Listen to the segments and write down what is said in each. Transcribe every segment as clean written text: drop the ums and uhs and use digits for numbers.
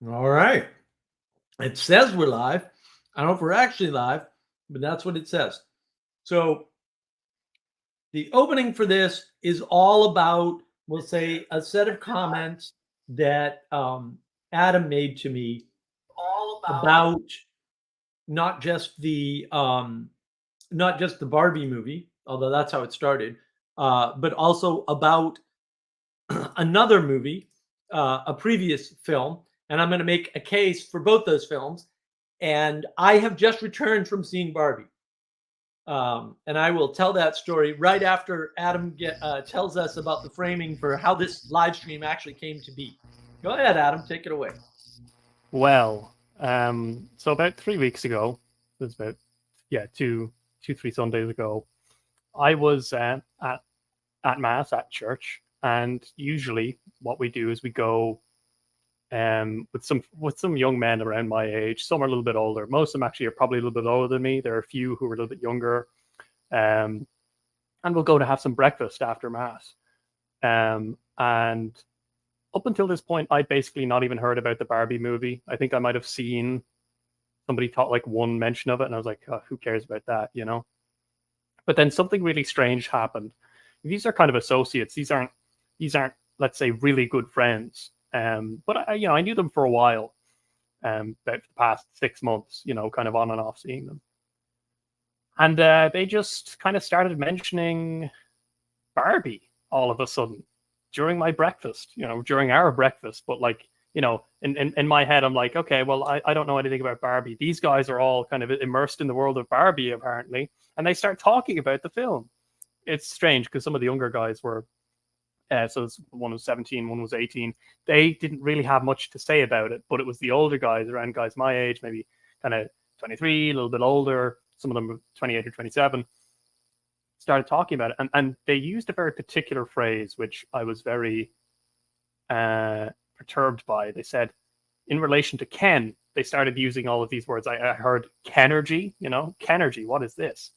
All right. It says we're live. I don't know if we're actually live, but that's what it says. So the opening for this is all about, we'll say, a set of comments that Adam made to me about not just the Barbie movie, although that's how it started, but also about another movie, a previous film, and I'm going to make a case for both those films. And I have just returned from seeing Barbie. And I will tell that story right after Adam tells us about the framing for how this live stream actually came to be. Go ahead, Adam, take it away. Well, so about 3 weeks ago, it was about two, 3 Sundays ago, I was at mass at church, and usually what we do is we go with some young men around my age. Some are a little bit older. Most of them actually are probably a little bit older than me. There are a few who are a little bit younger, um, and we'll go to have some breakfast after mass. And up until this point, I'd basically not even heard about the Barbie movie. I think I might have seen somebody taught like one mention of it, and I was like, oh, who cares about that, you know? But then something really strange happened. These are kind of associates. These aren't let's say really good friends. But I knew them for a while. About the past 6 months, kind of on and off seeing them, and they just kind of started mentioning Barbie all of a sudden during my breakfast, during our breakfast. But like, in my head, I'm like, okay, well, I don't know anything about Barbie. These guys are all kind of immersed in the world of Barbie, apparently. And they start talking about the film. It's strange because some of the younger guys were, one was 17, one was 18. They didn't really have much to say about it, but it was the older guys, around guys my age, maybe kind of 23, a little bit older. Some of them were 28 or 27, started talking about it, and they used a very particular phrase which I was very perturbed by. They said, in relation to Ken, they started using all of these words. I heard Kenergy, Kenergy, what is this?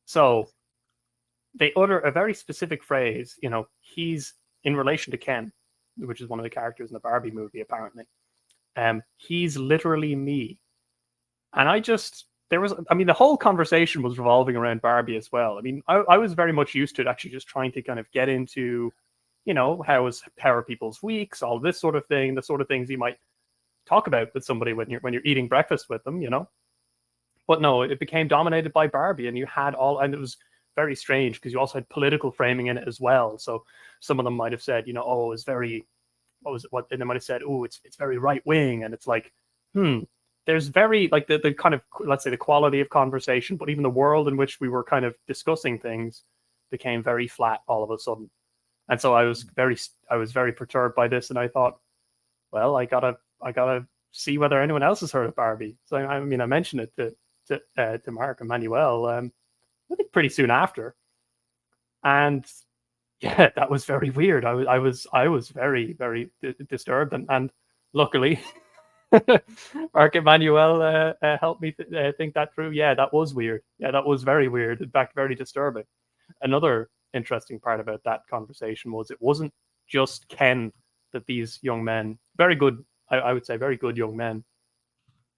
So they utter a very specific phrase, he's in relation to Ken, which is one of the characters in the Barbie movie, apparently. He's literally me. And the whole conversation was revolving around Barbie as well. I mean, I was very much used to it, actually just trying to kind of get into, how are people's weeks, all this sort of thing, the sort of things you might talk about with somebody when you're eating breakfast with them, But no, it became dominated by Barbie, and and it was very strange because you also had political framing in it as well. So some of them might have said, oh, it's very, and they might have said, oh, it's very right wing, and it's like, there's very like the kind of, let's say, the quality of conversation, but even the world in which we were kind of discussing things became very flat all of a sudden. And so I was very perturbed by this, and I thought, well, I gotta see whether anyone else has heard of Barbie. So I mean, I mentioned it to Mark and Manuel, I think pretty soon after, and yeah, that was very weird. I was very, very disturbed, and luckily Mark Emmanuel helped me think that through. Yeah, that was weird. Yeah, that was very weird. In fact, very disturbing. Another interesting part about that conversation was it wasn't just Ken that these young men, very good, I would say, very good young men,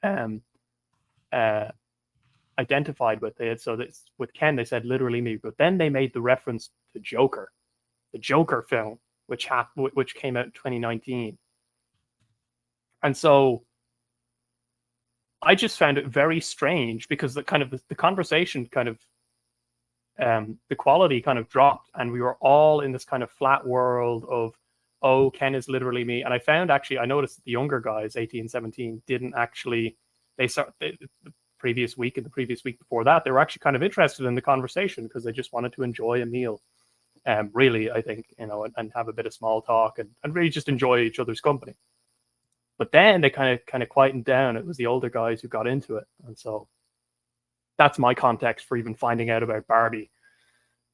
um, uh, identified with it. So that with Ken, they said literally me, but then they made the reference to Joker, the Joker film, which came out in 2019, and so I just found it very strange because the conversation kind of the quality kind of dropped, and we were all in this kind of flat world of, oh, Ken is literally me. And I noticed that the younger guys, 18, 17, didn't actually, the previous week and the previous week before that, they were actually kind of interested in the conversation because they just wanted to enjoy a meal. Really, I think, and have a bit of small talk and really just enjoy each other's company. But then they kind of quietened down. It was the older guys who got into it, and so that's my context for even finding out about Barbie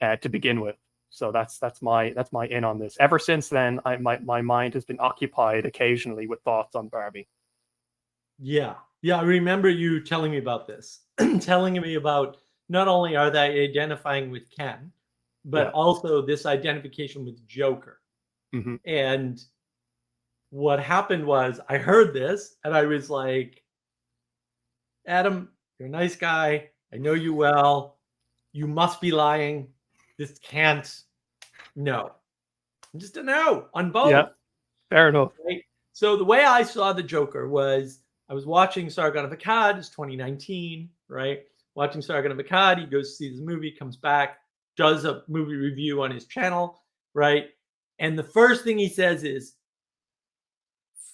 to begin with. So that's my in on this. Ever since then, my mind has been occupied occasionally with thoughts on Barbie. Yeah. Yeah. I remember you telling me about this, telling me about not only are they identifying with Ken, but Yeah. also this identification with Joker. Mm-hmm. And what happened was I heard this and I was like, Adam, you're a nice guy. I know you well. You must be lying. This can't. No. Just a no on Yeah, both. fair enough. Right? So the way I saw the Joker was I was watching Sargon of Akkad, it's 2019, right? Watching Sargon of Akkad, he goes to see this movie, comes back, does a movie review on his channel, right? And the first thing he says is,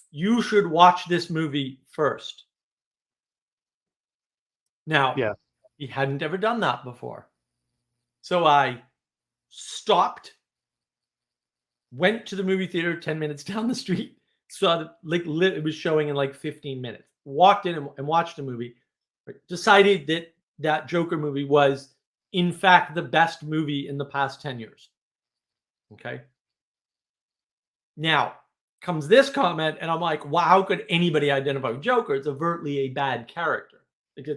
you should watch this movie first. Now, Yeah. he hadn't ever done that before. So I stopped, went to the movie theater 10 minutes down the street, saw that it was showing in like 15 minutes, walked in and watched the movie, decided that that Joker movie was, in fact, the best movie in the past 10 years. Okay. Now comes this comment, and I'm like, wow, how could anybody identify with Joker? It's overtly a bad character. Like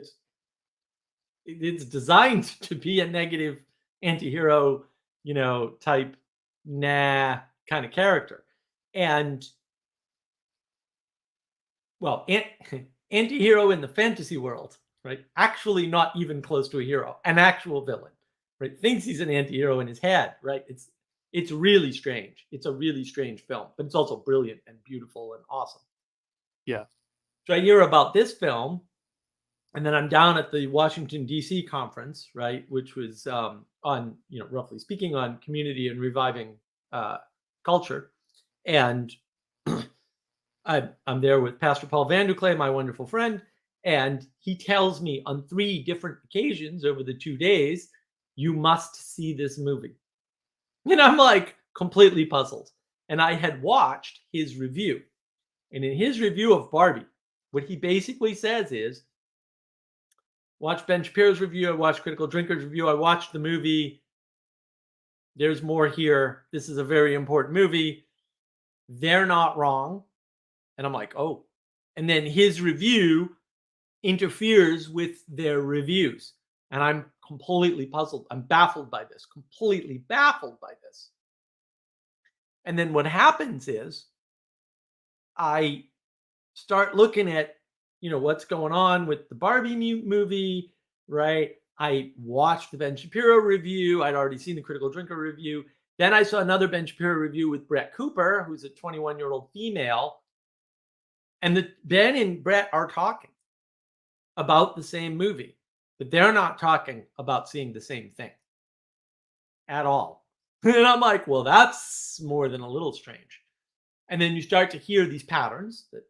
it's designed to be a negative anti-hero, type kind of character. And well, anti-hero in the fantasy world, right? Actually not even close to a hero, an actual villain, right? Thinks he's an anti-hero in his head, right? It's really strange. It's a really strange film, but it's also brilliant and beautiful and awesome. Yeah. So I hear about this film, and then I'm down at the Washington, D.C. conference, right, which was on, roughly speaking, on community and reviving culture. And I'm there with Pastor Paul Vanderklay, my wonderful friend, and he tells me on 3 different occasions over the 2 days, you must see this movie. And I'm like completely puzzled. And I had watched his review. And in his review of Barbie, what he basically says is, watch Ben Shapiro's review, I watched Critical Drinker's review, I watched the movie. There's more here. This is a very important movie. They're not wrong. And I'm like, oh. And then his review interferes with their reviews. And I'm completely puzzled. I'm baffled by this, completely baffled by this. And then what happens is I start looking at, what's going on with the Barbie movie, right? I watched the Ben Shapiro review. I'd already seen the Critical Drinker review. Then I saw another Ben Shapiro review with Brett Cooper, who's a 21-year-old female. And Ben and Brett are talking about the same movie, but they're not talking about seeing the same thing at all. And I'm like, well, that's more than a little strange. And then you start to hear these patterns. That's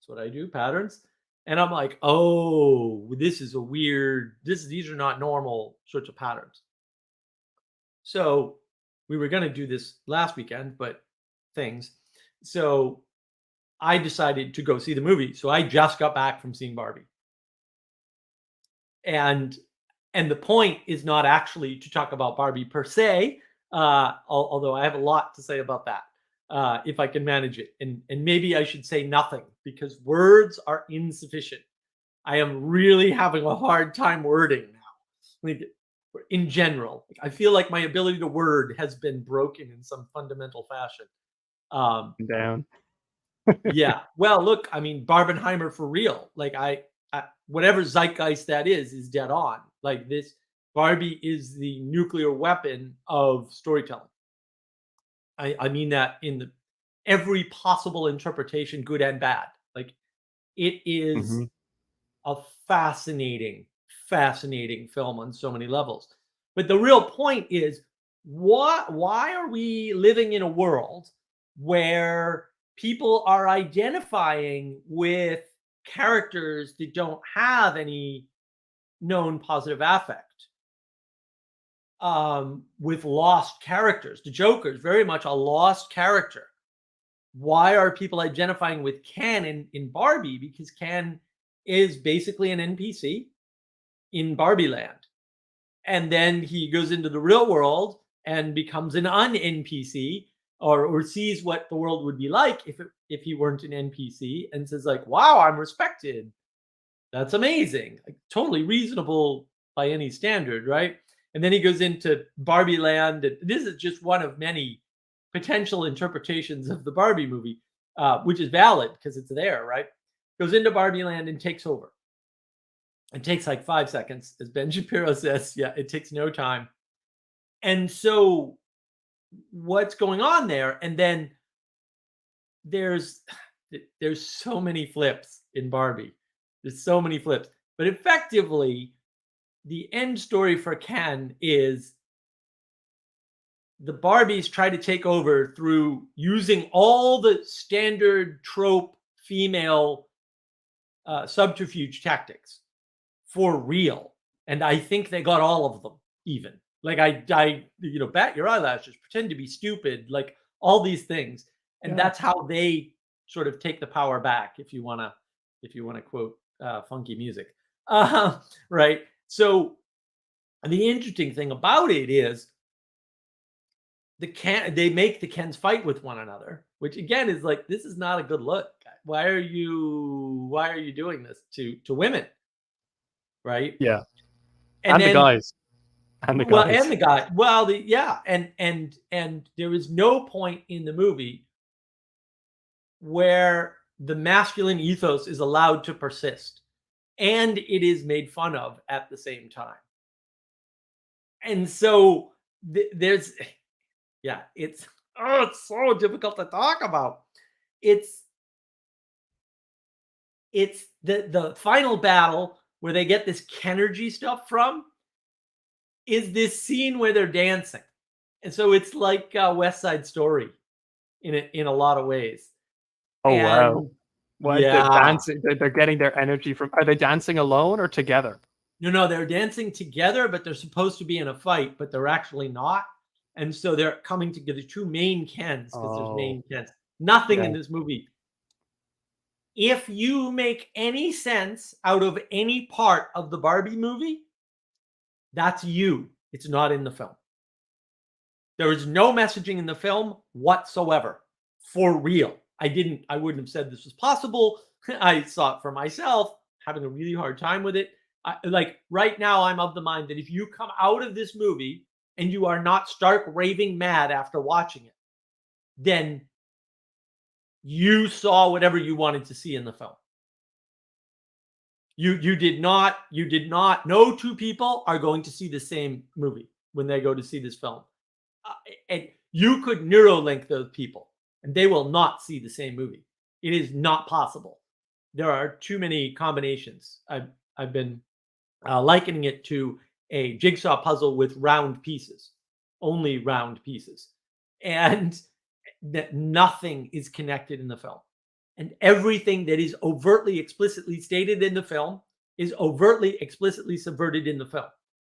what I do, patterns. And I'm like, oh, this is a weird, these are not normal sorts of patterns. So we were going to do this last weekend, but things. So I decided to go see the movie. So I just got back from seeing Barbie. And the point is not actually to talk about Barbie per se, although I have a lot to say about that, if I can manage it. And maybe I should say nothing because words are insufficient. I am really having a hard time wording now. Like, in general, I feel like my ability to word has been broken in some fundamental fashion. Down. Yeah. Well, look, I mean, Barbenheimer for real. Like I whatever zeitgeist that is dead on. Like this, Barbie is the nuclear weapon of storytelling. I mean that in every possible interpretation, good and bad. Like it is a fascinating film on so many levels. But the real point is, why are we living in a world where people are identifying with characters that don't have any known positive affect, with lost characters? The Joker is very much a lost character. Why are people identifying with Ken in Barbie? Because Ken is basically an NPC in Barbie land. And then he goes into the real world and becomes an un-NPC, or sees what the world would be like if he weren't an NPC, and says like, wow, I'm respected. That's amazing. Like, totally reasonable by any standard, right? And then he goes into Barbie land. And this is just one of many potential interpretations of the Barbie movie. which is valid because it's there, right? Goes into Barbie Land and takes over. It takes like 5 seconds, as Ben Shapiro says. Yeah, it takes no time. And so what's going on there? And then there's so many flips in Barbie. There's so many flips. But effectively, the end story for Ken is the Barbies try to take over through using all the standard trope female subterfuge tactics for real. And I think they got all of them, even. Like I bat your eyelashes, pretend to be stupid, like all these things. And that's how they sort of take the power back, if you wanna quote funky music. Right. So the interesting thing about it is they make the Kens fight with one another, which again is like, this is not a good look. Why are you doing this to women? Right? Yeah. And the then guys. And the guys. and the guy. Well, and there is no point in the movie where the masculine ethos is allowed to persist and it is made fun of at the same time. And so there's it's so difficult to talk about. It's the final battle where they get this Kenergy stuff from is this scene where they're dancing. And so it's like West Side Story in a lot of ways. Oh, wow. What, Yeah. they're dancing, they're getting their energy from, are they dancing alone or together? No, they're dancing together, but they're supposed to be in a fight, but they're actually not. And so they're coming together, two main Kens, because there's main Kens. Nothing in this movie. If you make any sense out of any part of the Barbie movie, that's you. It's not in the film. There is no messaging in the film whatsoever. For real. I wouldn't have said this was possible. I saw it for myself, having a really hard time with it. Like right now, I'm of the mind that if you come out of this movie and you are not stark raving mad after watching it, then you saw whatever you wanted to see in the film. You did not. No two people are going to see the same movie when they go to see this film. And you could Neuralink those people and they will not see the same movie. It is not possible. There are too many combinations. I've been likening it to a jigsaw puzzle with round pieces, only round pieces, and that nothing is connected in the film. And everything that is overtly explicitly stated in the film is overtly explicitly subverted in the film.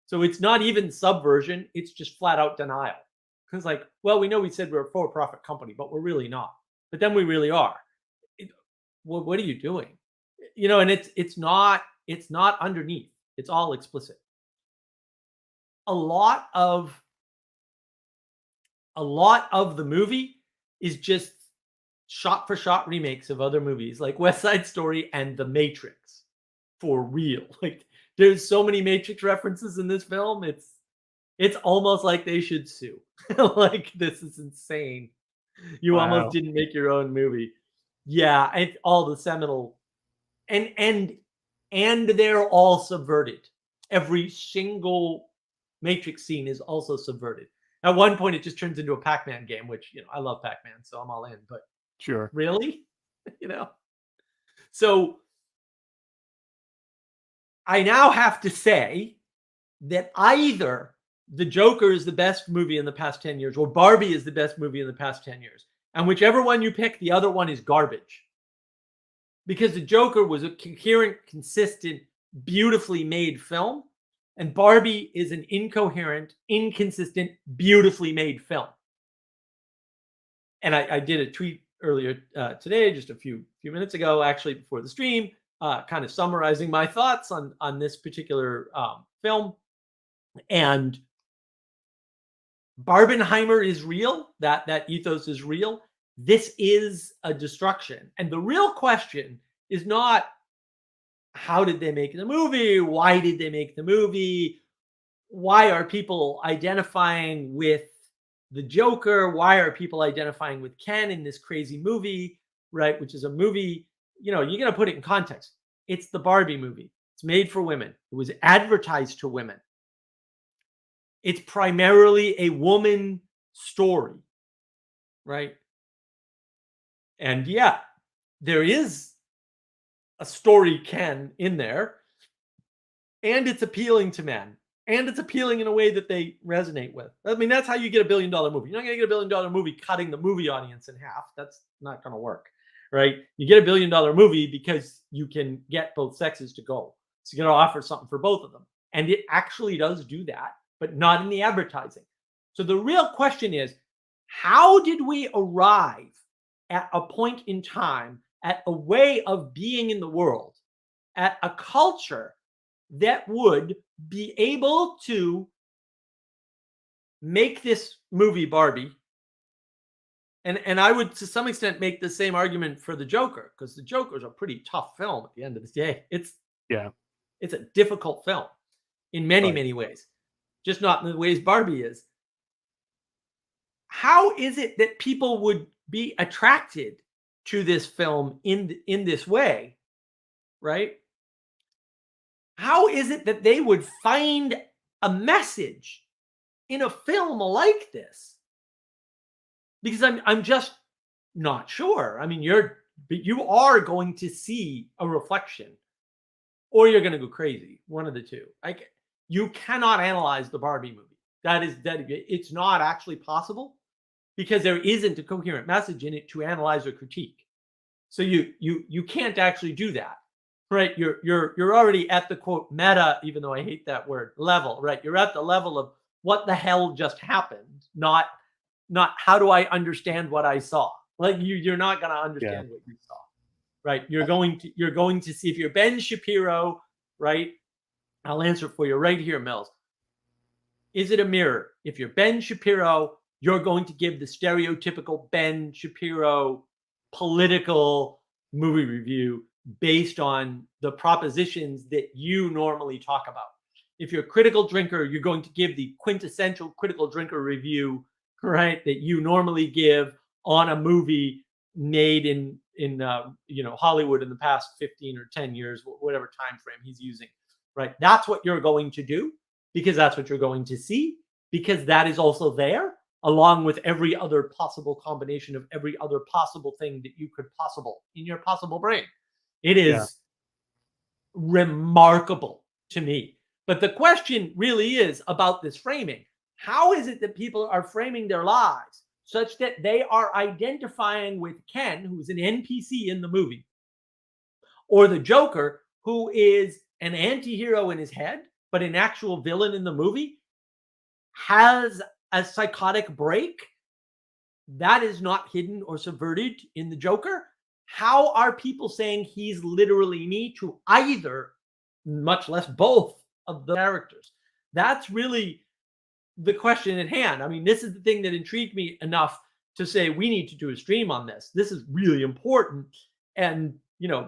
So it's not even subversion, it's just flat out denial. Because like, well, we know we said we're a for-profit company, but we're really not. But then we really are. What are you doing? And it's not underneath. It's all explicit. A lot of the movie is just shot for shot remakes of other movies like West Side Story and The Matrix. For real. Like there's so many Matrix references in this film. It's almost like they should sue. Like this is insane. You almost didn't make your own movie. Yeah, it's all the seminal and they're all subverted. Every single Matrix scene is also subverted. At one point, it just turns into a Pac-Man game, which I love Pac-Man, so I'm all in. But sure, really, So I now have to say that either The Joker is the best movie in the past 10 years, or Barbie is the best movie in the past 10 years. And whichever one you pick, the other one is garbage. Because The Joker was a coherent, consistent, beautifully made film. And Barbie is an incoherent, inconsistent, beautifully made film. And I did a tweet earlier today, just a few minutes ago, actually before the stream, kind of summarizing my thoughts on this particular film. And Barbenheimer is real. That ethos is real. This is a destruction. And the real question is not how did they make the movie? Why did they make the movie? Why are people identifying with the Joker? Why are people identifying with Ken in this crazy movie? right? Which is a movie, you got to put it in context. It's the Barbie movie. It's made for women. It was advertised to women. It's primarily a woman story, right? And yeah, there is a story Ken in there, and it's appealing to men, and it's appealing in a way that they resonate with. I mean, that's how you get a $1 billion movie. You're not going to get a $1 billion movie cutting the movie audience in half. That's not going to work, right? You get a $1 billion movie because you can get both sexes to go. So you got to offer something for both of them, and it actually does do that, but not in the advertising. So the real question is, how did we arrive at a point in time, at a way of being in the world, at a culture that would be able to make this movie Barbie? And I would, to some extent, make the same argument for the Joker, because the Joker is a pretty tough film at the end of the day. It's a difficult film in many, many ways, just not in the ways Barbie is. How is it that people would be attracted to this film in this way, right? How is it that they would find a message in a film like this? Because I'm just not sure. I mean, you are going to see a reflection, or you're going to go crazy. One of the two. You cannot analyze the Barbie movie. It's not actually possible, because there isn't a coherent message in it to analyze or critique. So you can't actually do that, right? You're already at the quote meta, even though I hate that word, level, right? You're at the level of what the hell just happened, not how do I understand what I saw. Like you're not going to understand what you saw, right? You're going to see, if you're Ben Shapiro, right? I'll answer for you right here, Mills. Is it a mirror? If you're Ben Shapiro, you're going to give the stereotypical Ben Shapiro political movie review based on the propositions that you normally talk about. If you're a critical drinker, you're going to give the quintessential critical drinker review, right, that you normally give on a movie made in Hollywood in the past 15 or 10 years, whatever time frame he's using, right? That's what you're going to do, because that's what you're going to see, because that is also there, along with every other possible combination of every other possible thing that you could possible in your possible brain. It is remarkable to me. But the question really is about this framing. How is it that people are framing their lives such that they are identifying with Ken, who's an NPC in the movie, or the Joker, who is an anti-hero in his head, but an actual villain in the movie, has a psychotic break that is not hidden or subverted in the Joker? How are people saying he's literally me to either, much less both, of the characters? That's really the question at hand. I mean, this is the thing that intrigued me enough to say we need to do a stream on this. This is really important, and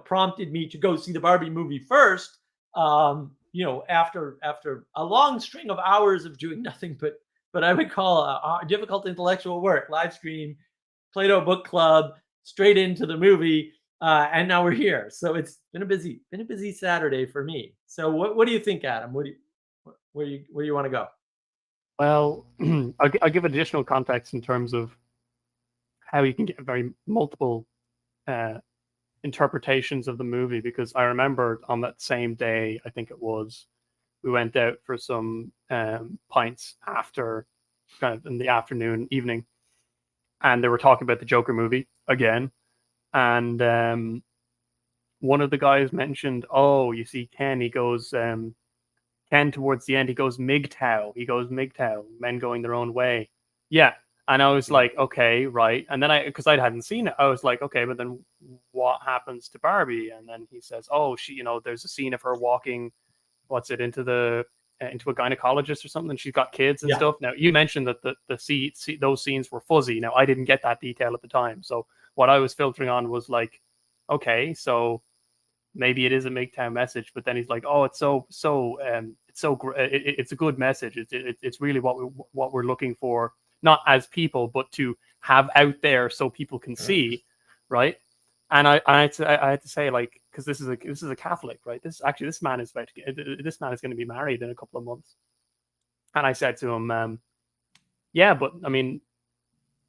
prompted me to go see the Barbie movie first. After a long string of hours of doing nothing but I would call a difficult intellectual work, live stream, Plato Book Club, straight into the movie, and now we're here. So it's been a busy Saturday for me. So what do you think, Adam? Where you want to go? Well, I'll give additional context in terms of how you can get very multiple interpretations of the movie, because I remember on that same day, I think it was, we went out for some pints after, kind of in the afternoon, evening, and they were talking about the Joker movie again, and one of the guys mentioned, oh, you see Ken, he goes, Ken towards the end, he goes MGTOW, men going their own way. Yeah. And I was like, okay, right. And then because I hadn't seen it, I was like, okay, but then what happens to Barbie? And then he says, oh, she, there's a scene of her walking, into a gynecologist or something. She's got kids and stuff. Now, you mentioned that those scenes were fuzzy. Now, I didn't get that detail at the time. So what I was filtering on was like, okay, so maybe it is a MGTOW message, but then he's like, oh, it's a good message. It's really what we're looking for, not as people, but to have out there so people can see, right? And I had to say, like, because this is a Catholic, right? This man is going to be married in a couple of months. And I said to him, yeah, but I mean,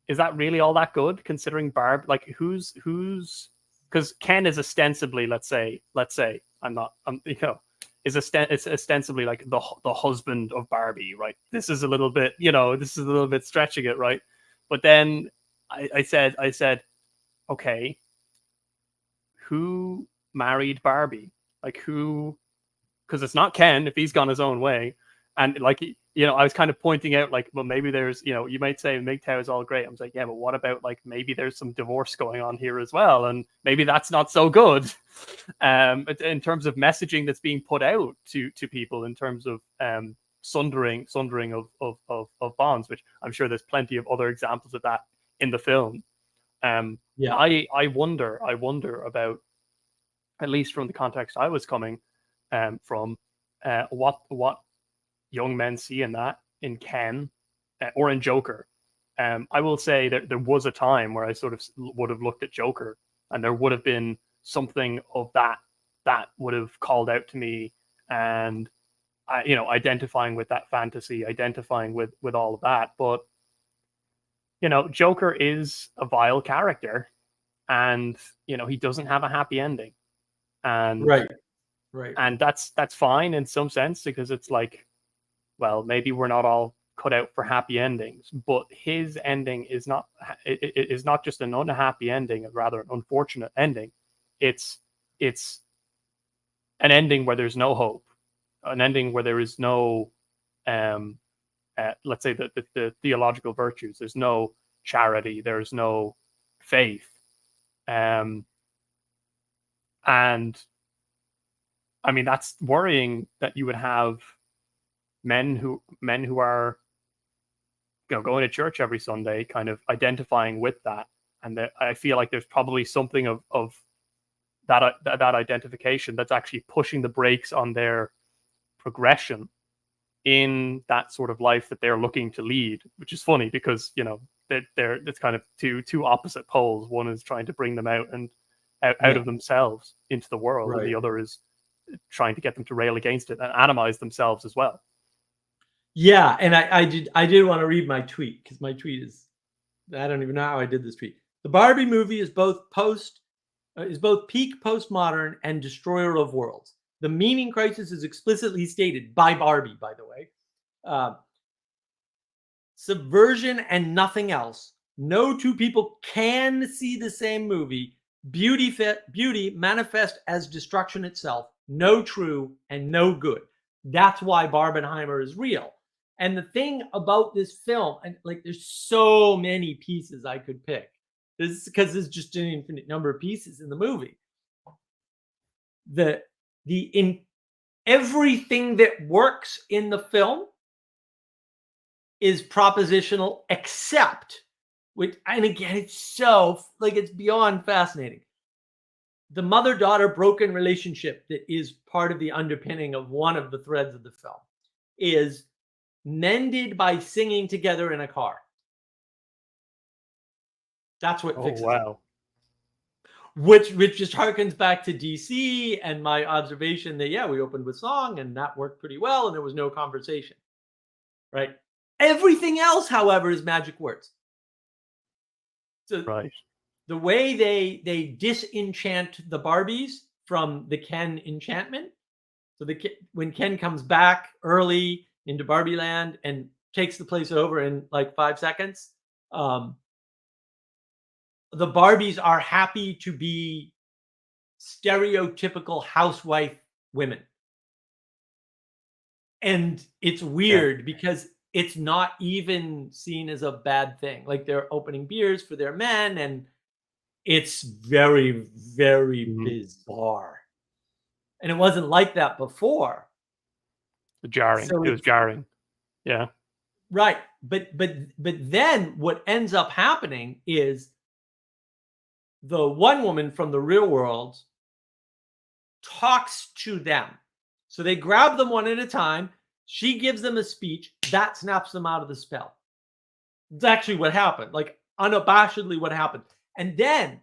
is that really all that good considering Barb? Like, who's because Ken is ostensibly, let's say, it's ostensibly like the husband of Barbie, right? This is a little bit, stretching it, right? But then I said, okay, who married Barbie? Like, who? Because it's not Ken if he's gone his own way. And like, I was kind of pointing out, like, well, maybe there's, you might say MGTOW is all great. I was like, yeah, but what about, like, maybe there's some divorce going on here as well, and maybe that's not so good. In terms of messaging that's being put out to people, in terms of sundering of bonds, which I'm sure there's plenty of other examples of that in the film. Yeah. I wonder about, at least from the context I was coming from, what young men see in that, in Ken, or in Joker. I will say that there was a time where I sort of would have looked at Joker, and there would have been something of that would have called out to me, and identifying with that fantasy, identifying with all of that. But Joker is a vile character, and he doesn't have a happy ending, and Right. and that's fine in some sense, because it's like, well, maybe we're not all cut out for happy endings, but his ending is not just an unhappy ending, or rather an unfortunate ending. It's an ending where there's no hope, an ending where there is no let's say the theological virtues. There's no charity, there's no faith, and I mean, that's worrying, that you would have men who are going to church every Sunday, kind of identifying with that, and that I feel like there's probably something of that identification that's actually pushing the brakes on their progression in that sort of life that they're looking to lead. Which is funny, because it's kind of two opposite poles. One is trying to bring them out of themselves into the world, and the other is trying to get them to rail against it and animize themselves as well. Yeah, and I did want to read my tweet, because my tweet is, I don't even know how I did this tweet. The Barbie movie is both peak postmodern and destroyer of worlds. The meaning crisis is explicitly stated by Barbie, by the way. Subversion and nothing else. No two people can see the same movie. Beauty manifest as destruction itself. No true and no good. That's why Barbenheimer is real. And the thing about this film, and like, there's so many pieces I could pick. This is because there's just an infinite number of pieces in the movie. In everything that works in the film is propositional, except and again, it's so, like, it's beyond fascinating. The mother-daughter broken relationship that is part of the underpinning of one of the threads of the film is mended by singing together in a car. That's what fixes it. Which just harkens back to DC and my observation that, we opened with song and that worked pretty well and there was no conversation, right? Everything else, however, is magic words. So the way they disenchant the Barbies from the Ken enchantment. So when Ken comes back early into Barbie Land and takes the place over in like 5 seconds, the Barbies are happy to be stereotypical housewife women. And it's weird because it's not even seen as a bad thing. Like, they're opening beers for their men, and it's very, very bizarre. And it wasn't like that before. It was jarring. Yeah. Right. But then what ends up happening is the one woman from the real world talks to them. So they grab them one at a time. She gives them a speech that snaps them out of the spell. It's actually what happened, like unabashedly what happened. And then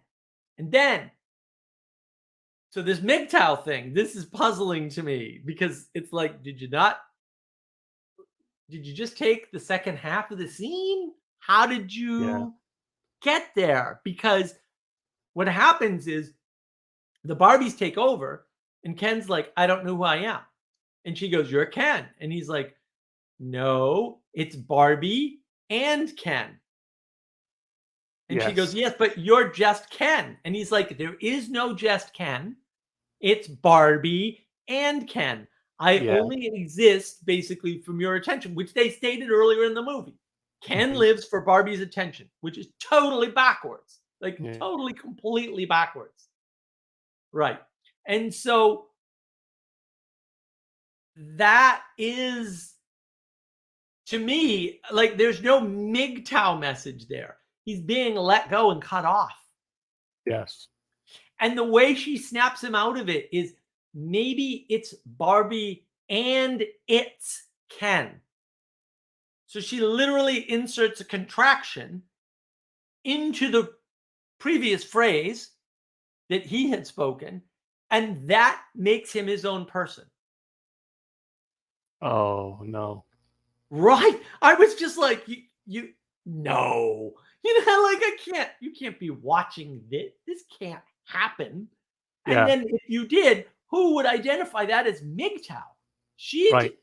So this MGTOW thing, this is puzzling to me because it's like, did you just take the second half of the scene? How did Yeah. you get there? Because what happens is the Barbies take over, and Ken's like, I don't know who I am. And she goes, you're Ken. And he's like, no, it's Barbie and Ken. And she goes, Yes. yes, but you're just Ken. And he's like, there is no just Ken. It's Barbie and Ken. I Yeah. only exist basically from your attention, which they stated earlier in the movie. Ken Mhm. lives for Barbie's attention, which is totally backwards, like Yeah. totally, completely backwards. Right. And so that is, to me, like there's no MGTOW message there. He's being let go and cut off. Yes. And the way she snaps him out of it is maybe it's Barbie and it's Ken. So she literally inserts a contraction into the previous phrase that he had spoken, and that makes him his own person. Oh no. Right? I was just like, you no. Like you can't be watching this. This can't happen. And Yeah. then if you did, who would identify that as MGTOW? Right.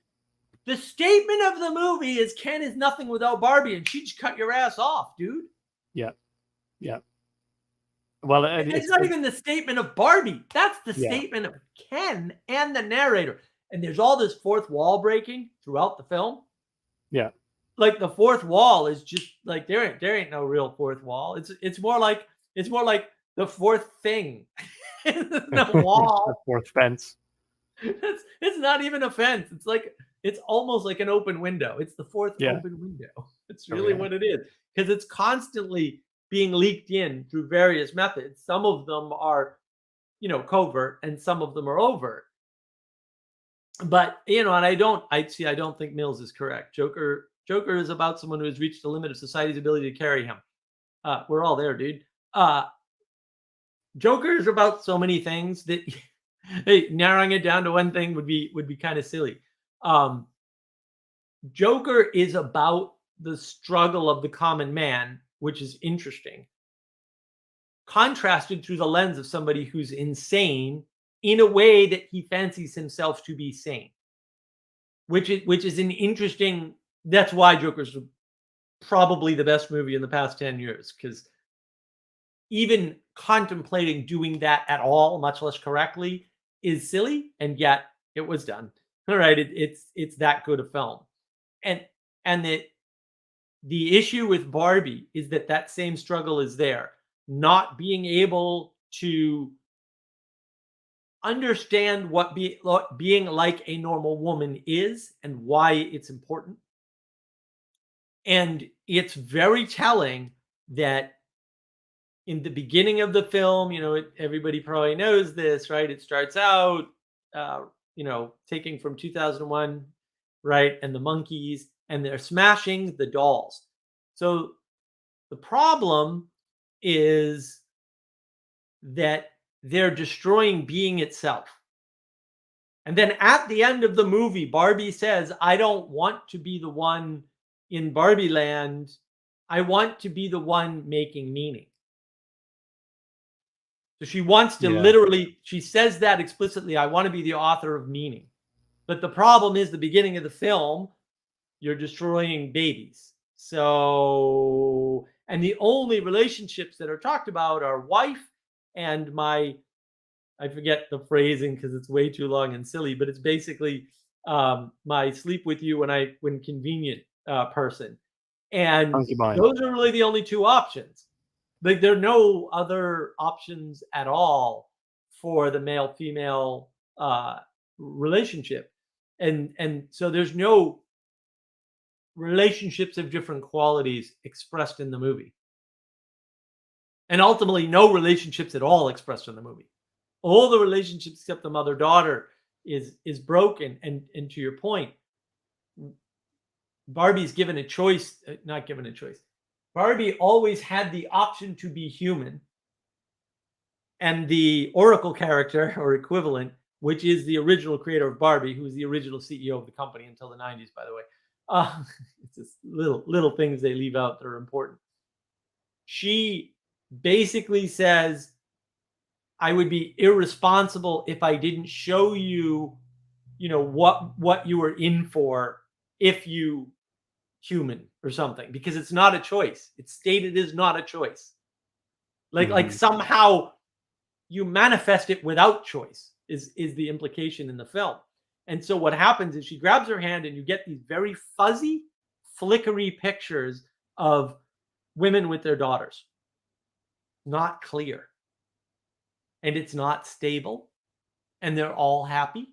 The statement of the movie is Ken is nothing without Barbie, and she'd cut your ass off, dude. Yeah. Yeah. Well, It's not even the statement of Barbie. That's the yeah. statement of Ken and the narrator. And there's all this fourth wall breaking throughout the film. Yeah. Like the fourth wall is just like there ain't no real fourth wall. It's more like the fourth thing. The wall. The fourth fence. It's not even a fence. It's almost like an open window. It's the fourth Yeah. open window. It's Oh, really yeah. what it is, because it's constantly being leaked in through various methods. Some of them are, covert, and some of them are overt. But and I don't think Mills is correct. Joker is about someone who has reached the limit of society's ability to carry him. We're all there, dude. Joker is about so many things that hey, narrowing it down to one thing would be kind of silly. Joker is about the struggle of the common man, which is interesting, contrasted through the lens of somebody who's insane in a way that he fancies himself to be sane, which is an interesting. That's why Joker's probably the best movie in the past 10 years, because even contemplating doing that at all, much less correctly, is silly, and yet it was done. All right, it's that good a film. And the issue with Barbie is that same struggle is there, not being able to understand what being like a normal woman is and why it's important. And it's very telling that in the beginning of the film, everybody probably knows this, right? It starts out, taking from 2001, right? And the monkeys, and they're smashing the dolls. So the problem is that they're destroying being itself. And then at the end of the movie, Barbie says, I don't want to be the one in Barbie land. I want to be the one making meaning. So she wants to Yeah. literally, she says that explicitly, I want to be the author of meaning. But the problem is the beginning of the film, you're destroying babies. So, and the only relationships that are talked about are wife and I forget the phrasing because it's way too long and silly, but it's basically my sleep with you when convenient person. And Concubine. those are really the only two options. Like there are no other options at all for the male female relationship, and so there's no relationships of different qualities expressed in the movie, and ultimately no relationships at all expressed in the movie. All the relationships except the mother daughter is broken, and to your point, Barbie's given a choice, not given a choice. Barbie always had the option to be human, and the Oracle character or equivalent, which is the original creator of Barbie, who was the original CEO of the company until the 90s, by the way. It's just little things they leave out that are important. She basically says, I would be irresponsible if I didn't show you, what you were in for if you human or something, because it's not a choice. It's stated as not a choice. Like somehow you manifest it without choice is the implication in the film. And so what happens is she grabs her hand and you get these very fuzzy, flickery pictures of women with their daughters. Not clear. And it's not stable. And they're all happy.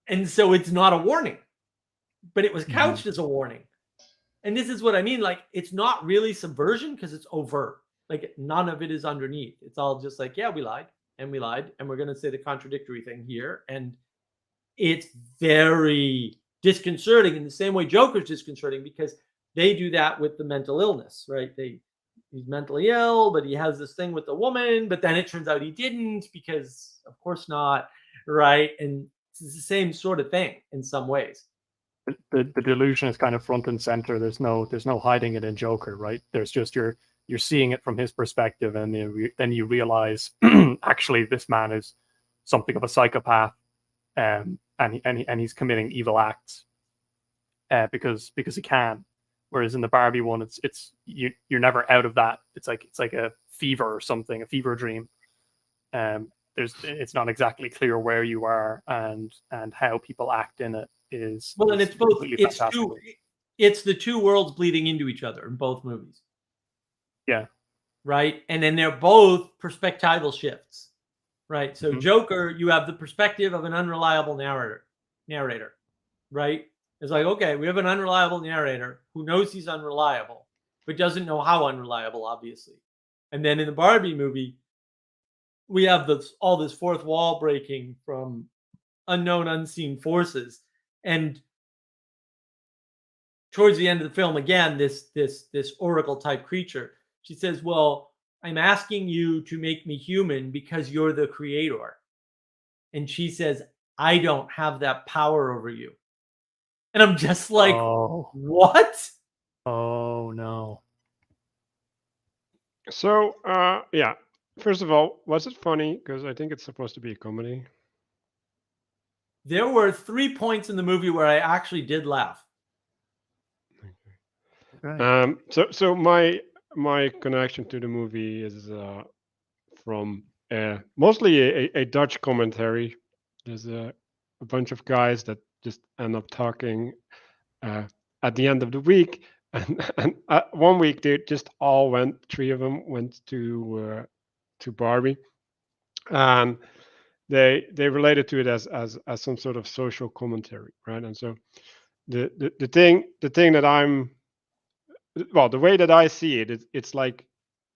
And so it's not a warning, but it was couched as a warning. And this is what I mean. Like, it's not really subversion because it's overt. Like, none of it is underneath. It's all just like, yeah, we lied, and we're going to say the contradictory thing here. And it's very disconcerting in the same way Joker's disconcerting, because they do that with the mental illness, right? He's mentally ill, but he has this thing with the woman, but then it turns out he didn't, because of course not, right? And it's the same sort of thing in some ways. The delusion is kind of front and center. There's no hiding it in Joker, right? There's just you're seeing it from his perspective, and then you realize actually this man is something of a psychopath, and he's committing evil acts because he can. Whereas in the Barbie one, it's you're never out of that. It's like a fever or something, a fever dream. It's not exactly clear where you are, and how people act in it is well, and it's both. It's the two worlds bleeding into each other in both movies. Yeah. Right, and then they're both perspectival shifts. Right, so Joker, you have the perspective of an unreliable narrator. Right, it's like, okay, we have an unreliable narrator who knows he's unreliable, but doesn't know how unreliable, obviously. And then in the Barbie movie, we have all this fourth wall breaking from unknown, unseen forces. And towards the end of the film, again, this oracle type creature, she says, well, I'm asking you to make me human because you're the creator. And she says, I don't have that power over you. And I'm just like, what? Oh, no. So, yeah. First of all, was it funny? Because I think it's supposed to be a comedy. There were 3 points in the movie where I actually did laugh. Okay. So my connection to the movie is from mostly a Dutch commentary. There's a bunch of guys that just end up talking at the end of the week, and 1 week they just all went. 3 of them went to Barbie, and they related to it as some sort of social commentary, right? And so the thing that the way that I see it, it's like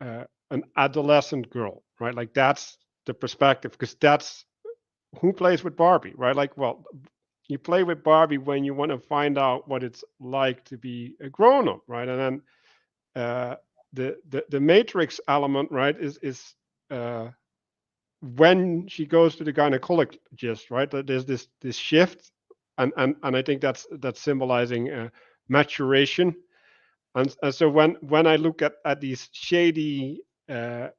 an adolescent girl, right? Like that's the perspective, because that's who plays with Barbie, right? Like, well, you play with Barbie when you want to find out what it's like to be a grown up, right? And then the Matrix element, right, is when she goes to the gynecologist, right? There's this shift, and I think that's symbolizing maturation. And so when I look at these shady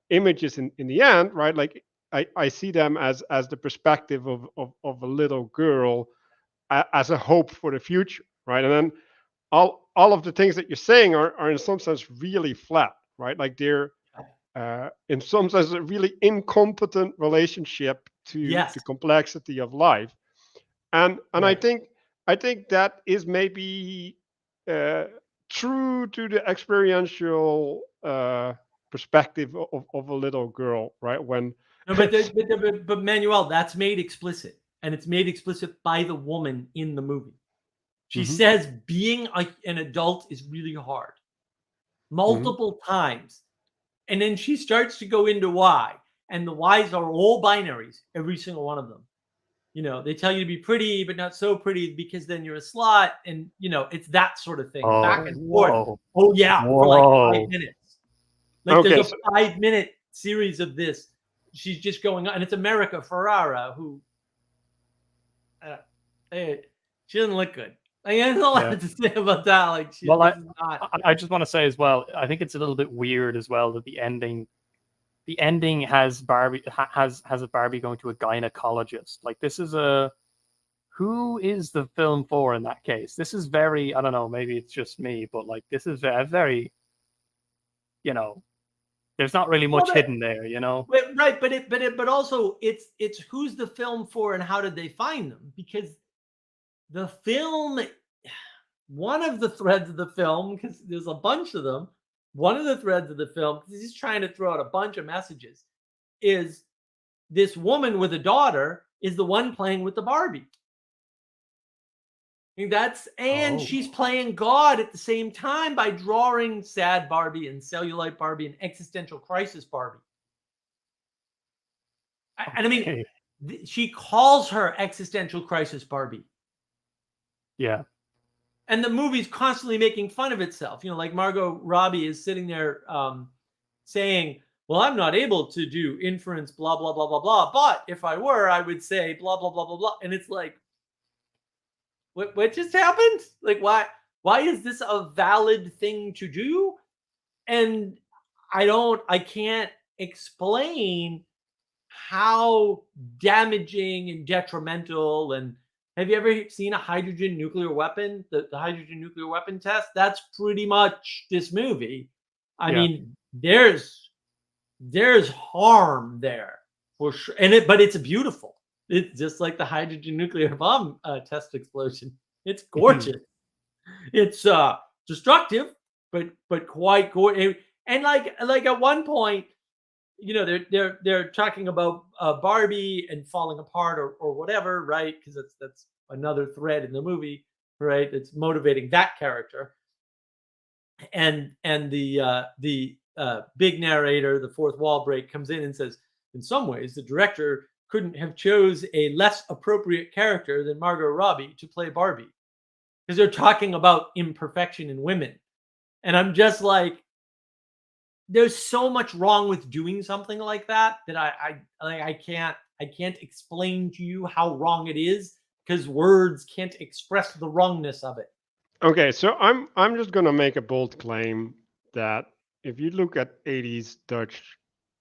images in the end, right, like I see them as the perspective of a little girl as a hope for the future, right? And then all of the things that you're saying are in some sense really flat, right? Like they're in some sense a really incompetent relationship to the complexity of life, and right. I think that is maybe true to the experiential perspective of a little girl, right? When no, but Manuel, that's made explicit, and it's made explicit by the woman in the movie. She says being an adult is really hard, multiple times, and then she starts to go into why, and the whys are all binaries, every single one of them. You know, they tell you to be pretty, but not so pretty because then you're a slut, and it's that sort of thing, back and forth. Oh yeah, for like 5 minutes. Like there's a 5-minute series of this. She's just going on, and it's America Ferrara who she doesn't look good. Like, I don't know what to say about that. Like, Well, this is not. I just want to say as well, I think it's a little bit weird as well that the ending has Barbie has a Barbie going to a gynecologist. Like, this is who is the film for in that case? This is very, I don't know, maybe it's just me, but like, this is a very, you know, there's not really much hidden there, you know. Right, but also it's who's the film for and how did they find them? Because the film, one of the threads of the film, because there's a bunch of them, one of the threads of the film, because he's trying to throw out a bunch of messages, is this woman with a daughter is the one playing with the Barbie. And she's playing God at the same time by drawing sad Barbie and cellulite Barbie and existential crisis Barbie. And I mean, she calls her existential crisis Barbie. Yeah. And the movie's constantly making fun of itself. You know, like Margot Robbie is sitting there saying, well, I'm not able to do inference, blah, blah, blah, blah, blah. But if I were, I would say blah, blah, blah, blah, blah. And it's like, what just happened? Like, why is this a valid thing to do? And I can't explain how damaging and detrimental. And have you ever seen a hydrogen nuclear weapon? The hydrogen nuclear weapon test? That's pretty much this movie. I mean, there's harm there for sure. But it's beautiful. It's just like the hydrogen nuclear bomb test explosion. It's gorgeous. It's destructive, but quite gorgeous. And like at one point, you know, they're talking about Barbie and falling apart or whatever, right? Because that's another thread in the movie, right? It's motivating that character. And the big narrator, the fourth wall break, comes in and says, in some ways, the director couldn't have chose a less appropriate character than Margot Robbie to play Barbie, because they're talking about imperfection in women. And I'm just like, there's so much wrong with doing something like that I can't explain to you how wrong it is, because words can't express the wrongness of it. Okay, so I'm just gonna make a bold claim that if you look at 80s Dutch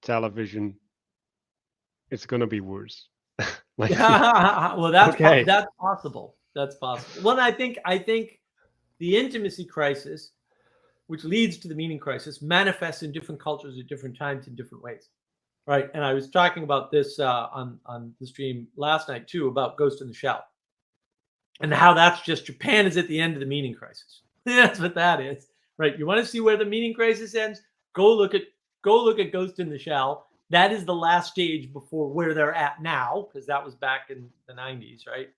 television, it's gonna be worse. Well, that's possible. That's possible. Well, I think the intimacy crisis, which leads to the meaning crisis, manifests in different cultures at different times in different ways, right? And I was talking about this on the stream last night too, about Ghost in the Shell, and how that's just Japan is at the end of the meaning crisis. That's what that is, right? You want to see where the meaning crisis ends? Go look at Ghost in the Shell. That is the last stage before where they're at now, because that was back in the 90s, right?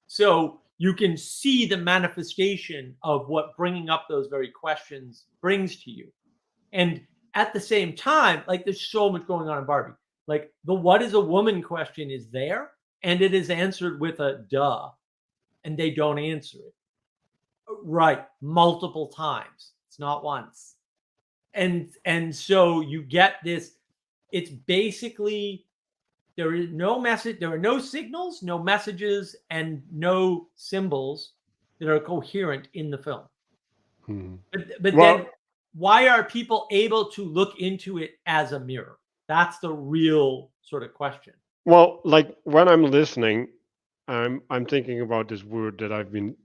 So you can see the manifestation of what bringing up those very questions brings to you. And at the same time, like, there's so much going on in Barbie. Like, the what is a woman question is there, and it is answered with a duh, and they don't answer it. Right, multiple times. It's not once. And so you get this, it's basically, there is no message, there are no signals, no messages, and no symbols that are coherent in the film. But then why are people able to look into it as a mirror? That's the real sort of question. Well, like when I'm listening, I'm thinking about this word that I've been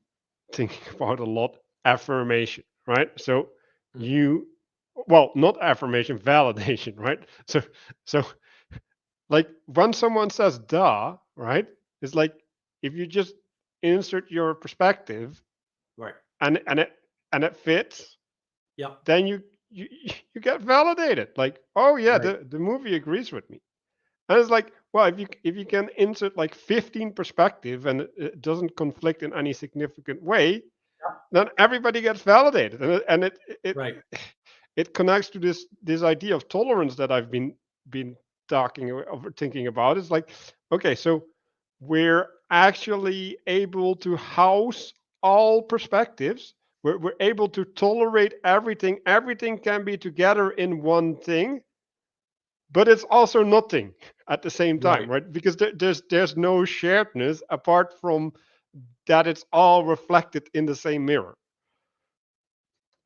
thinking about a lot, affirmation, right? So not affirmation, validation, right? So like when someone says duh, right? It's like if you just insert your perspective, right, and it fits, then you get validated. Like, oh yeah, right, the movie agrees with me. And it's like, well, if you can insert like 15 perspective and it doesn't conflict in any significant way, then everybody gets validated, and it right, it connects to this idea of tolerance that I've been thinking about. It's like, okay, so we're actually able to house all perspectives. We're able to tolerate everything. Everything can be together in one thing. but it's also nothing at the same time, Right. right? Because there's no sharedness apart from that it's all reflected in the same mirror.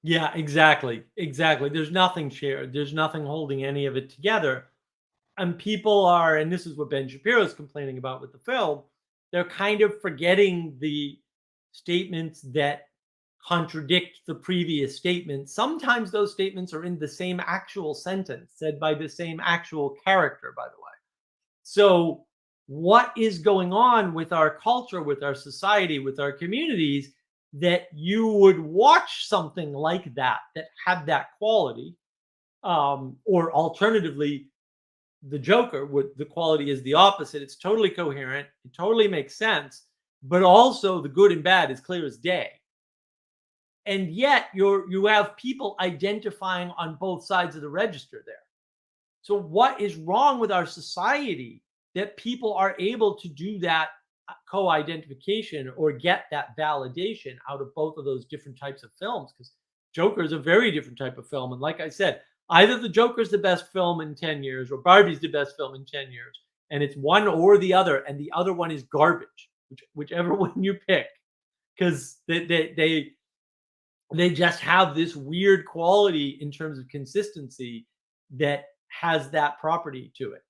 Yeah, exactly. Exactly. There's nothing shared. There's nothing holding any of it together. And people are, and this is what Ben Shapiro is complaining about with the film, they're kind of forgetting the statements that contradict the previous statements. Sometimes those statements are in the same actual sentence said by the same actual character, by the way. So, what is going on with our culture, with our society, with our communities that you would watch something like that had that quality? Or alternatively, the Joker, would the quality is the opposite. It's totally coherent. It totally makes sense, but also the good and bad is clear as day. And yet you have people identifying on both sides of the register there. So what is wrong with our society that people are able to do that co-identification or get that validation out of both of those different types of films? Because Joker is a very different type of film. And like I said, either the Joker's the best film in 10 years or Barbie's the best film in 10 years. And it's one or the other, and the other one is garbage, whichever one you pick. Because they just have this weird quality in terms of consistency that has that property to it.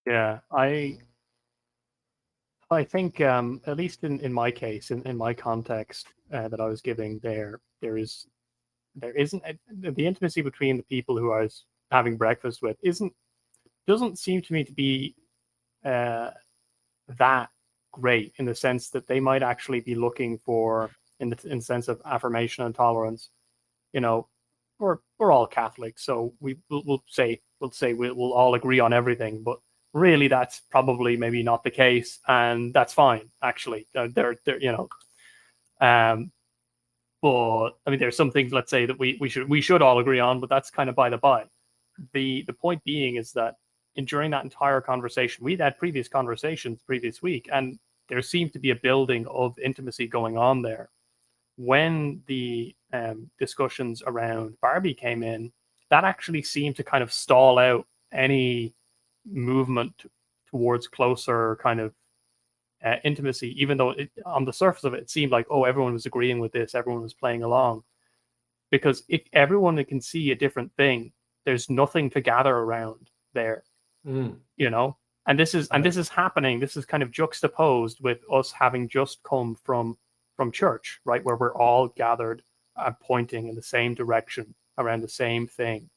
Yeah, I think at least in my case, in my context that I was giving there isn't the intimacy between the people who I was having breakfast with doesn't seem to me to be uh, that great in the sense that they might actually be looking for in the sense of affirmation and tolerance. You know, we're all Catholics, so we'll all agree on everything, but really that's probably maybe not the case, and that's fine actually. They're um, but I mean, there's some things, let's say, that we should all agree on, but that's kind of by the by. The point being is that during that entire conversation, we'd had previous conversations previous week, and there seemed to be a building of intimacy going on there. When the discussions around Barbie came in, that actually seemed to kind of stall out any movement towards closer kind of intimacy, even though on the surface of it, it seemed like, oh, everyone was agreeing with this, everyone was playing along. Because if everyone can see a different thing, there's nothing to gather around there, Mm, you know. And right. this is happening. This is kind of juxtaposed with us having just come from church, right, where we're all gathered and pointing in the same direction around the same thing,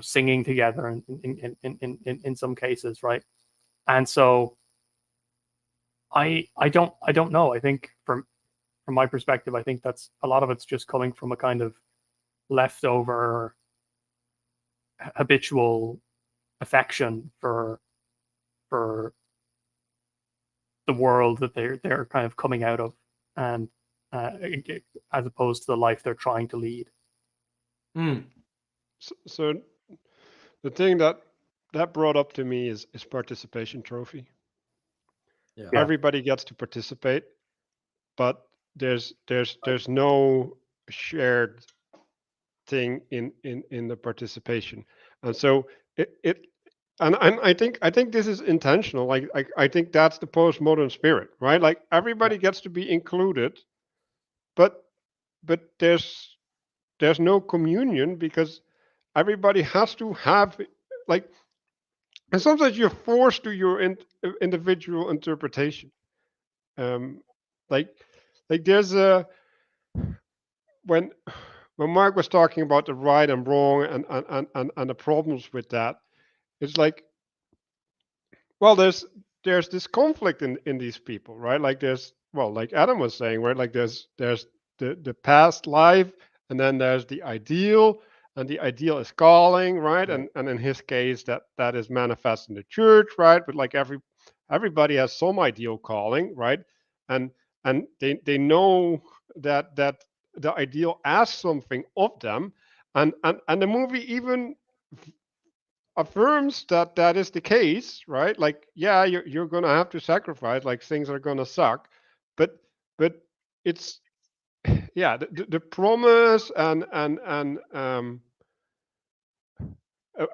singing together in some cases, right? And so I don't know. I think from my perspective, I think that's a lot of it's just coming from a kind of leftover habitual affection for the world that they're kind of coming out of, and uh, as opposed to the life they're trying to lead. Mm, So the thing that brought up to me is participation trophy. yeah. Yeah, Everybody gets to participate, but there's no shared thing in the participation, and so it and I think this is intentional. Like I think that's the postmodern spirit, right? Like Yeah. everybody gets to be included, but there's no communion because everybody has to have, like, and sometimes you're forced to your individual interpretation. Um, like there's a when Mark was talking about the right and wrong and the problems with that, it's like, well, there's this conflict in these people, right? Like there's, well, like Adam was saying, right? Like there's the past life, and then there's the ideal, and the ideal is calling, right? Right. And in his case, that is manifest in the church, right? But like everybody has some ideal calling, right? And they know that the ideal asks something of them, and the movie even affirms that that is the case, right? Like, yeah, you're gonna have to sacrifice, like things are gonna suck, but but it's yeah, the promise and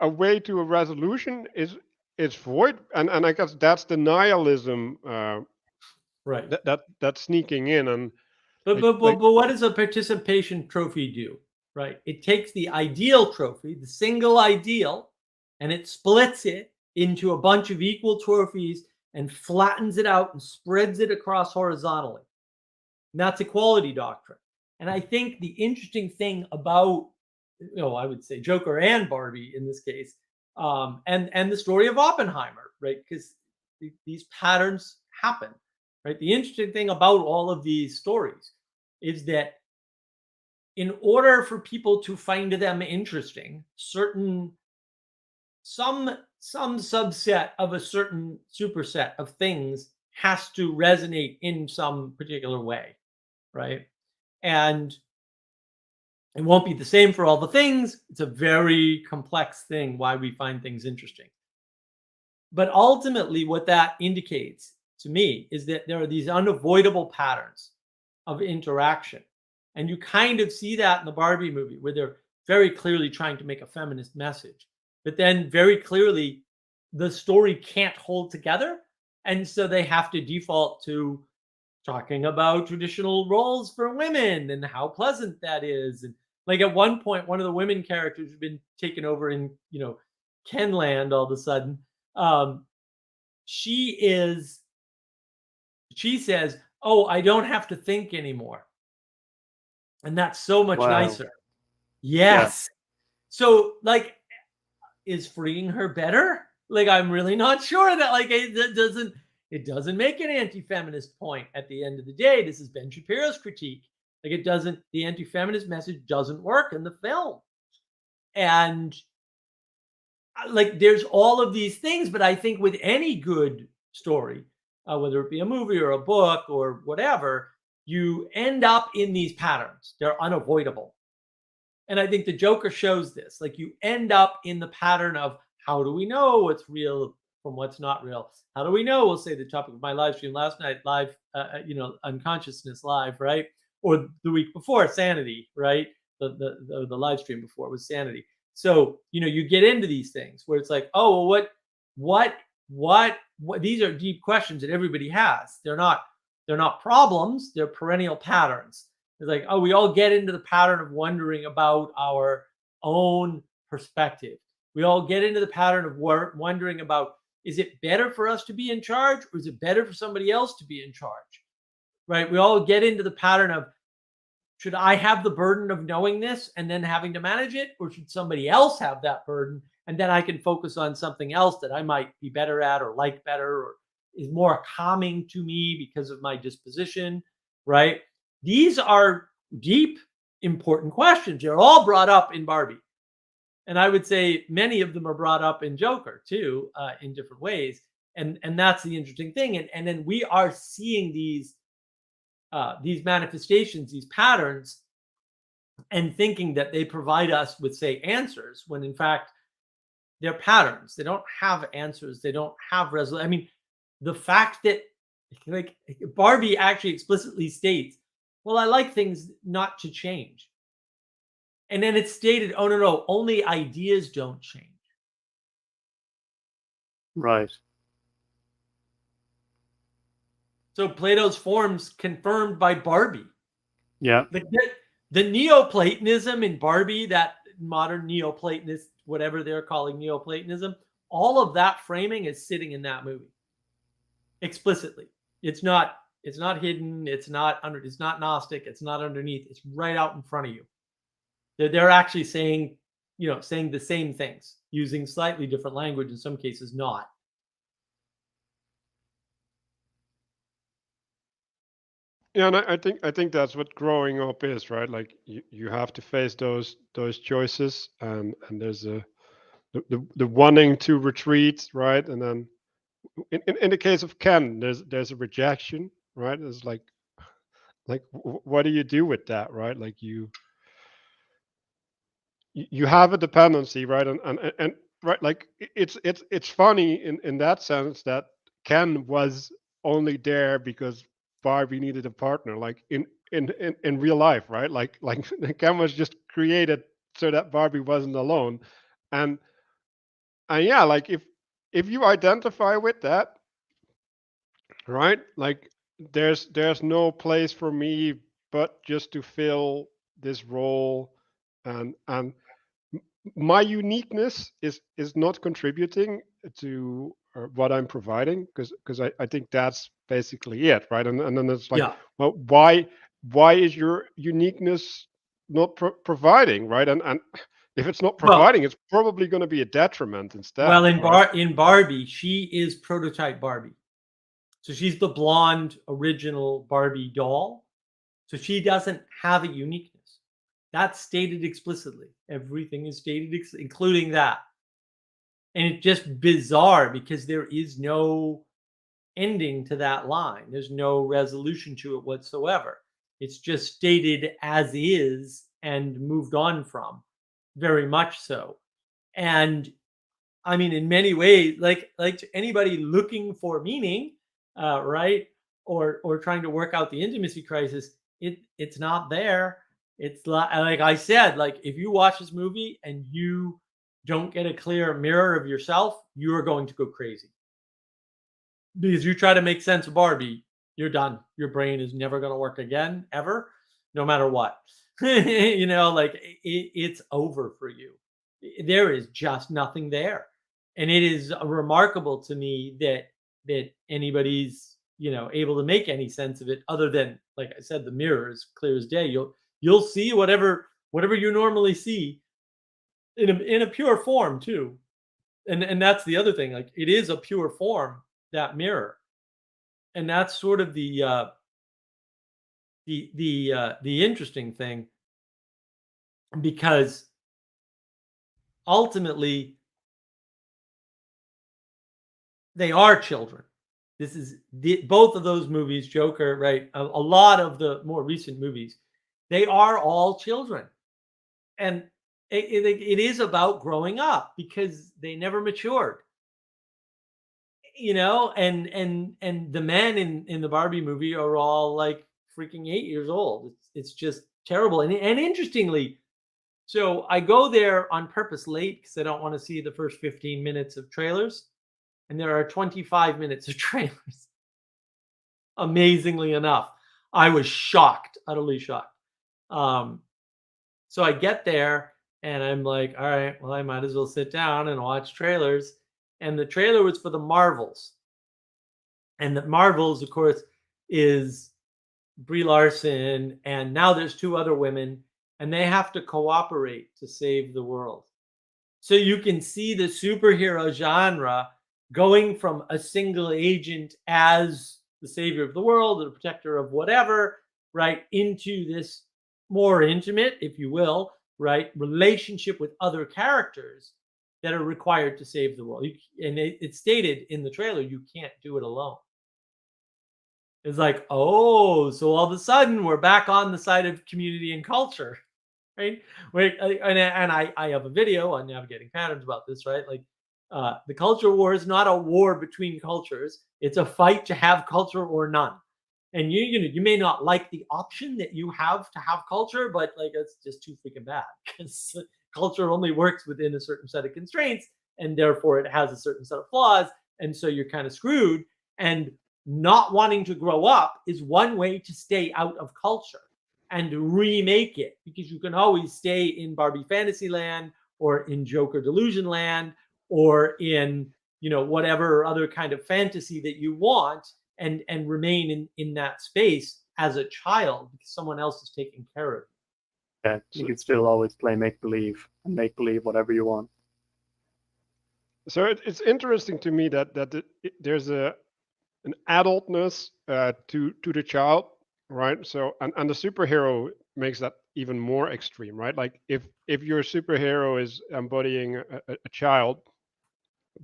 a way to a resolution is void, and I guess that's the nihilism Right. that's sneaking in, and But, like but but like but what does a participation trophy do? Right. It takes the ideal trophy, the single ideal, and it splits it into a bunch of equal trophies and flattens it out and spreads it across horizontally. And that's equality doctrine. And I think the interesting thing about, I would say Joker and Barbie in this case, and the story of Oppenheimer, right? Because these patterns happen, right? The interesting thing about all of these stories is that in order for people to find them interesting, some subset of a certain superset of things has to resonate in some particular way, right? And it won't be the same for all the things. It's a very complex thing why we find things interesting. But ultimately, what that indicates to me is that there are these unavoidable patterns of interaction. And you kind of see that in the Barbie movie, where they're very clearly trying to make a feminist message. But then very clearly, the story can't hold together. And so they have to default to talking about traditional roles for women and how pleasant that is. And like at one point, one of the women characters has been taken over in, Kenland all of a sudden. Um, she is, she says, "Oh, I don't have to think anymore." And that's so much Wow. nicer. Yes. So, like, is freeing her better? Like, I'm really not sure that, like, it doesn't make an anti-feminist point at the end of the day. This is Ben Shapiro's critique. Like, the anti-feminist message doesn't work in the film. And like, there's all of these things, but I think with any good story, whether it be a movie or a book or whatever, you end up in these patterns. They're unavoidable. And I think the Joker shows this. Like, you end up in the pattern of, how do we know what's real from what's not real? How do we know? We'll say the topic of my live stream last night, live, unconsciousness live, right? Or the week before, sanity, right? The live stream before was sanity. So, you get into these things where it's like, oh, well, what, these are deep questions that everybody has. They're not problems. They're perennial patterns. It's like, oh, we all get into the pattern of wondering about our own perspective. We all get into the pattern of wondering about, is it better for us to be in charge, or is it better for somebody else to be in charge? Right? We all get into the pattern of, should I have the burden of knowing this and then having to manage it, or should somebody else have that burden and then I can focus on something else that I might be better at or like better or is more calming to me because of my disposition, right? These are deep, important questions. They're all brought up in Barbie. And I would say many of them are brought up in Joker too, in different ways. And that's the interesting thing. And then we are seeing these manifestations, these patterns, and thinking that they provide us with, say, answers, when in fact they're patterns. They don't have answers. They don't have resolution. I mean, the fact that, like, Barbie actually explicitly states, well, I like things not to change. And then it's stated, oh, no, only ideas don't change. Right. So Plato's forms confirmed by Barbie. Yeah. The Neoplatonism in Barbie, that modern Neoplatonist, whatever they're calling Neoplatonism, all of that framing is sitting in that movie explicitly. It's not hidden. It's not Gnostic. It's not underneath. It's right out in front of you. They're actually saying the same things, using slightly different language, in some cases not. Yeah, and I think that's what growing up is, right? Like you have to face those choices, and there's the wanting to retreat, right? And then in the case of Ken, there's a rejection, right? It's like what do you do with that, right? Like you have a dependency, right? And right, like it's funny in that sense that Ken was only there because Barbie needed a partner, like in real life, right? Like Ken was just created so that Barbie wasn't alone, and and yeah, like if you identify with that, right? Like there's no place for me but just to fill this role, and my uniqueness is not contributing to what I'm providing, because I think that's basically it, right? And then it's like, Yeah. well, why is your uniqueness not providing, right? And if it's not Well, providing, it's probably going to be a detriment instead, well, right? in Barbie, she is prototype Barbie. So she's the blonde original Barbie doll. So she doesn't have a uniqueness. That's stated explicitly. Everything is stated, including that. And it's just bizarre because there is no ending to that line. There's no resolution to it whatsoever. It's just stated as is and moved on from, very much so. And I mean, in many ways, like to anybody looking for meaning, right, or trying to work out the intimacy crisis, it's not there. It's like I said, like if you watch this movie and you don't get a clear mirror of yourself, you are going to go crazy because you try to make sense of Barbie, you're done. Your brain is never going to work again, ever, no matter what. Like it's over for you. There is just nothing there, and it is remarkable to me that anybody's able to make any sense of it other than, like I said, the mirror is clear as day. You'll see whatever you normally see in a pure form too, and that's the other thing. Like it is a pure form, that mirror, and that's sort of the interesting thing, because ultimately they are children. This is both of those movies, Joker, right? A lot of the more recent movies, they are all children, and it is about growing up because they never matured, and the men in the Barbie movie are all like freaking 8 years old. It's just terrible, and interestingly, so I go there on purpose late because I don't want to see the first 15 minutes of trailers, and there are 25 minutes of trailers. Amazingly enough, I was shocked, utterly shocked. Um, so I get there and I'm like, all right, well, I might as well sit down and watch trailers. And the trailer was for the Marvels. And the Marvels, of course, is Brie Larson, and now there's two other women, and they have to cooperate to save the world. So you can see the superhero genre going from a single agent as the savior of the world, the protector of whatever, right, into this more intimate, if you will, right, relationship with other characters that are required to save the world. And it's stated in the trailer, you can't do it alone. It's like, oh, so all of a sudden we're back on the side of community and culture, right? And I have a video on navigating patterns about this, right? Like, the culture war is not a war between cultures; it's a fight to have culture or none. And you may not like the option that you have to have culture, but like it's just too freaking bad because culture only works within a certain set of constraints, and therefore it has a certain set of flaws, and so you're kind of screwed. And not wanting to grow up is one way to stay out of culture and remake it, because you can always stay in Barbie Fantasyland or in Joker Delusion Land or in whatever other kind of fantasy that you want, and remain in that space as a child because someone else is taking care of you. Yeah, you can still always play make believe and make believe whatever you want. So it's interesting to me that there's an adultness to the child, right? So and the superhero makes that even more extreme, right? Like if your superhero is embodying a child,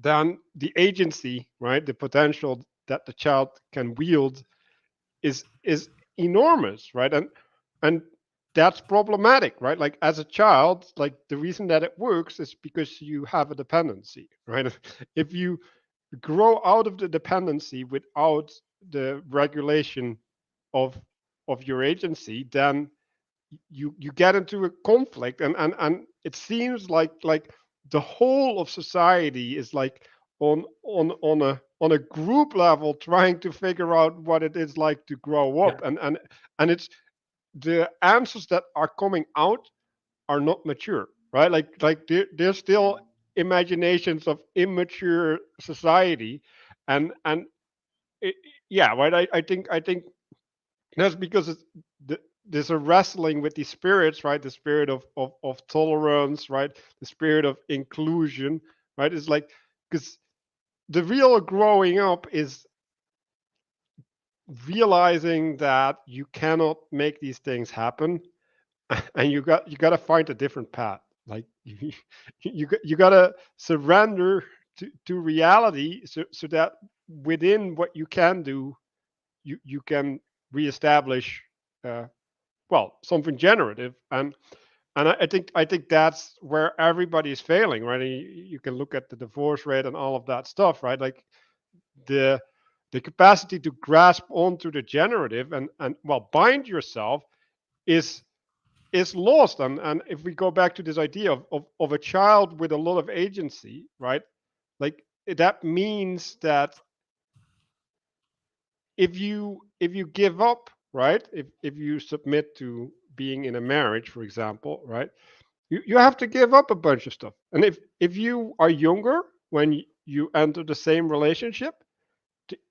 then the agency, right, the potential that the child can wield is enormous, right? And that's problematic, right? Like as a child, like the reason that it works is because you have a dependency, right? If you grow out of the dependency without the regulation of your agency, then you get into a conflict, and it seems like the whole of society is like on a group level trying to figure out what it is like to grow Yeah. up, and it's the answers that are coming out are not mature, right? Like there's still imaginations of immature society, and it, yeah, right. I think that's because there's a wrestling with these spirits, right? The spirit of tolerance, right? The spirit of inclusion, right? It's like, because the real growing up is realizing that you cannot make these things happen, and you got to find a different path. Like you got to surrender to reality, so that within what you can do, you can reestablish uh, well, something generative. And I think that's where everybody's failing, right? And you can look at the divorce rate and all of that stuff, right? Like the the capacity to grasp onto the generative and well, bind yourself is lost. And if we go back to this idea of a child with a lot of agency, right? Like that means that if you give up, right? If you submit to being in a marriage, for example, right? You have to give up a bunch of stuff. And if you are younger when you enter the same relationship,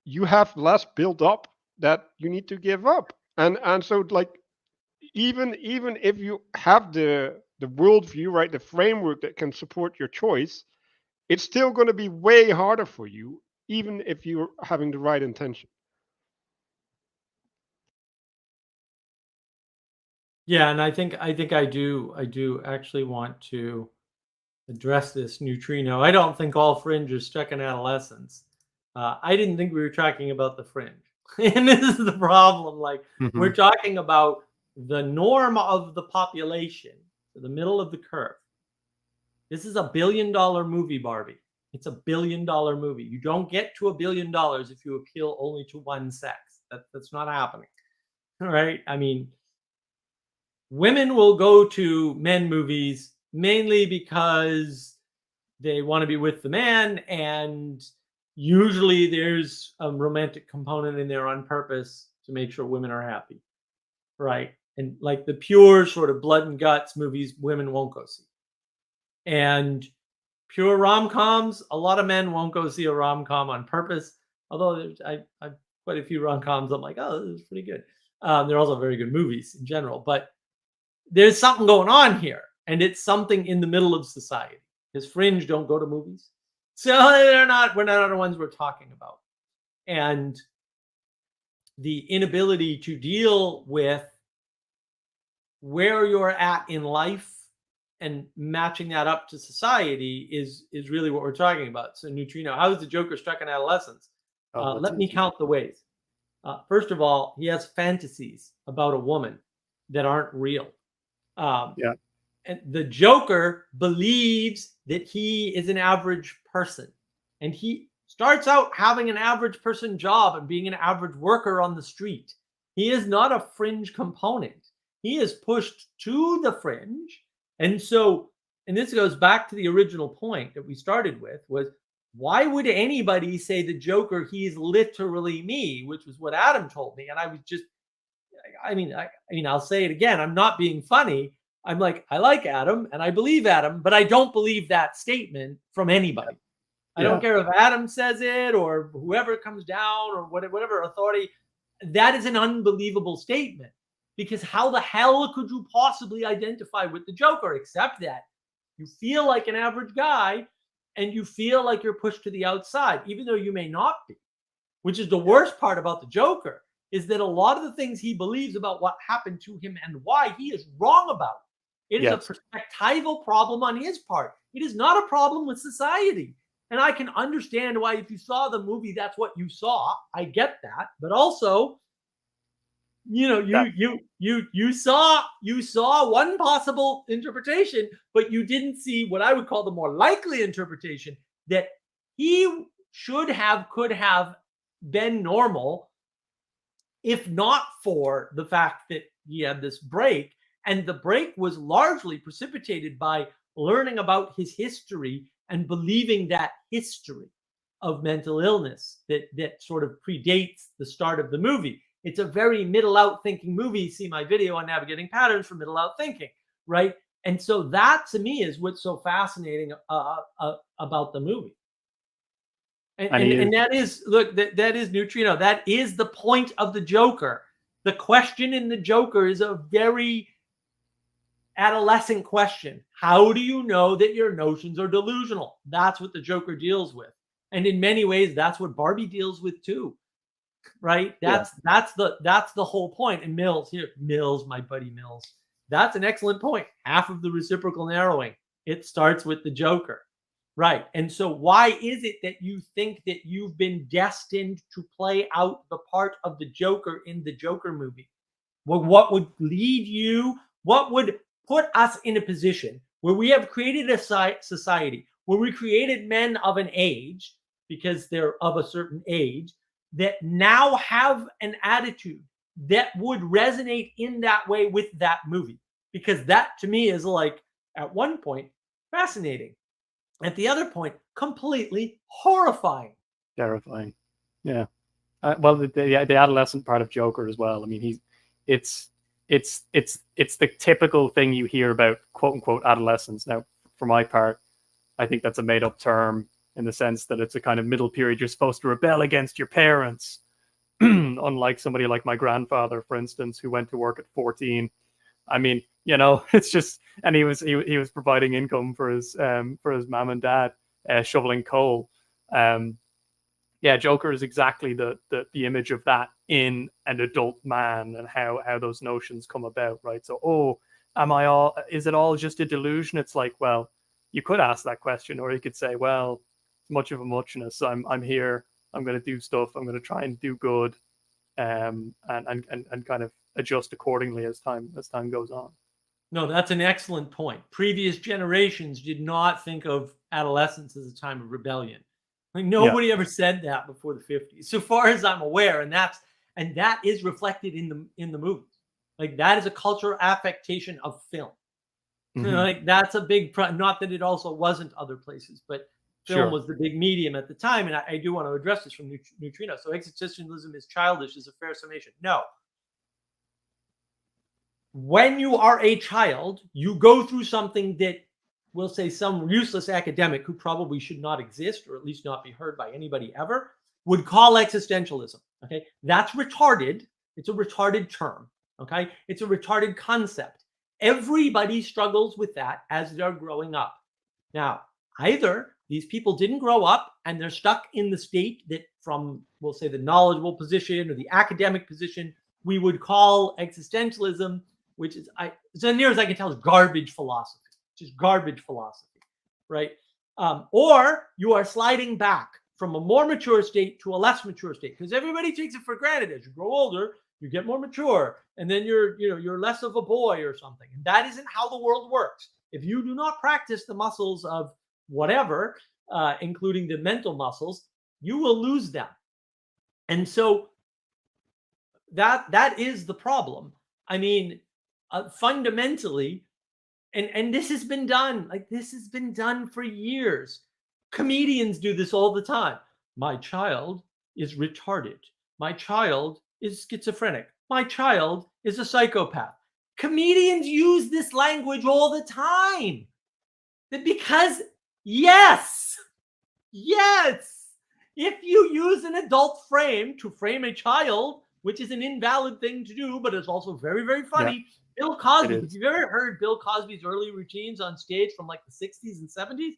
you have less built up that you need to give up. And so, like, even if you have the worldview, right, the framework that can support your choice, it's still going to be way harder for you, even if you're having the right intention. Yeah, and I think I do actually want to address this neutrino. I don't think all fringe is stuck in adolescence. I didn't think we were talking about the fringe, and this is the problem. Like, Mhm. we're talking about the norm of the population, so the middle of the curve. This is $1 billion movie, Barbie. It's $1 billion movie. You don't get to $1 billion if you appeal only to one sex. That's not happening. All right. I mean, women will go to men movies mainly because they want to be with the man, and usually there's a romantic component in there on purpose to make sure women are happy, right? And like the pure sort of blood and guts movies, women won't go see. And pure rom-coms, a lot of men won't go see a rom-com on purpose. Although I quite a few rom-coms, I'm like, oh, this is pretty good. They're also very good movies in general, but there's something going on here, and it's something in the middle of society. Because fringe don't go to movies, so we're not the ones we're talking about. And the inability to deal with where you're at in life and matching that up to society is really what we're talking about. So, neutrino, how is the Joker stuck in adolescence? Oh, what's Let me it? count the ways. First of all, he has fantasies about a woman that aren't real. Yeah. And the Joker believes that he is an average person, and he starts out having an average person job and being an average worker on the street. He is not a fringe component. He is pushed to the fringe. And so, and this goes back to the original point that we started with, was why would anybody say the Joker, he's literally me, which was what Adam told me. And I was just, I mean, I'll say it again. I'm not being funny. I'm like, I like Adam and I believe Adam, but I don't believe that statement from anybody. I Yeah. don't care if Adam says it or whoever comes down or whatever authority. That is an unbelievable statement, because how the hell could you possibly identify with the Joker except that you feel like an average guy and you feel like you're pushed to the outside, even though you may not be, which is the worst part about the Joker, is that a lot of the things he believes about what happened to him and why, he is wrong about. It is a Yes. perspectival problem on his part. It is not a problem with society. And I can understand why, if you saw the movie, that's what you saw. I get that. But also, That. you saw one possible interpretation, but you didn't see what I would call the more likely interpretation, that he could have been normal if not for the fact that he had this break. And the break was largely precipitated by learning about his history and believing that history of mental illness that sort of predates the start of the movie. It's a very middle out thinking movie. See my video on navigating patterns for middle out thinking, right? And so that to me is what's so fascinating about the movie. And that is, look, that is Neutrino. That is the point of the Joker. The question in the Joker is a very adolescent question. How do you know that your notions are delusional? That's what the Joker deals with. And in many ways, that's what Barbie deals with too. Right? That's the whole point. And Mills, my buddy Mills. That's an excellent point. Half of the reciprocal narrowing. It starts with the Joker. Right. And so why is it that you think that you've been destined to play out the part of the Joker in the Joker movie? Well, what would lead you? What would put us in a position where we have created a society where we created men of an age, because they're of a certain age, that now have an attitude that would resonate in that way with that movie? Because that to me is like, at one point, fascinating. At the other point, completely horrifying. Terrifying. Yeah. Well, the adolescent part of Joker as well. I mean, it's the typical thing you hear about quote unquote adolescence. Now, for my part, I think that's a made up term in the sense that it's a kind of middle period. You're supposed to rebel against your parents. Unlike somebody like my grandfather, for instance, who went to work at 14. I mean, you know, it's just, and he was providing income for his mom and dad, shoveling coal. Yeah, Joker is exactly the image of that in an adult man, and how those notions come about, right? So, is it all just a delusion? It's like, well, you could ask that question, or you could say, well, much of a muchness. I'm here. I'm going to do stuff. I'm going to try and do good, and kind of adjust accordingly as time goes on. No, that's an excellent point. Previous generations did not think of adolescence as a time of rebellion. Like nobody ever said that before the 50s, so far as I'm aware, and that is reflected in the movies. Like that is a cultural affectation of film. Mm-hmm. You know, like that's a big not that it also wasn't other places, but film was the big medium at the time. And I do want to address this from Neutrino. So existentialism is childish is a fair summation. No. When you are a child, you go through something that, we'll say, some useless academic who probably should not exist, or at least not be heard by anybody ever, would call existentialism. Okay, that's retarded. It's a retarded term. Okay, it's a retarded concept. Everybody struggles with that as they're growing up. Now, either these people didn't grow up and they're stuck in the state that, from, we'll say, the knowledgeable position or the academic position, we would call existentialism, which is, so near as I can tell, is garbage philosophy. Just garbage philosophy, right? Or you are sliding back from a more mature state to a less mature state, because everybody takes it for granted. As you grow older, you get more mature, and then you're less of a boy or something. And that isn't how the world works. If you do not practice the muscles of whatever, including the mental muscles, you will lose them. And so that is the problem. I mean, fundamentally, and this has been done. Like, this has been done for years. Comedians do this all the time. My child is retarded. My child is schizophrenic. My child is a psychopath. Comedians use this language all the time. Because, yes, if you use an adult frame to frame a child, which is an invalid thing to do, but it's also very, very funny. Yeah. Bill Cosby, have you ever heard Bill Cosby's early routines on stage from like the 60s and 70s?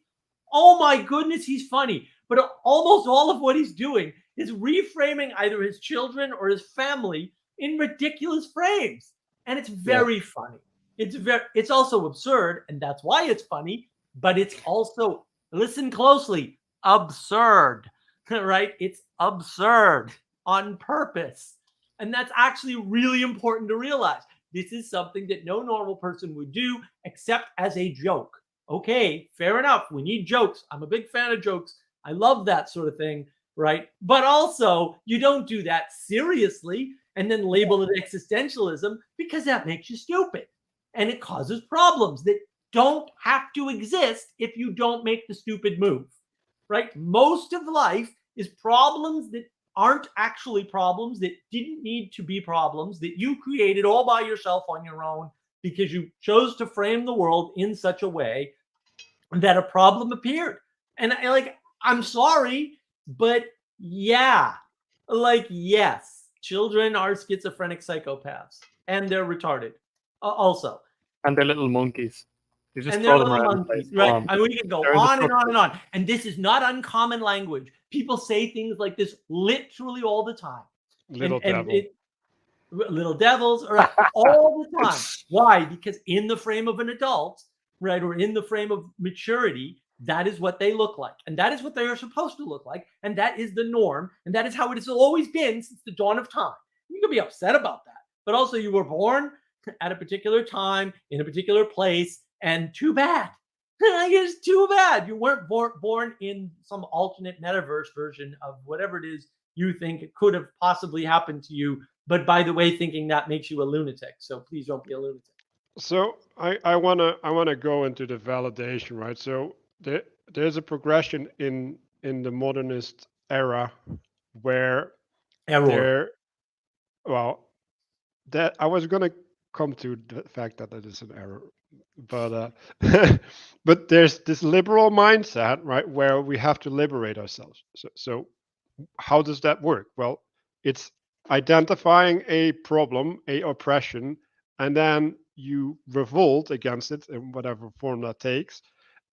Oh my goodness, he's funny. But almost all of what he's doing is reframing either his children or his family in ridiculous frames. And it's very funny. It's also absurd, and that's why it's funny, but it's also, listen closely, absurd, right? It's absurd on purpose. And that's actually really important to realize. This is something that no normal person would do except as a joke. Okay, fair enough. We need jokes. I'm a big fan of jokes. I love that sort of thing, right? But also, you don't do that seriously and then label it existentialism, because that makes you stupid. And it causes problems that don't have to exist if you don't make the stupid move, right? Most of life is problems that aren't actually problems, that didn't need to be problems, that you created all by yourself on your own because you chose to frame the world in such a way that a problem appeared. And I'm sorry, but yeah, yes, children are schizophrenic psychopaths and they're retarded also. And they're little monkeys. You just And they're throw them little around the place. monkeys, Go right? on. And we can go They're on and on and indestructible. on. And this is not uncommon language. People say things like this literally all the time. Little And devil. little devils, right? All the time. Why? Because in the frame of an adult, right, or in the frame of maturity, that is what they look like. And that is what they are supposed to look like. And that is the norm. And that is how it has always been since the dawn of time. You can be upset about that. But also, you were born at a particular time, in a particular place, and too bad. It's too bad. You weren't born in some alternate metaverse version of whatever it is you think it could have possibly happened to you. But by the way, thinking that makes you a lunatic. So please don't be a lunatic. So I wanna go into the validation, right? So there's a progression in the modernist era where Error. there, well, that I was gonna come to the fact that that is an error, but but there's this liberal mindset, right, where we have to liberate ourselves. So how does that work? Well, it's identifying a problem, a oppression, and then you revolt against it in whatever form that takes,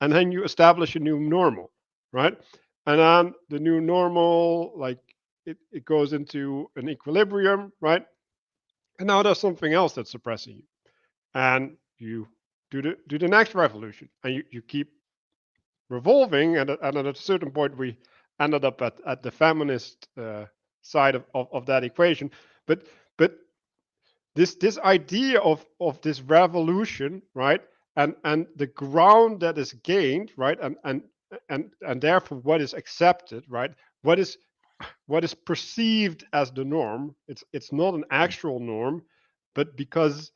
and then you establish a new normal, right? And then the new normal, like it goes into an equilibrium, right? And now there's something else that's suppressing you, and you do the next revolution, and you keep revolving, and at a certain point we ended up at the feminist side of that equation. But this idea of this revolution, right, and the ground that is gained, right, and therefore what is accepted, right, what is perceived as the norm. It's not an actual norm, but because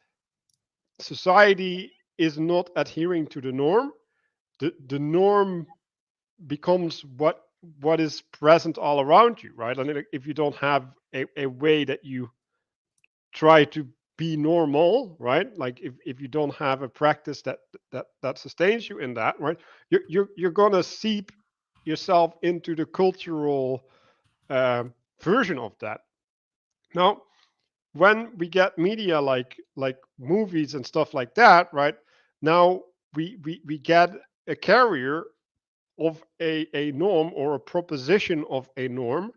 society is not adhering to the norm, the norm becomes what is present all around you, right? I mean, if you don't have a way that you try to be normal, right? Like if you don't have a practice that sustains you in that, right? You're gonna seep yourself into the cultural version of that. Now, when we get media like movies and stuff like that, right? Now we get a carrier of a norm or a proposition of a norm,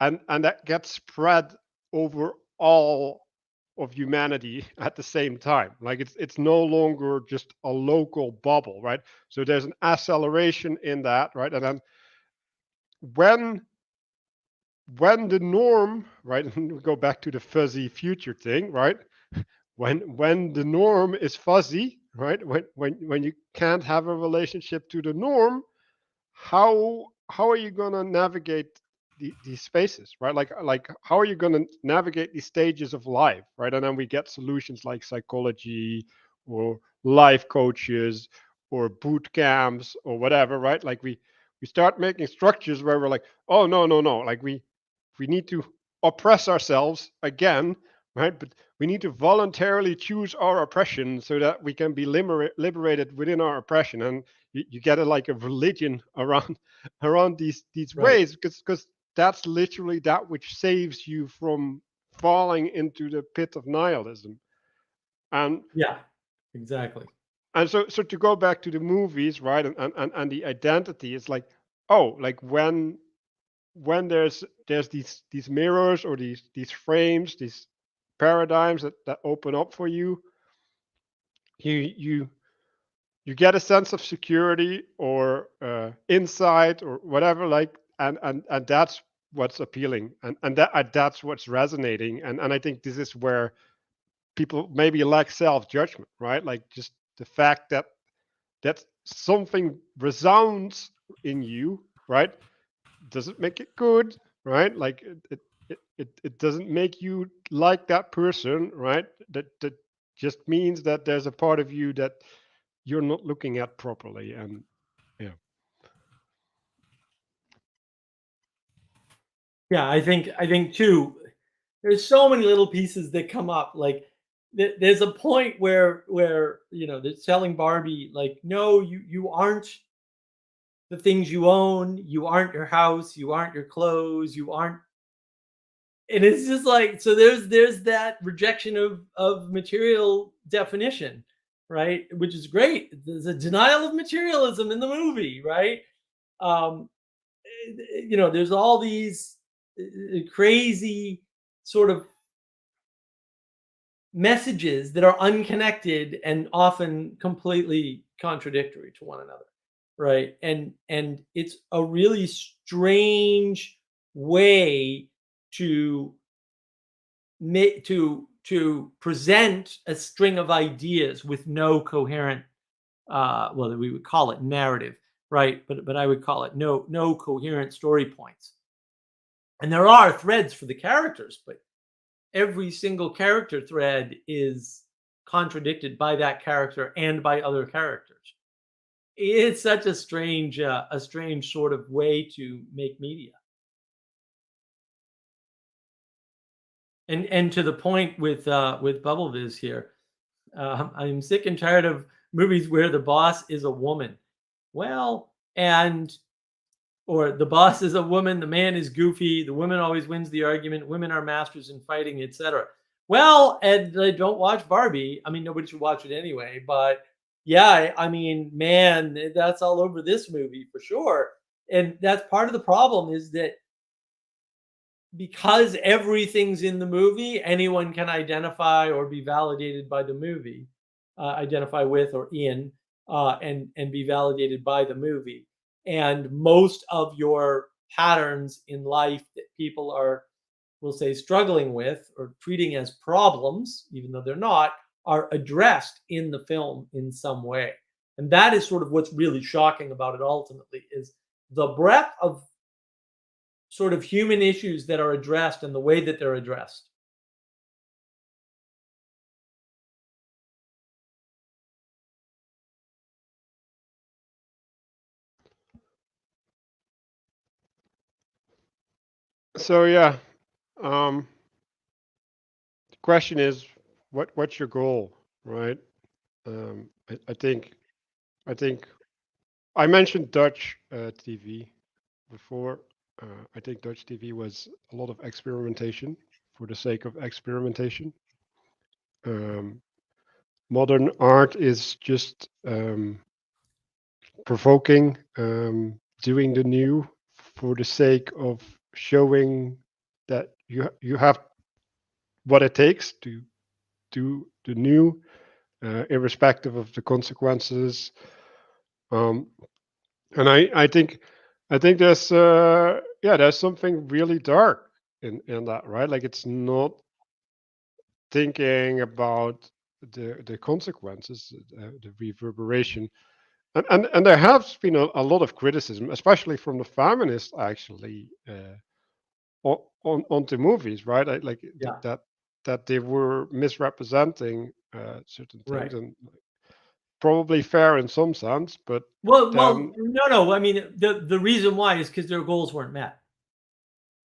and that gets spread over all of humanity at the same time. Like it's no longer just a local bubble, right? So there's an acceleration in that, right? And then when the norm, right, and we go back to the fuzzy future thing, right? When the norm is fuzzy, right? When you can't have a relationship to the norm, how are you going to navigate these spaces, right? Like how are you going to navigate these stages of life, right? And then we get solutions like psychology or life coaches or boot camps or whatever, right? Like we start making structures where we're like, oh no, like we need to oppress ourselves again, right? But we need to voluntarily choose our oppression so that we can be liberated within our oppression. And you get like a religion around around these Right. ways, because that's literally that which saves you from falling into the pit of nihilism. and Yeah, exactly. so to go back to the movies, right, and the identity, it's like, oh, like when there's these mirrors or these frames, these paradigms that open up for you, you you get a sense of security or insight or whatever, like, and that's what's appealing, and that's what's resonating, and I think this is where people maybe lack self-judgment, right? Like just the fact that something resounds in you, right, doesn't make it good, right? Like it doesn't make you like that person, right? That just means that there's a part of you that you're not looking at properly. And yeah. Yeah, I think too, there's so many little pieces that come up. Like there's a point where they're telling Barbie, like, no, you aren't the things you own, you aren't your house, you aren't your clothes, you aren't. And it's just like, so there's that rejection of material definition, right? Which is great. There's a denial of materialism in the movie, right? Um, there's all these crazy sort of messages that are unconnected and often completely contradictory to one another, right? And it's a really strange way to to present a string of ideas with no coherent, well, we would call it narrative, right? But I would call it no coherent story points. And there are threads for the characters, but every single character thread is contradicted by that character and by other characters. It's such a strange sort of way to make media. And to the point with Bubble Viz here, I'm sick and tired of movies where the boss is a woman. Well, and or the boss is a woman, the man is goofy, the woman always wins the argument, women are masters in fighting, etc. Well, and don't watch Barbie. I mean, nobody should watch it anyway, but yeah, I mean, man, that's all over this movie for sure. And that's part of the problem, is that because everything's in the movie, anyone can identify or be validated by the movie, identify with or in, and be validated by the movie. And most of your patterns in life that people are, we'll say, struggling with or treating as problems, even though they're not, are addressed in the film in some way. And that is sort of what's really shocking about it ultimately, is the breadth of sort of human issues that are addressed and the way that they're addressed. So yeah, the question is, what's your goal, right? I think I mentioned Dutch TV before. I think Dutch TV was a lot of experimentation for the sake of experimentation. Modern art is just provoking, doing the new for the sake of showing that you have what it takes to do the new, irrespective of the consequences. And I think there's something really dark in that, right? Like, it's not thinking about the consequences, the reverberation. And there has been a lot of criticism, especially from the feminists, actually, onto movies, right? Like Yeah, that they were misrepresenting certain things, right. and probably fair in some sense, but Well, then no. I mean, the reason why is because their goals weren't met,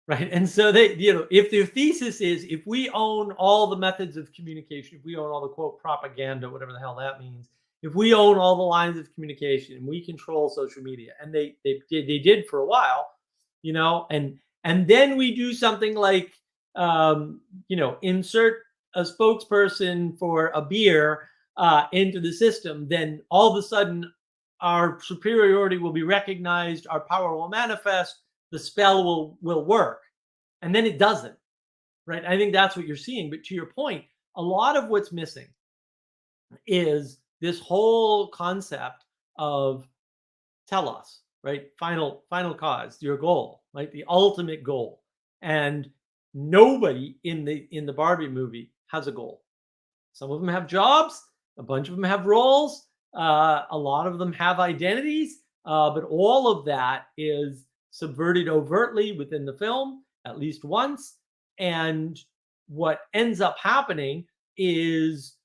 right? And so they, if their thesis is, if we own all the methods of communication, if we own all the quote propaganda, whatever the hell that means, if we own all the lines of communication and we control social media, and they did for a while, and then we do something like, insert a spokesperson for a beer into the system, then all of a sudden our superiority will be recognized, our power will manifest, the spell will work. And then it doesn't, right? I think that's what you're seeing. But to your point, a lot of what's missing is this whole concept of telos, right? Final cause, your goal, right? The ultimate goal. And nobody in the Barbie movie has a goal. Some of them have jobs, a bunch of them have roles, a lot of them have identities, but all of that is subverted overtly within the film at least once. And what ends up happening is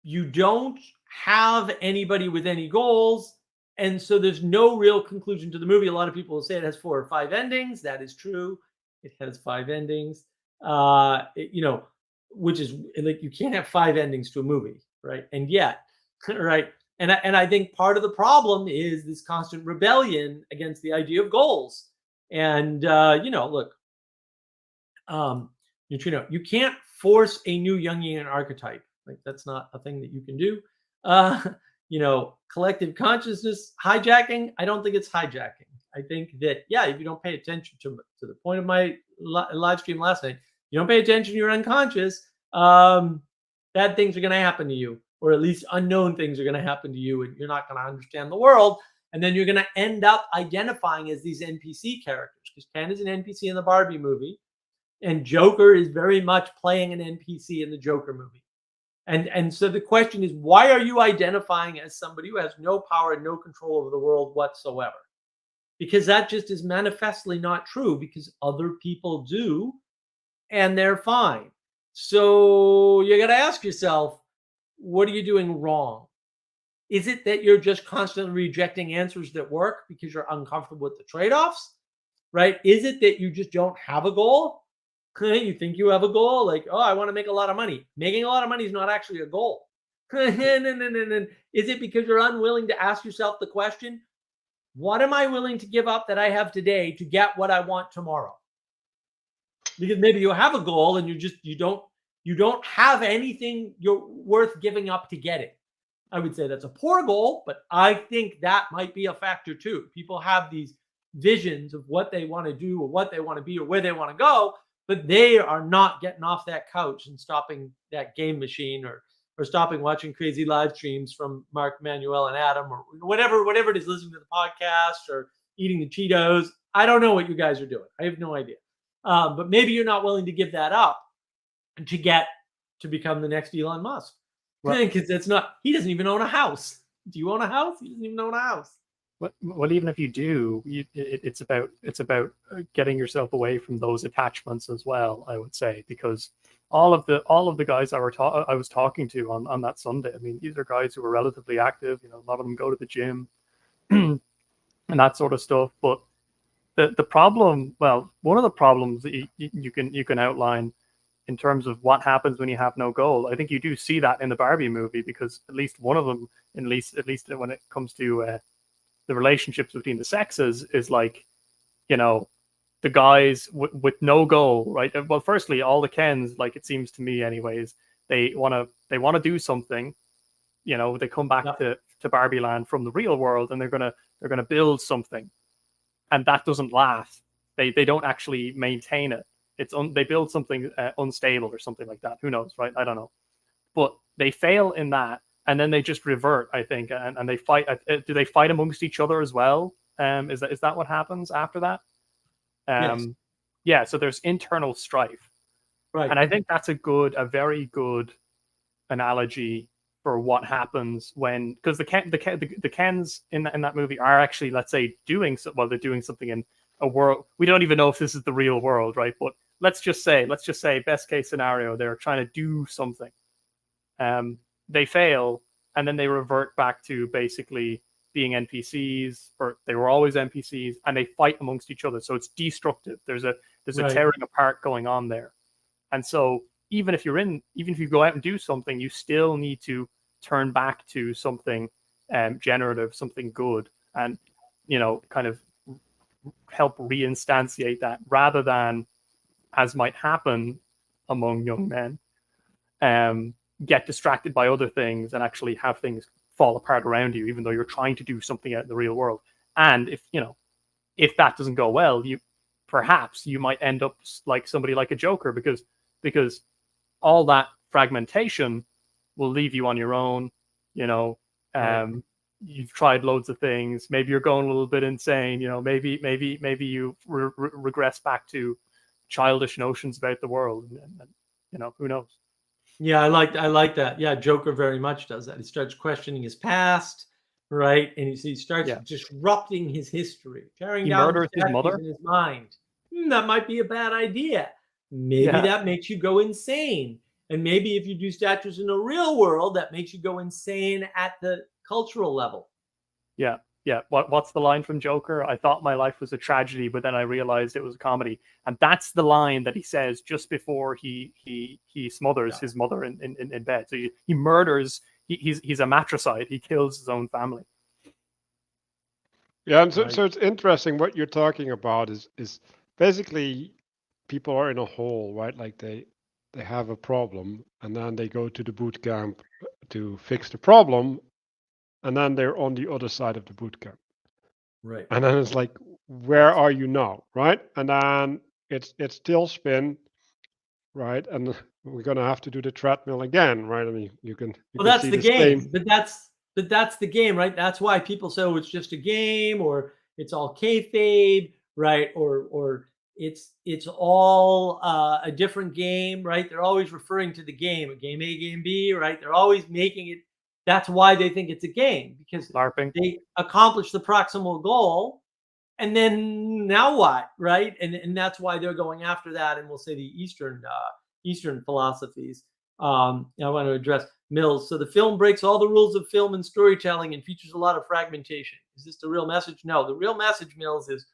you don't have anybody with any goals, and so there's no real conclusion to the movie. A lot of people will say it has 4 or 5 endings. That is true. It has 5 endings. You know, which is like, you can't have 5 endings to a movie, right? And yet, right? And I think part of the problem is this constant rebellion against the idea of goals. And you know, look, you know, you can't force a new Jungian archetype. Like, that's not a thing that you can do. You know, collective consciousness hijacking, I don't think it's hijacking. I think that, yeah, if you don't pay attention to the point of my live stream last night, you don't pay attention, you're unconscious, bad things are going to happen to you, or at least unknown things are going to happen to you, and you're not going to understand the world. And then you're going to end up identifying as these NPC characters, because Ken is an NPC in the Barbie movie, and Joker is very much playing an NPC in the Joker movie. And so the question is, why are you identifying as somebody who has no power and no control over the world whatsoever? Because that just is manifestly not true, because other people do, and they're fine. So you got to ask yourself, what are you doing wrong? Is it that you're just constantly rejecting answers that work because you're uncomfortable with the trade-offs, right? Is it that you just don't have a goal? You think you have a goal, like, oh, I want to make a lot of money. Making a lot of money is not actually a goal. Is it because you're unwilling to ask yourself the question, what am I willing to give up that I have today to get what I want tomorrow? Because maybe you have a goal and you don't have anything you're worth giving up to get it. I would say that's a poor goal, but I think that might be a factor too. People have these visions of what they want to do or what they want to be or where they want to go, but they are not getting off that couch and stopping that game machine, or stopping watching crazy live streams from Mark, Manuel, and Adam, or whatever it is, listening to the podcast or eating the Cheetos. I don't know what you guys are doing. I have no idea. But maybe you're not willing to give that up to become the next Elon Musk. Because that's not, he doesn't even own a house. Do you own a house? He doesn't even own a house. Well, even if you do, it's about getting yourself away from those attachments as well, I would say, because all of the guys I was talking to on that Sunday, I mean, these are guys who are relatively active. You know, a lot of them go to the gym and that sort of stuff. But the problem, well, one of the problems that you can outline in terms of what happens when you have no goal, I think you do see that in the Barbie movie, because at least one of them, at least when it comes to the relationships between the sexes, is like, you know, the guys with no goal, right? Well, firstly, all the Kens, like, it seems to me anyways, they want to do something. You know, they come back to Barbie Land from the real world, and they're gonna build something, and that doesn't last. They don't actually maintain it. They build something unstable or something like that. Who knows, right? I don't know. But they fail in that, and then they just revert, I think, and they fight. Do they fight amongst each other as well? Is that what happens after that? Yes. Yeah. So there's internal strife, Right. and I think that's a very good analogy for what happens when, because the Kens in that movie are actually, let's say, they're doing something in a world. We don't even know if this is the real world, right? But let's just say, best case scenario, they're trying to do something. They fail, and then they revert back to basically being NPCs, or they were always NPCs, and they fight amongst each other. So it's destructive. There's a tearing apart going on there. And so even if you go out and do something, you still need to turn back to something generative, something good, and, you know, kind of help reinstantiate that, rather than, as might happen among young men, get distracted by other things and actually have things fall apart around you, even though you're trying to do something out in the real world. And if that doesn't go well, perhaps you might end up like somebody like a Joker, because all that fragmentation will leave you on your own. You know, you've tried loads of things. Maybe you're going a little bit insane. You know, maybe you regress back to childish notions about the world, and you know, who knows. Yeah, I like that. Yeah, Joker very much does that. He starts questioning his past, right? And he starts disrupting his history, tearing down the murders his mother in his mind. That might be a bad idea. Maybe that makes you go insane. And maybe if you do statues in the real world, that makes you go insane at the cultural level. Yeah. Yeah. What's the line from Joker? I thought my life was a tragedy, but then I realized it was a comedy. And that's the line that he says just before he smothers his mother in bed. So he murders. He's a matricide. He kills his own family. Yeah, and so, Right. so it's interesting what you're talking about is basically people are in a hole, right? Like they have a problem and then they go to the boot camp to fix the problem, and then they're on the other side of the boot camp. Right. And then it's like, where are you now, right? And then it's still spin, right? And we're gonna have to do the treadmill again, right? I mean, you can Well, that's see the the game, same. but that's the game, right? That's why people say, "Oh, it's just a game," or "It's all kayfabe," right? Or it's all a different game, right? They're always referring to the game, a game A, game B, right? They're always making it. That's why they think it's a game, because LARPing. they accomplish the proximal goal, and then now what, right? And that's why they're going after that. And we'll say the Eastern philosophies. I want to address Mills. So the film breaks all the rules of film and storytelling and features a lot of fragmentation. Is this the real message? No, the real message, Mills, is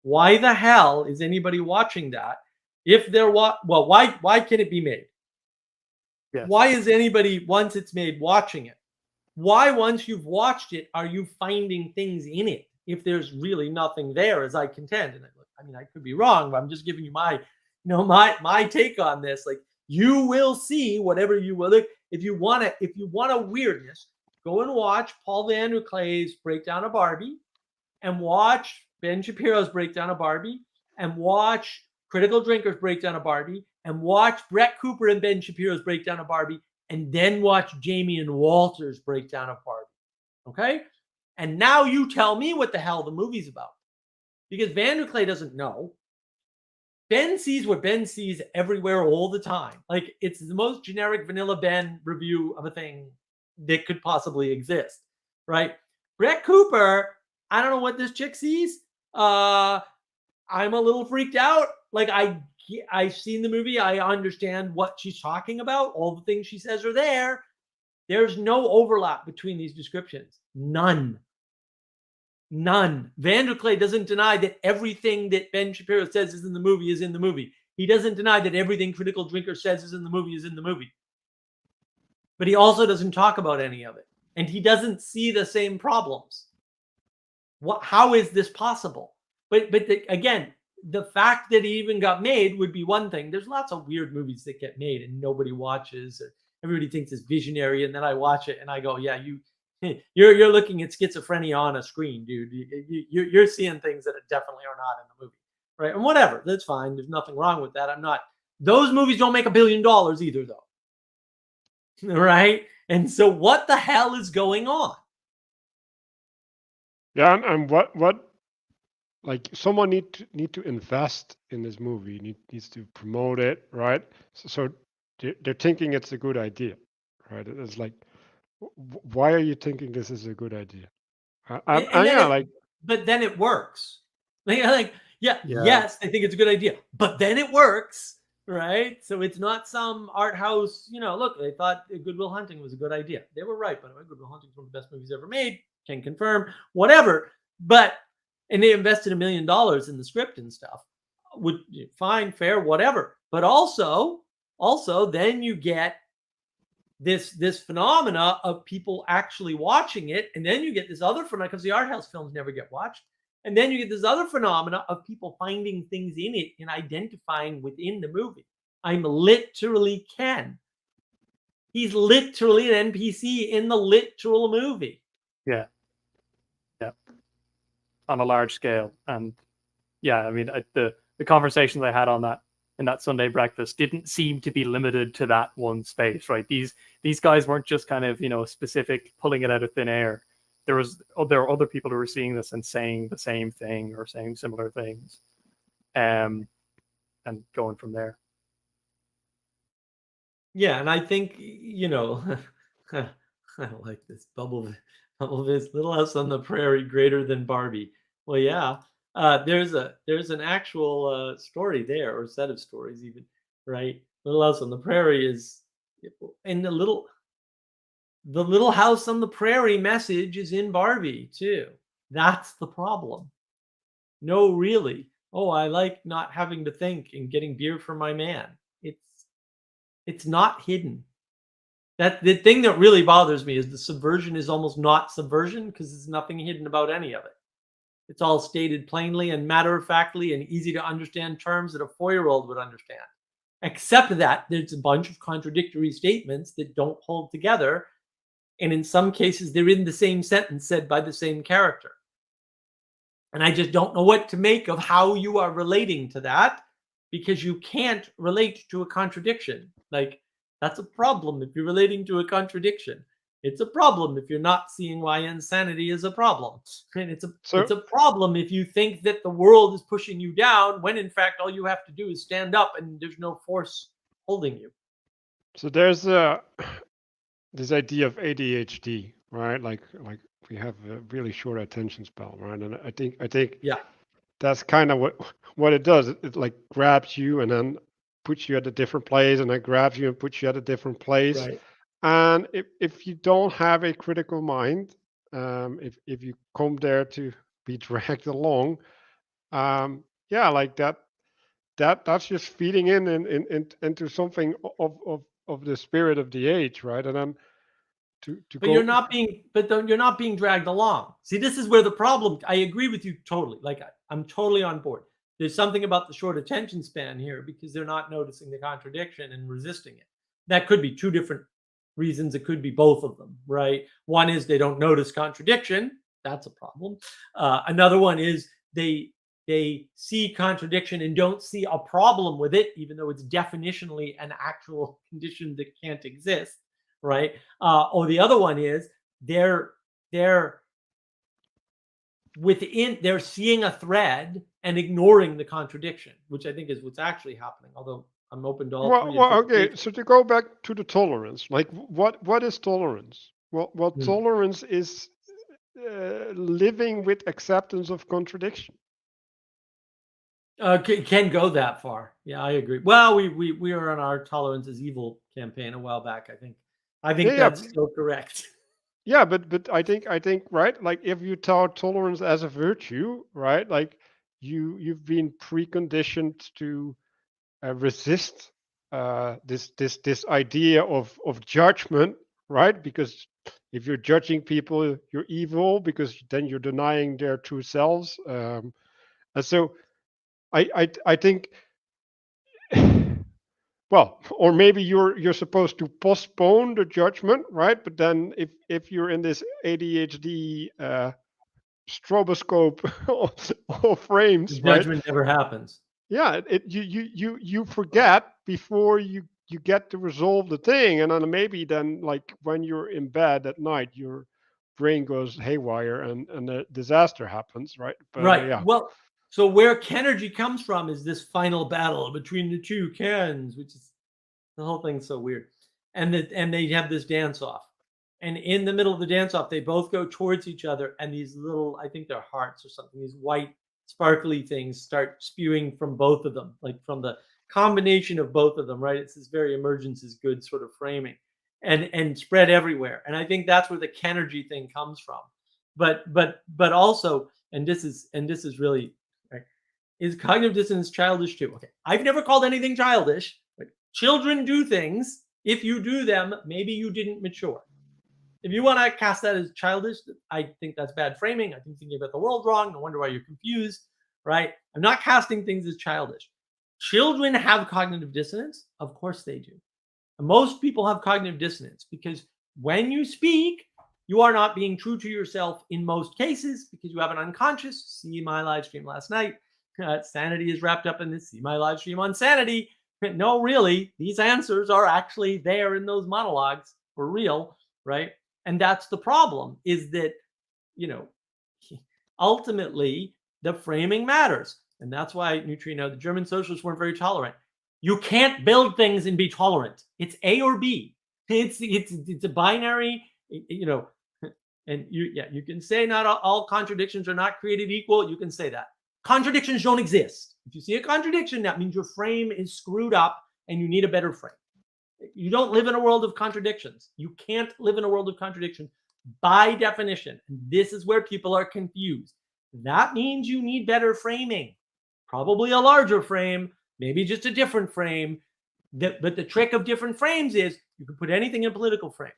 why the hell is anybody watching that? If they're well, why can it be made? Yes. Why is anybody, once it's made, watching it? Why, once you've watched it, are you finding things in it if there's really nothing there, as I contend? And I mean, I could be wrong, but I'm just giving you my take on this. Like, you will see whatever you will. If you want a weirdness, go and watch Paul Van der Klay's breakdown of Barbie, and watch Ben Shapiro's breakdown of Barbie, and watch Critical Drinker's breakdown of Barbie, and watch Brett Cooper and Ben Shapiro's breakdown of Barbie, and then watch Jamie and Walter's breakdown of Barbie. Okay? And now you tell me what the hell the movie's about. Because Van der Klay doesn't know. Ben sees what Ben sees everywhere all the time. Like, it's the most generic vanilla Ben review of a thing that could possibly exist. Right? Brett Cooper, I don't know what this chick sees. I'm a little freaked out. Like, I've seen the movie. I understand what she's talking about. All the things she says are there. There's no overlap between these descriptions. None. Van der Klay doesn't deny that everything that Ben Shapiro says is in the movie is in the movie. He doesn't deny that everything Critical Drinker says is in the movie is in the movie. But he also doesn't talk about any of it. And he doesn't see the same problems. How is this possible? But again, the fact that it even got made would be one thing. There's lots of weird movies that get made and nobody watches. Or everybody thinks it's visionary, and then I watch it and I go, "Yeah, you're looking at schizophrenia on a screen, dude. You're seeing things that definitely are not in the movie, right?" And whatever, that's fine. There's nothing wrong with that. I'm not. Those movies don't make $1 billion either, though, right? And so, what the hell is going on? Yeah, and what like someone need to invest in this movie, needs to promote it, right? So they're thinking it's a good idea, right? It's like, why are you thinking this is a good idea? And then Yeah, like, but then it works. Like, Yeah. yes, I think it's a good idea, but then it works, right? So it's not some art house. Look, they thought Good Will Hunting was a good idea. They were right, by the way. Good Will Hunting is one of the best movies ever made. Can confirm, whatever. And they invested $1 million in the script and stuff. Would fine, fair, whatever. But also, then you get this phenomena of people actually watching it, and then you get this other phenomena, because the art house films never get watched, and then you get this other phenomena of people finding things in it and identifying within the movie. I'm literally Ken. He's literally an NPC in the literal movie. Yeah. On a large scale. And yeah, I mean, the conversations I had on that in that Sunday breakfast didn't seem to be limited to that one space, right? These guys weren't just kind of, specific, pulling it out of thin air. There were other people who were seeing this and saying the same thing or saying similar things, and going from there. Yeah, and I think, I like this Bubble Biz, Little House on the Prairie, greater than Barbie. Well, yeah, there's an actual story there, or set of stories even, right? Little House on the Prairie is And the little house on the prairie message is in Barbie too. That's the problem. No, really. Oh, I like not having to think and getting beer for my man. It's not hidden. That the thing that really bothers me is the subversion is almost not subversion because there's nothing hidden about any of it. It's all stated plainly and matter-of-factly and easy to understand terms that a 4-year-old would understand. Except that there's a bunch of contradictory statements that don't hold together. And in some cases, they're in the same sentence said by the same character. And I just don't know what to make of how you are relating to that because you can't relate to a contradiction. Like, that's a problem if you're relating to a contradiction. It's a problem if you're not seeing why insanity is a problem. And it's a problem if you think that the world is pushing you down when in fact all you have to do is stand up and there's no force holding you. So there's this idea of ADHD, right? Like we have a really short attention span, right? And I think Yeah. that's kind of what it does. It like grabs you and then puts you at a different place, and then grabs you and puts you at a different place. Right. And if you don't have a critical mind, if you come there to be dragged along, yeah, like that's just feeding into something of the spirit of the age, right? And then to But you're go, not being dragged along. See, this is where the problem. I agree with you totally. Like I'm totally on board. There's something about the short attention span here because they're not noticing the contradiction and resisting it. That could be two different reasons. It could be both of them, right? One is they don't notice contradiction. That's a problem. Another one is they see contradiction and don't see a problem with it, even though it's definitionally an actual condition that can't exist, right? Or the other one is they're seeing a thread and ignoring the contradiction, which I think is what's actually happening. Although I'm open to all three. well, okay. So to go back to the tolerance, like what is tolerance? Well, tolerance is living with acceptance of contradiction. Can go that far. Yeah, I agree. Well, we are on our tolerance is evil campaign a while back. I think that's still correct. Yeah, but I think right, like if you tout tolerance as a virtue, right, like you've been preconditioned to resist this idea of judgment, right? Because if you're judging people, you're evil because then you're denying their true selves, and so I think. Well, or maybe you're supposed to postpone the judgment, right? But then if you're in this ADHD stroboscope of frames, The judgment never happens. Yeah, you forget before you get to resolve the thing, and then maybe then like when you're in bed at night, your brain goes haywire and a disaster happens, right? But Right. yeah. Well, so where Kenergy comes from is this final battle between the two Kens, which is the whole thing's so weird. And they have this dance off. And in the middle of the dance off, they both go towards each other, and these little, I think they're hearts or something, these white sparkly things start spewing from both of them, like from the combination of both of them, right? It's this very emergence is good sort of framing and spread everywhere. And I think that's where the Kenergy thing comes from. But also, and this is really right, is cognitive dissonance childish too? Okay, I've never called anything childish, but children do things. If you do them, maybe you didn't mature. If you want to cast that as childish, I think that's bad framing. I think thinking about the world wrong. No wonder why you're confused, right? I'm not casting things as childish. Children have cognitive dissonance. Of course they do. And most people have cognitive dissonance because when you speak, you are not being true to yourself in most cases because you have an unconscious. See my live stream last night. Sanity is wrapped up in this. See my live stream on sanity. No, really, these answers are actually there in those monologues for real, right? And that's the problem is that, ultimately the framing matters. And that's why Neutrino, the German socialists weren't very tolerant. You can't build things and be tolerant. It's A or B. It's a binary, and you can say not all contradictions are not created equal. You can say that. Contradictions don't exist. If you see a contradiction, that means your frame is screwed up and you need a better frame. You don't live in a world of contradictions. You can't live in a world of contradictions by definition. And this is where people are confused. That means you need better framing, probably a larger frame, maybe just a different frame. But the trick of different frames is you can put anything in a political frame.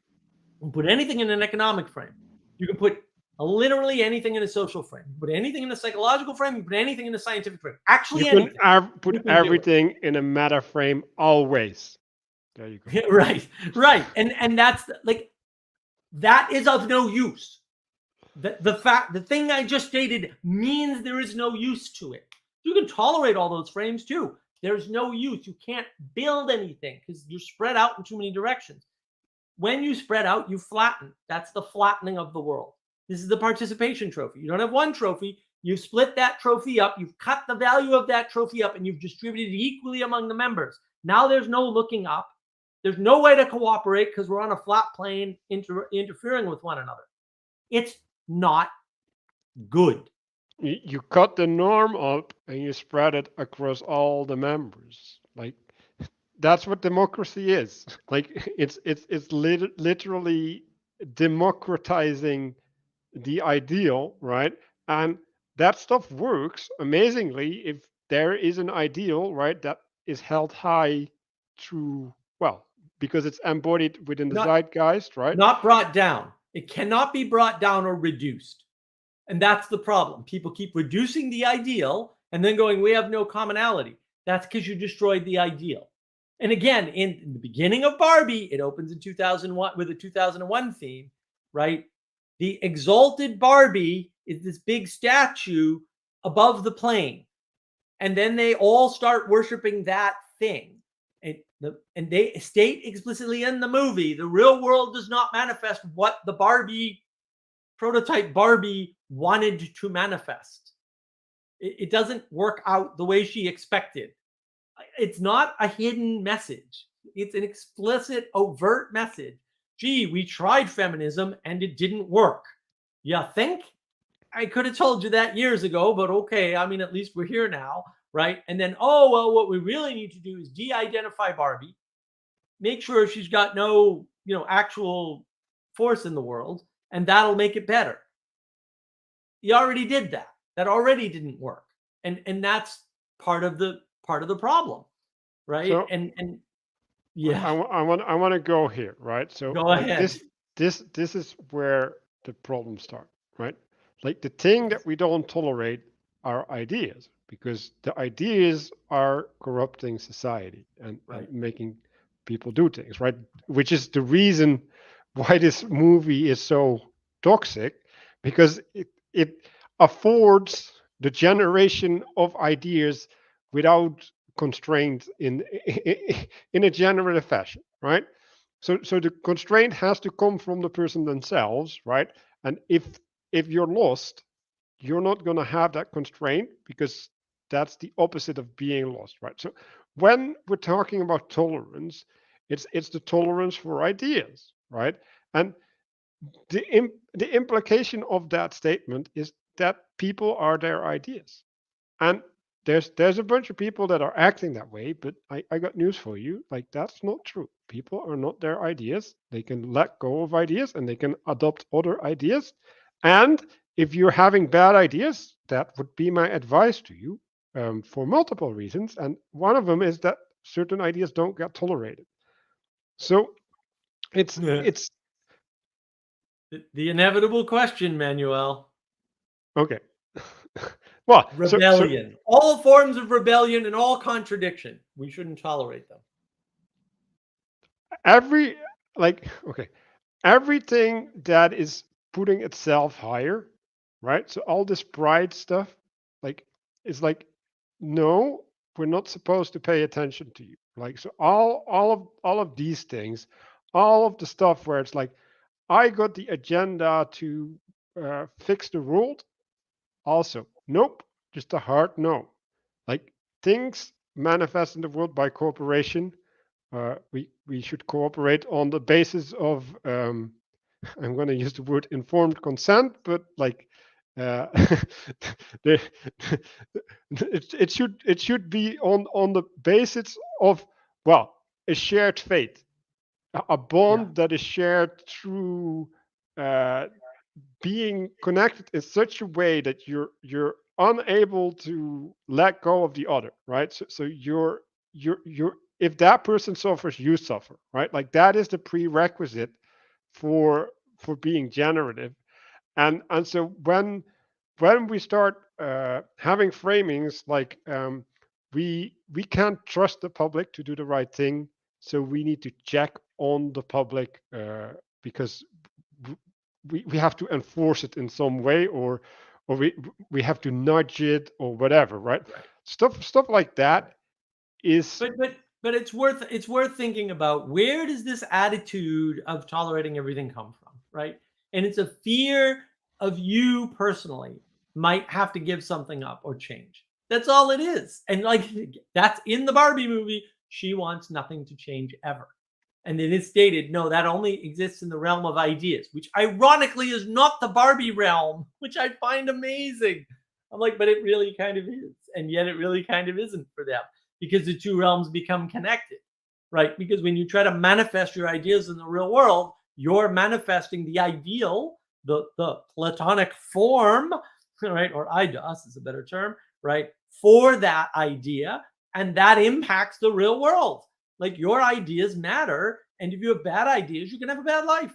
You can put anything in an economic frame. You can put literally anything in a social frame. You put anything in a psychological frame. You put anything in a scientific frame. Actually, You anything. can put You can do it. everything in a meta frame always. There you go. Right. And that's like, that is of no use. The thing I just stated means there is no use to it. You can tolerate all those frames too. There's no use. You can't build anything because you're spread out in too many directions. When you spread out, you flatten. That's the flattening of the world. This is the participation trophy. You don't have one trophy. You've split that trophy up. You've cut the value of that trophy up and you've distributed it equally among the members. Now there's no looking up. There's no way to cooperate because we're on a flat plane interfering with one another. It's not good. You cut the norm up and you spread it across all the members. Like, that's what democracy is. Like, it's literally democratizing the ideal, right? And that stuff works amazingly if there is an ideal, right, that is held high through, well, because it's embodied within the zeitgeist, right? Not brought down. It cannot be brought down or reduced. And that's the problem. People keep reducing the ideal and then going, we have no commonality. That's because you destroyed the ideal. And again, in the beginning of Barbie, it opens in 2001 with a 2001 theme, right? The exalted Barbie is this big statue above the plane. And then they all start worshiping that thing. And they state explicitly in the movie, the real world does not manifest what the Barbie, prototype Barbie, wanted to manifest. It doesn't work out the way she expected. It's not a hidden message. It's an explicit, overt message. Gee, we tried feminism and it didn't work. You think? I could have told you that years ago, but okay. I mean, at least we're here now, right? And then, oh, well, what we really need to do is de-identify Barbie, make sure she's got no, actual force in the world, and that'll make it better. You already did that. That already didn't work. And that's part of the problem, right? So, and yeah, I want to go here, right? So go ahead. This is where the problems start, right? Like, the thing that we don't tolerate are ideas, because the ideas are corrupting society and making people do things, right? Which is the reason why this movie is so toxic, because it affords the generation of ideas without constraint in a generative fashion, right? So the constraint has to come from the person themselves, right? And if you're lost, you're not going to have that constraint, because that's the opposite of being lost, right? So when we're talking about tolerance, it's the tolerance for ideas, right? And the implication of that statement is that people are their ideas. And there's a bunch of people that are acting that way, but I got news for you. Like, that's not true. People are not their ideas. They can let go of ideas and they can adopt other ideas. And if you're having bad ideas, that would be my advice to you, for multiple reasons. And one of them is that certain ideas don't get tolerated. So it's the inevitable question, Manuel. Okay. Well, rebellion. All forms of rebellion and all contradiction. We shouldn't tolerate them. Everything that is putting itself higher, right? So all this pride stuff, is like, no, we're not supposed to pay attention to you. Like, so all of these things, all of the stuff where it's like, I got the agenda to fix the world. Also, nope, just a hard no. Like, things manifest in the world by cooperation. We should cooperate on the basis of I'm going to use the word informed consent, but like it should be on the basis of, well, a shared fate, a bond that is shared through being connected in such a way that you're unable to let go of the other, right? So you're if that person suffers, you suffer, right? Like that is the prerequisite for being generative. And so when we start having framings like we can't trust the public to do the right thing, so we need to check on the public because we have to enforce it in some way, or we have to nudge it or whatever, right? Stuff like that is But it's worth thinking about, where does this attitude of tolerating everything come from, right? And it's a fear of you personally might have to give something up or change. That's all it is. And like, that's in the Barbie movie. She wants nothing to change ever. And then it's stated, no, that only exists in the realm of ideas, which ironically is not the Barbie realm, which I find amazing. I'm like, but it really kind of is. And yet it really kind of isn't for them, because the two realms become connected, right? Because when you try to manifest your ideas in the real world, you're manifesting the ideal, the platonic form, right? Or eidos is a better term, right? For that idea. And that impacts the real world. Like, your ideas matter. And if you have bad ideas, you're going to have a bad life.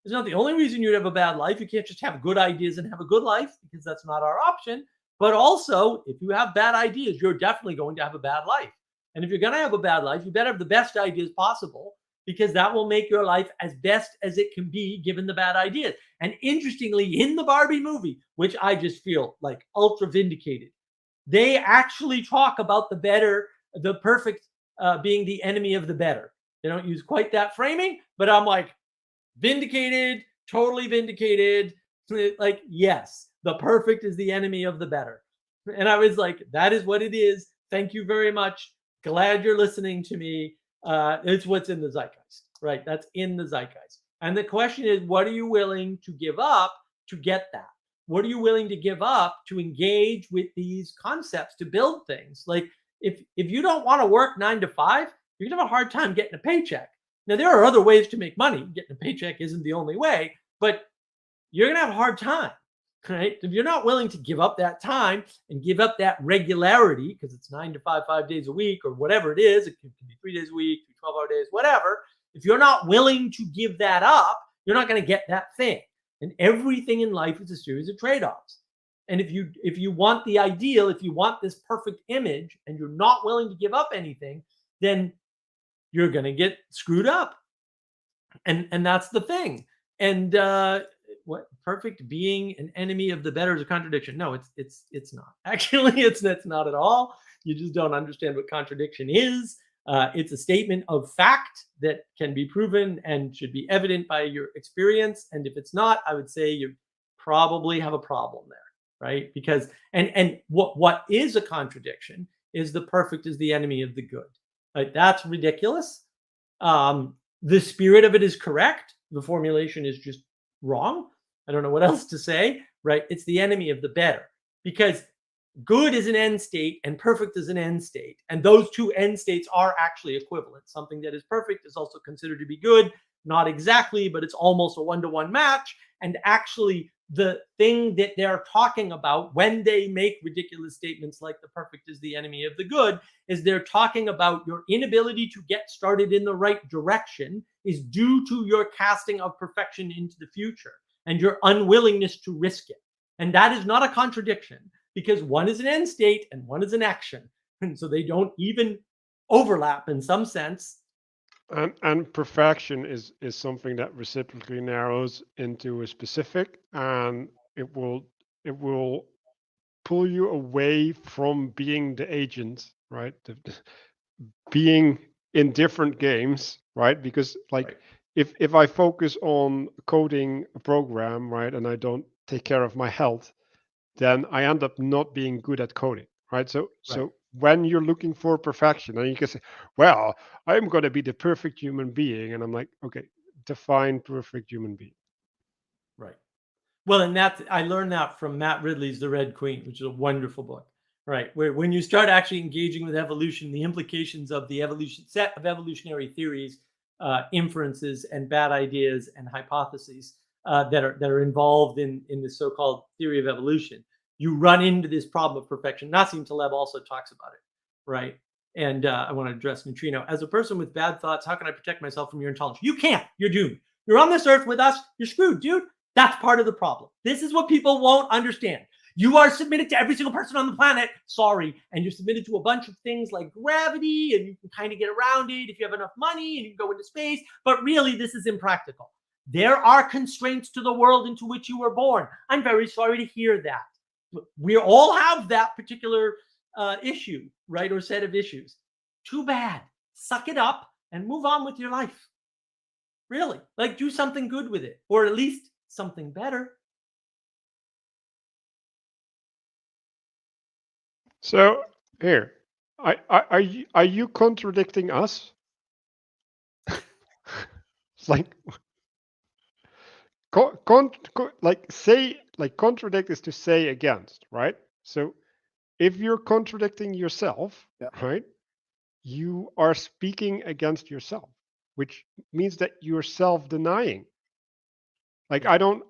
It's not the only reason you'd have a bad life. You can't just have good ideas and have a good life, because that's not our option. But also, if you have bad ideas, you're definitely going to have a bad life. And if you're going to have a bad life, you better have the best ideas possible, because that will make your life as best as it can be given the bad ideas. And interestingly, in the Barbie movie, which I just feel like ultra vindicated, they actually talk about the perfect being the enemy of the better. They don't use quite that framing, but I'm like, vindicated, totally vindicated. Like, yes, the perfect is the enemy of the better. And I was like, that is what it is. Thank you very much. Glad you're listening to me. It's what's in the zeitgeist, right? That's in the zeitgeist. And the question is, what are you willing to give up to get that? What are you willing to give up to engage with these concepts, to build things? Like, if you don't want to work 9 to 5, you're gonna have a hard time getting a paycheck. Now, there are other ways to make money. Getting a paycheck isn't the only way, but you're gonna have a hard time, right? If you're not willing to give up that time and give up that regularity, because it's 9 to 5, 5 days a week, or whatever it is, it can be 3 days a week, 12-hour days, whatever. If you're not willing to give that up, you're not going to get that thing. And everything in life is a series of trade-offs. And if you want the ideal, if you want this perfect image, and you're not willing to give up anything, then you're going to get screwed up. And that's the thing. And what perfect being an enemy of the better is a contradiction? No, it's not. Actually, it's not at all. You just don't understand what contradiction is. It's a statement of fact that can be proven and should be evident by your experience. And if it's not, I would say you probably have a problem there, right? Because and what is a contradiction is the perfect is the enemy of the good. Like, that's ridiculous. The spirit of it is correct. The formulation is just wrong. I don't know what else to say, right? It's the enemy of the better, because good is an end state and perfect is an end state. And those two end states are actually equivalent. Something that is perfect is also considered to be good. Not exactly, but it's almost a one-to-one match. And actually, the thing that they're talking about when they make ridiculous statements like the perfect is the enemy of the good is they're talking about your inability to get started in the right direction is due to your casting of perfection into the future and your unwillingness to risk it. And that is not a contradiction, because one is an end state and one is an action. And so they don't even overlap in some sense. And perfection is something that reciprocally narrows into a specific, and it will pull you away from being the agent, right? Being in different games, right? Because like if I focus on coding a program, right, and I don't take care of my health, then I end up not being good at coding, right? So when you're looking for perfection, and you can say, well, I'm going to be the perfect human being, and I'm like, okay, define perfect human being. Right. Well, and I learned that from Matt Ridley's The Red Queen, which is a wonderful book, right? Where when you start actually engaging with evolution, the implications of the evolution set of evolutionary theories inferences and bad ideas and hypotheses that are involved in this so-called theory of evolution. You run into this problem of perfection. Nassim Taleb also talks about it, right? And I want to address neutrino. As a person with bad thoughts, how can I protect myself from your intolerance? You can't. You're doomed. You're on this earth with us. You're screwed, dude. That's part of the problem. This is what people won't understand. You are submitted to every single person on the planet. Sorry. And you're submitted to a bunch of things like gravity, and you can kind of get around it if you have enough money and you can go into space. But really, this is impractical. There are constraints to the world into which you were born. I'm very sorry to hear that. We all have that particular issue, right? Or set of issues. Too bad. Suck it up and move on with your life. Really, like do something good with it, or at least something better. So here, are you contradicting us? It's like contradict is to say against, right? So if you're contradicting yourself, Yeah. right, you are speaking against yourself, which means that you're self-denying. Like I don't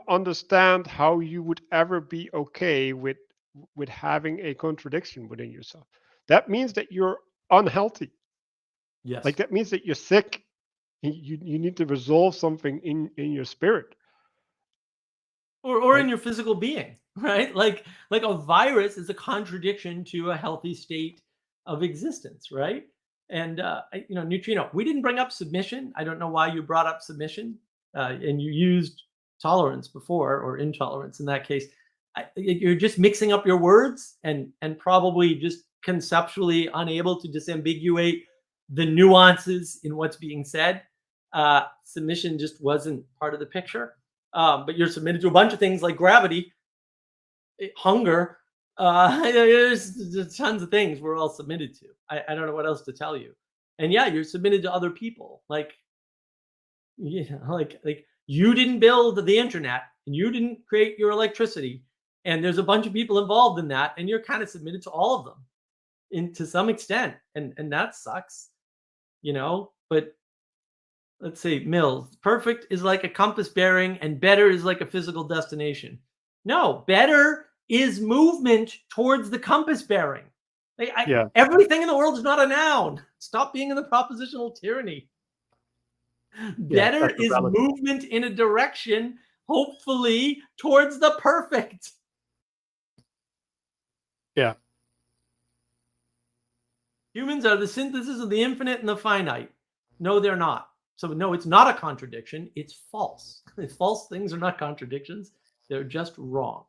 understand how you would ever be okay with having a contradiction within yourself. That means that you're unhealthy. Yes. Like that means that you're sick. You need to resolve something in your spirit. Or Right. in your physical being, right? Like a virus is a contradiction to a healthy state of existence, right? And neutrino, we didn't bring up submission. I don't know why you brought up submission, and you used tolerance before, or intolerance in that case. You're just mixing up your words and probably just conceptually unable to disambiguate the nuances in what's being said. Submission just wasn't part of the picture. But you're submitted to a bunch of things like gravity, hunger. There's tons of things we're all submitted to. I don't know what else to tell you. And yeah, you're submitted to other people. Like you didn't build the internet and you didn't create your electricity. And there's a bunch of people involved in that, and you're kind of submitted to all of them to some extent. And that sucks, but let's say Mills, perfect is like a compass bearing and better is like a physical destination. No, better is movement towards the compass bearing. Everything in the world is not a noun. Stop being in the propositional tyranny. Better is relative. movement in a direction, hopefully towards the perfect. Yeah. Humans are the synthesis of the infinite and the finite. No, they're not. So no, it's not a contradiction. It's false. False things are not contradictions. They're just wrong.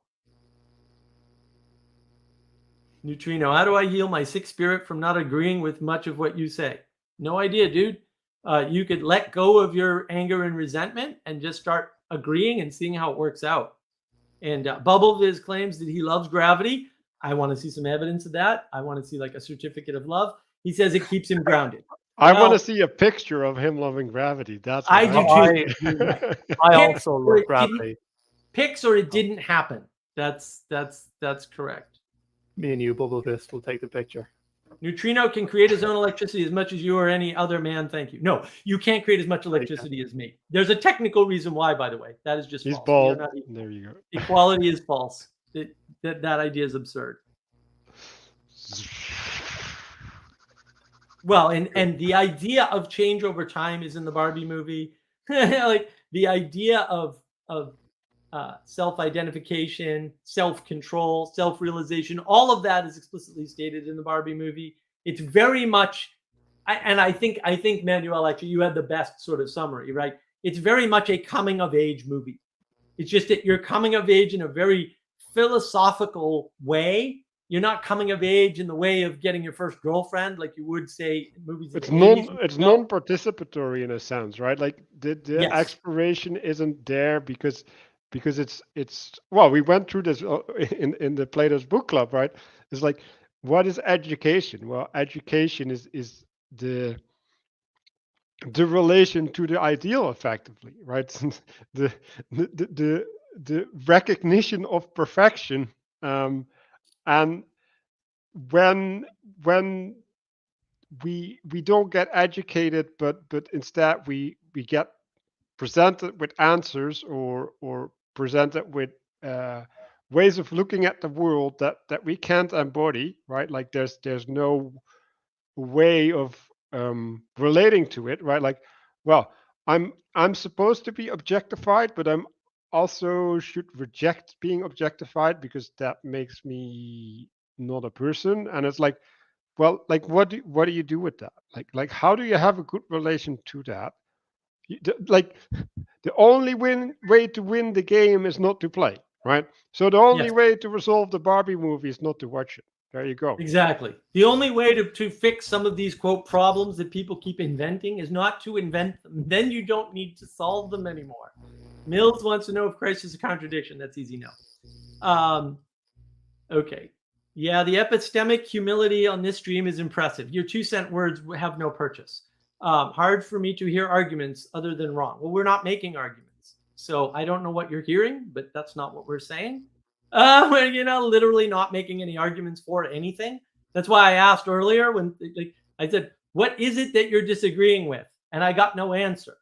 Neutrino, how do I heal my sick spirit from not agreeing with much of what you say? No idea, dude. You could let go of your anger and resentment and just start agreeing and seeing how it works out. And Bubbleviz claims that he loves gravity. I want to see some evidence of that. I want to see like a certificate of love. He says it keeps him grounded. I want to see a picture of him loving gravity. That's what I do too. I also love gravity. Pics or it didn't happen. That's correct. Me and you, Bubbleviz, will take the picture. Neutrino can create his own electricity as much as you or any other man. Thank you. No, you can't create as much electricity as me. There's a technical reason why, by the way. That is just He's false. bald. There you go. Equality is false. That idea is absurd. Well, and the idea of change over time is in the Barbie movie. Like the idea of self-identification, self-control, self-realization, all of that is explicitly stated in the Barbie movie. It's very much, and I think Manuel, actually, you had the best sort of summary, right? It's very much a coming of age movie. It's just that you're coming of age in a very philosophical way. You're not coming of age in the way of getting your first girlfriend, like you would say in movies. It's non-participatory in a sense, right? Like the exploration isn't there because it's well, we went through this in the Plato's book club, right? It's like, what is education? Well, education is the relation to the ideal, effectively, right? the recognition of perfection, and when we don't get educated, but instead we get presented with answers or presented with ways of looking at the world that we can't embody, right? Like there's no way of relating to it, right? Like, well, I'm supposed to be objectified, but I'm also should reject being objectified because that makes me not a person. And it's like, well, like what do you do with that? Like how do you have a good relation to that? Like the only way to win the game is not to play, right? So the only Yes. way to resolve the Barbie movie is not to watch it. There you go. Exactly. The only way to fix some of these quote problems that people keep inventing is not to invent them. Then you don't need to solve them anymore. Mills wants to know if Christ is a contradiction. That's easy now. Okay. Yeah, the epistemic humility on this stream is impressive. Your 2-cent words have no purchase. Hard for me to hear arguments other than wrong. Well, we're not making arguments. So I don't know what you're hearing, but that's not what we're saying. We're literally not making any arguments for anything. That's why I asked earlier when I said, what is it that you're disagreeing with? And I got no answer.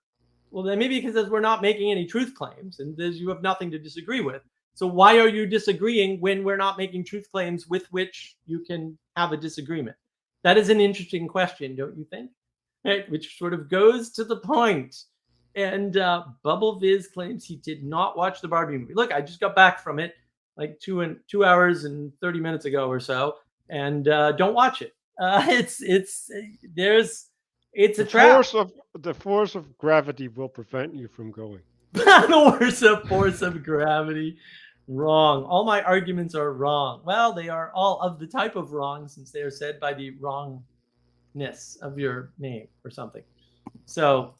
Well, then maybe because we're not making any truth claims and you have nothing to disagree with. So why are you disagreeing when we're not making truth claims with which you can have a disagreement? That is an interesting question, don't you think? Right, which sort of goes to the point. And Bubble Viz claims he did not watch the Barbie movie. Look, I just got back from it like 2 hours and 30 minutes ago or so, and don't watch it. It's a trap. The force of gravity will prevent you from going. The worst force of gravity. Wrong. All my arguments are wrong. Well, they are all of the type of wrong since they are said by the wrongness of your name or something. So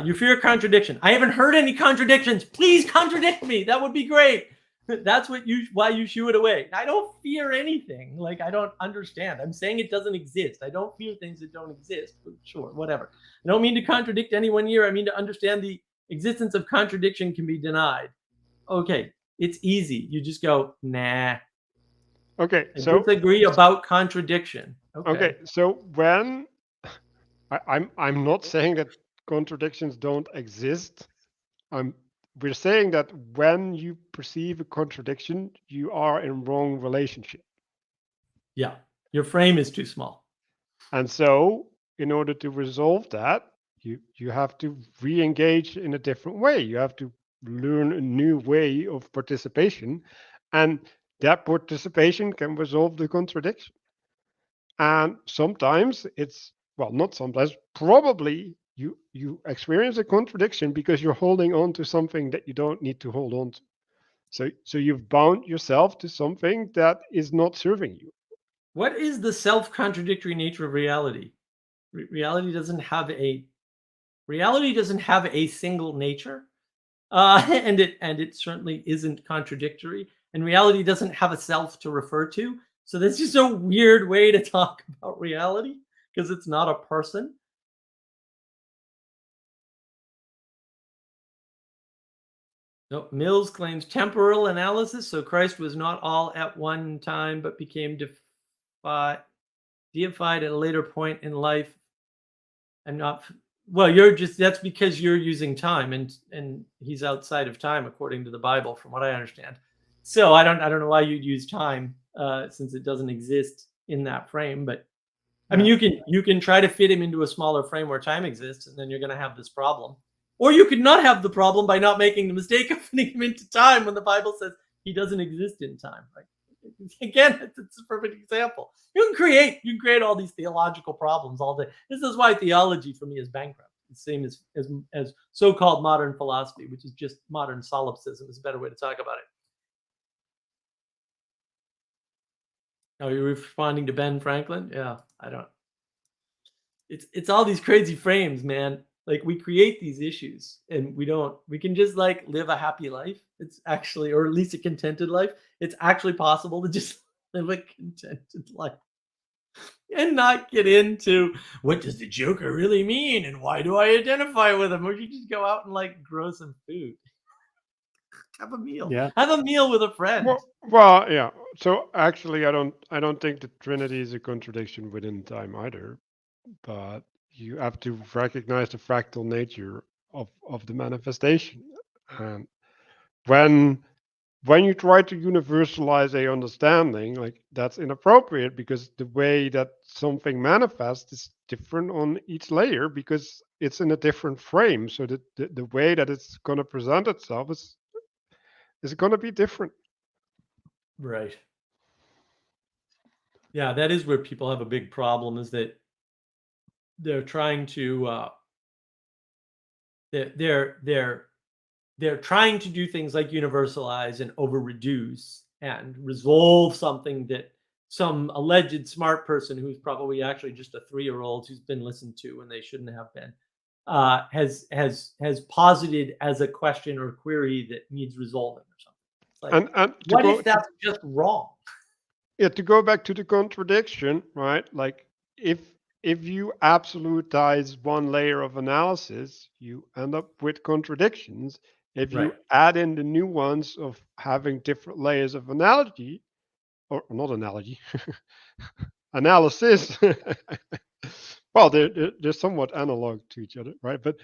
you fear contradiction. I haven't heard any contradictions. Please contradict me. That would be great. That's why you shoo it away. I don't fear anything. Like, I don't understand. I'm saying it doesn't exist. I don't fear things that don't exist. But sure, whatever. I don't mean to contradict anyone here. I mean to understand the existence of contradiction can be denied. Okay, it's easy. You just go, nah. Okay, And so disagree about contradiction. Okay, so when I'm not saying that contradictions don't exist. We're saying that when you perceive a contradiction, you are in wrong relationship. Yeah, your frame is too small. And so, in order to resolve that, you have to re-engage in a different way. You have to learn a new way of participation, and that participation can resolve the contradiction. And sometimes it's, well, not sometimes, probably you experience a contradiction because you're holding on to something that you don't need to hold on to. So you've bound yourself to something that is not serving you. What is the self-contradictory nature of reality? Reality doesn't have a single nature, and it certainly isn't contradictory. And reality doesn't have a self to refer to. So that's just a weird way to talk about reality because it's not a person. No, Mills claims temporal analysis. So Christ was not all at one time, but became deified at a later point in life. I'm not. Well, that's because you're using time, and he's outside of time according to the Bible, from what I understand. So I don't know why you'd use time since it doesn't exist in that frame. But I mean, you can try to fit him into a smaller frame where time exists, and then you're going to have this problem. Or you could not have the problem by not making the mistake of fitting him into time when the Bible says he doesn't exist in time. Right? Again, it's a perfect example. You can create all these theological problems all day. This is why theology for me is bankrupt. The same as so-called modern philosophy, which is just modern solipsism, is a better way to talk about it. Oh, you're responding to Ben Franklin? Yeah, I don't. It's all these crazy frames, man. Like, we create these issues and we can just like live a happy life. It's actually, or at least a contented life. It's actually possible to just live a contented life and not get into what does the Joker really mean and why do I identify with him? Or you just go out and like grow some food. have a meal. Yeah. Have a meal with a friend. Well, yeah. So actually, I don't think the Trinity is a contradiction within time either. But you have to recognize the fractal nature of the manifestation. And when you try to universalize a understanding, like that's inappropriate because the way that something manifests is different on each layer because it's in a different frame. So the way that it's going to present itself is going to be different. Right. Yeah, that is where people have a big problem, is that they're trying to they're trying to do things like universalize and over reduce and resolve something that some alleged smart person, who's probably actually just a 3-year-old who's been listened to when they shouldn't have been, has posited as a question or query that needs resolving or something. It's like, And what if that's just wrong? Yeah, to go back to the contradiction, right? Like if you absolutize one layer of analysis, you end up with contradictions. If you Right. add in the nuance of having different layers of analogy, or not analogy, analysis. Well, they're somewhat analog to each other, right? But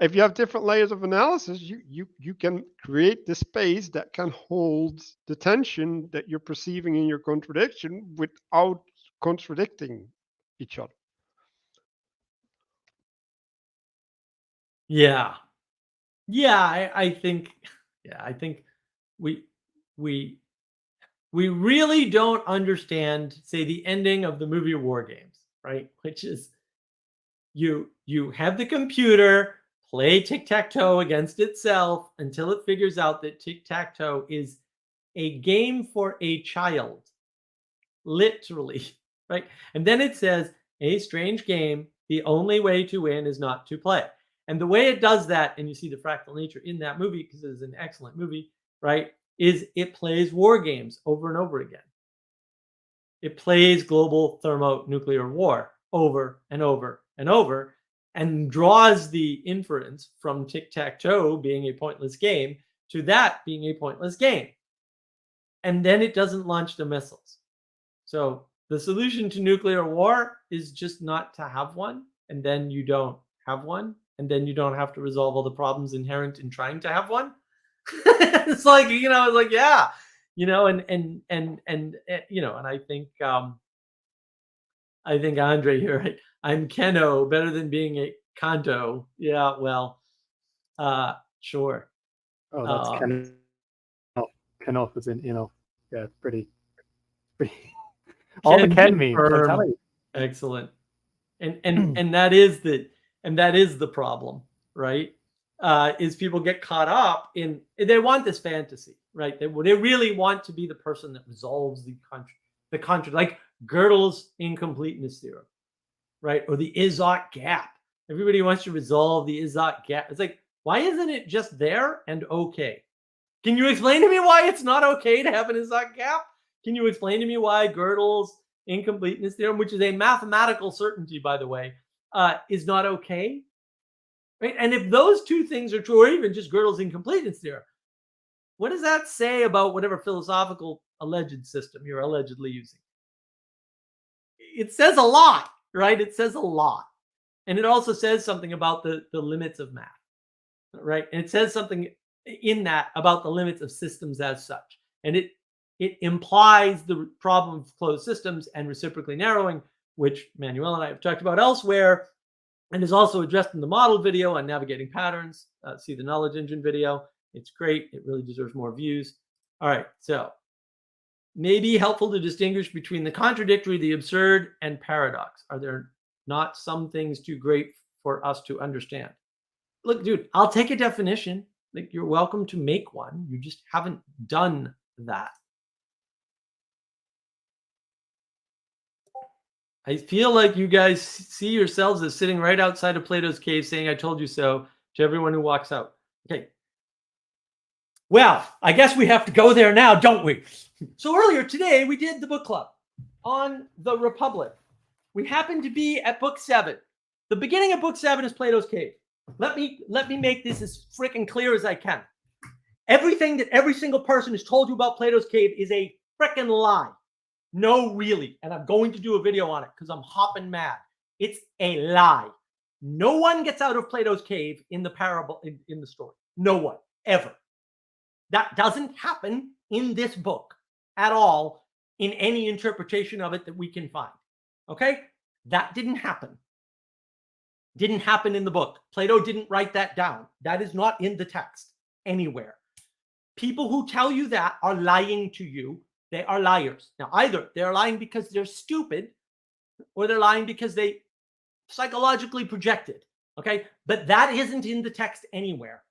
if you have different layers of analysis, you can create the space that can hold the tension that you're perceiving in your contradiction without contradicting each other. Yeah. Yeah, I think we we we really don't understand, say, the ending of the movie War Games, right? Which is you have the computer play tic-tac-toe against itself until it figures out that tic-tac-toe is a game for a child. Literally, right? And then it says, a strange game, the only way to win is not to play. And the way it does that, and you see the fractal nature in that movie because it is an excellent movie, right? Is it plays war games over and over again. It plays global thermonuclear war over and over and over and draws the inference from tic-tac-toe being a pointless game to that being a pointless game. And then it doesn't launch the missiles. So the solution to nuclear war is just not to have one, and then you don't have one, and then you don't have to resolve all the problems inherent in trying to have one. It's like, it's like, yeah, and I think Andre here, right? I'm Keno, better than being a Kanto. Yeah, well, sure. Oh, that's Ken. Kenoff is in, yeah, pretty. All the Ken memes, I'm telling you. Excellent. And that is the problem, right? Is people get caught up in, they want this fantasy, right? They really want to be the person that resolves the like Gödel's incompleteness theorem, right? Or the Izot gap. Everybody wants to resolve the Izot gap. It's like, why isn't it just there and okay? Can you explain to me why it's not okay to have an Izot gap? Can you explain to me why Gödel's incompleteness theorem, which is a mathematical certainty, by the way, is not okay? Right? And if those two things are true, or even just Gödel's incompleteness theorem, what does that say about whatever philosophical alleged system you're allegedly using? It says a lot, right? It says a lot. And it also says something about the limits of math, right? And it says something in that about the limits of systems as such. And it implies the problem of closed systems and reciprocally narrowing, which Manuel and I have talked about elsewhere, and is also addressed in the model video on navigating patterns. See the knowledge engine video. It's great. It really deserves more views. All right, so maybe helpful to distinguish between the contradictory, the absurd, and paradox. Are there not some things too great for us to understand? Look, dude, I'll take a definition. Like, you're welcome to make one. You just haven't done that. I feel like you guys see yourselves as sitting right outside of Plato's cave saying, I told you so, to everyone who walks out. Okay. Well, I guess we have to go there now, don't we? So earlier today, we did the book club on the Republic. We happened to be at book 7. The beginning of book 7 is Plato's cave. Let me make this as freaking clear as I can. Everything that every single person has told you about Plato's Cave is a freaking lie. No, really. And I'm going to do a video on it because I'm hopping mad. It's a lie. No one gets out of Plato's Cave in the parable, in the story. No one, ever. That doesn't happen in this book at all, in any interpretation of it that we can find. Okay? That didn't happen. Didn't happen in the book. Plato didn't write that down. That is not in the text anywhere. People who tell you that are lying to you. They are liars. Now, either they're lying because they're stupid, or they're lying because they psychologically projected. Okay? But that isn't in the text anywhere.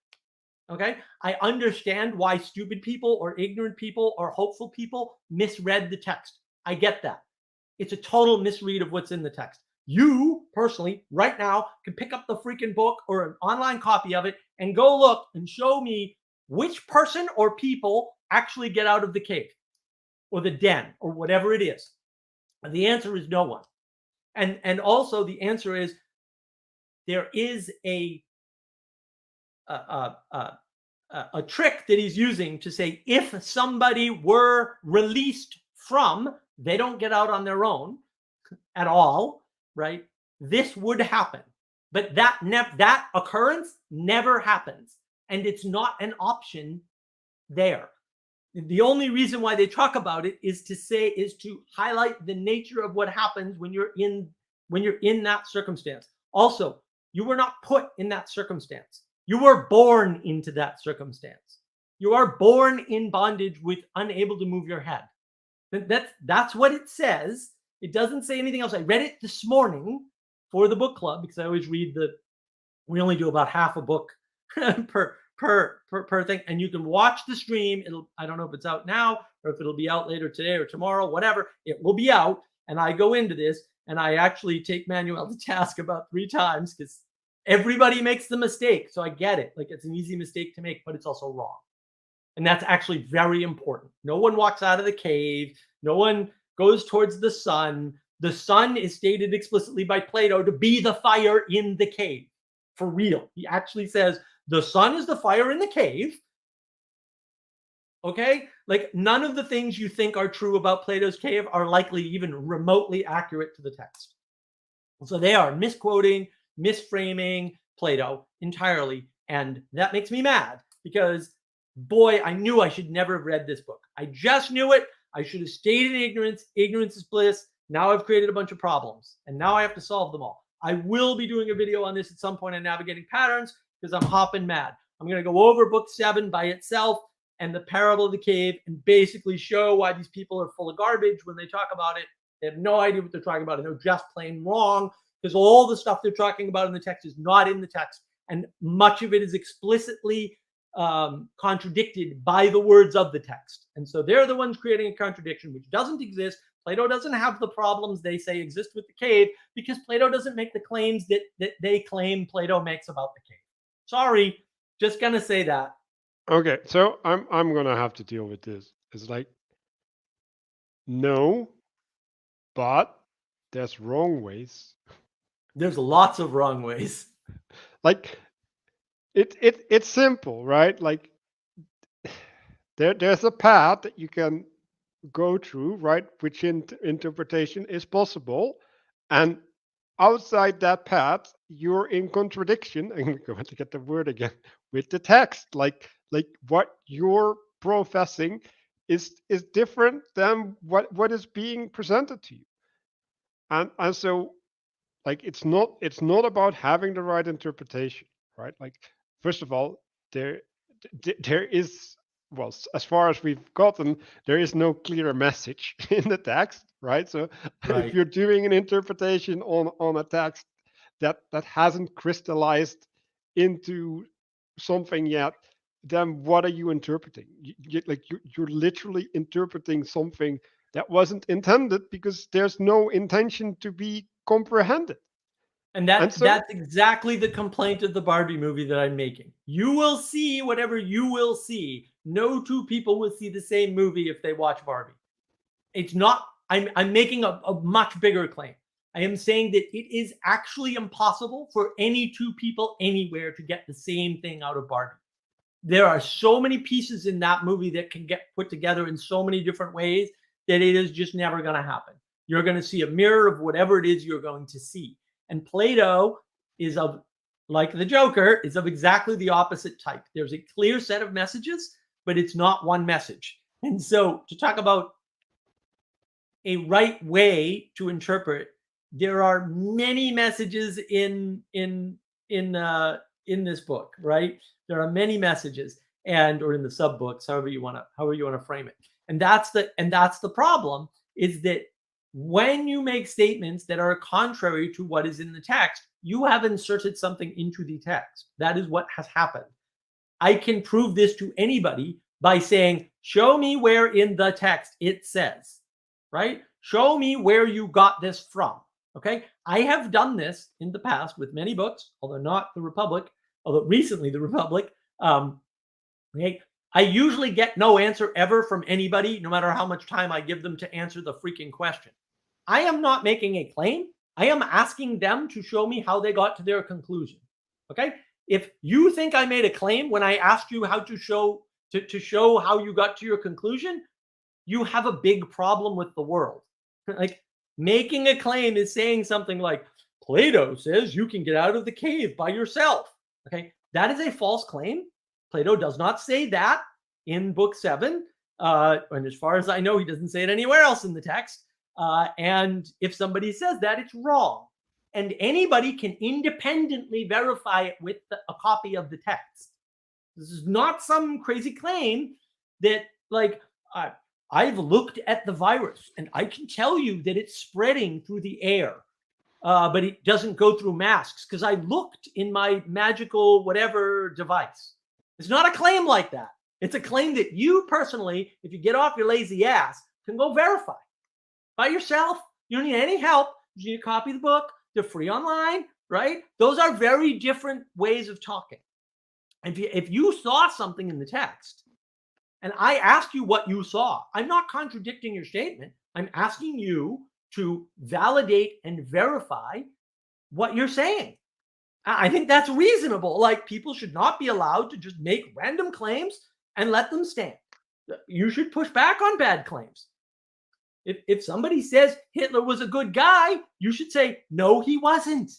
Okay? I understand why stupid people or ignorant people or hopeful people misread the text. I get that. It's a total misread of what's in the text. You personally, right now, can pick up the freaking book or an online copy of it and go look and show me which person or people actually get out of the cave or the den or whatever it is. And the answer is no one. And also the answer is there is a trick that he's using to say if somebody were released from, they don't get out on their own at all, right? This would happen, but that occurrence never happens, and it's not an option there. The only reason why they talk about it is to highlight the nature of what happens when you're in that circumstance. Also, you were not put in that circumstance. You were born into that circumstance. You are born in bondage with unable to move your head. That's what it says. It doesn't say anything else. I read it this morning for the book club because I always read we only do about half a book per thing, and you can watch the stream. I don't know if it's out now or if it'll be out later today or tomorrow, whatever. It will be out, and I go into this and I actually take Manuel to task about 3 times because everybody makes the mistake. So I get it. Like, it's an easy mistake to make, but it's also wrong. And that's actually very important. No one walks out of the cave. No one goes towards the sun. The sun is stated explicitly by Plato to be the fire in the cave. For real. He actually says the sun is the fire in the cave. Okay? Like, none of the things you think are true about Plato's cave are likely even remotely accurate to the text. So they are misquoting, misframing Plato entirely. And that makes me mad because, boy, I knew I should never have read this book. I just knew it. I should have stayed in ignorance. Ignorance is bliss. Now I've created a bunch of problems, and now I have to solve them all. I will be doing a video on this at some point on navigating patterns because I'm hopping mad. I'm going to go over book 7 by itself and the parable of the cave and basically show why these people are full of garbage when they talk about it. They have no idea what they're talking about, and they're just plain wrong because all the stuff they're talking about in the text is not in the text, and much of it is explicitly contradicted by the words of the text. And so they're the ones creating a contradiction which doesn't exist. Plato doesn't have the problems they say exist with the cave because Plato doesn't make the claims that they claim Plato makes about the cave. Sorry, just gonna say that. Okay, so I'm gonna have to deal with this. It's like, no, but there's wrong ways. There's lots of wrong ways. Like, it's simple, right? Like, there's a path that you can go through, right? Which interpretation is possible, and outside that path, you're in contradiction. I'm going to get the word again with the text. Like what you're professing is different than what is being presented to you, and so, like, it's not about having the right interpretation, right? Like, first of all, there is, well, as far as we've gotten, there is no clear message in the text, right? So Right. if you're doing an interpretation on a text that hasn't crystallized into something yet, then what are you interpreting? You're literally interpreting something that wasn't intended because there's no intention to be comprehended. And And so, that's exactly the complaint of the Barbie movie that I'm making. You will see whatever you will see. No two people will see the same movie if they watch Barbie. It's not, I'm making a much bigger claim. I am saying that it is actually impossible for any two people anywhere to get the same thing out of Barbie. there are so many pieces in that movie that can get put together in so many different ways that it is just never going to happen. You're going to see a mirror of whatever it is you're going to see. And Plato is of, like the Joker, is of exactly the opposite type. There's a clear set of messages, but it's not one message. And so to talk about a right way to interpret, there are many messages in this book, right? There are many messages, or in the sub books, however you want to frame it. And that's the problem, is that when you make statements that are contrary to what is in the text, you have inserted something into the text. That is what has happened. I can prove this to anybody by saying, show me where in the text it says, right? Show me where you got this from. Okay. I have done this in the past with many books, although not the Republic, although recently the Republic. Okay. I usually get no answer ever from anybody, no matter how much time I give them to answer the freaking question. I am not making a claim. I am asking them to show me how they got to their conclusion. Okay. If you think I made a claim when I asked you how to show how you got to your conclusion, you have a big problem with the world. Like, making a claim is saying something like, Plato says you can get out of the cave by yourself. Okay. That is a false claim. Plato does not say that in book 7. And as far as I know, he doesn't say it anywhere else in the text. And if somebody says that, it's wrong. And anybody can independently verify it with a copy of the text. This is not some crazy claim that, like, I've looked at the virus and I can tell you that it's spreading through the air, but it doesn't go through masks because I looked in my magical whatever device. It's not a claim like that. It's a claim that you personally, if you get off your lazy ass, can go verify by yourself. You don't need any help. You need to copy the book. They're free online, right? Those are very different ways of talking. If you saw something in the text and I asked you what you saw, I'm not contradicting your statement. I'm asking you to validate and verify what you're saying. I think that's reasonable. Like, people should not be allowed to just make random claims and let them stand. You should push back on bad claims. If somebody says Hitler was a good guy, you should say, no, he wasn't.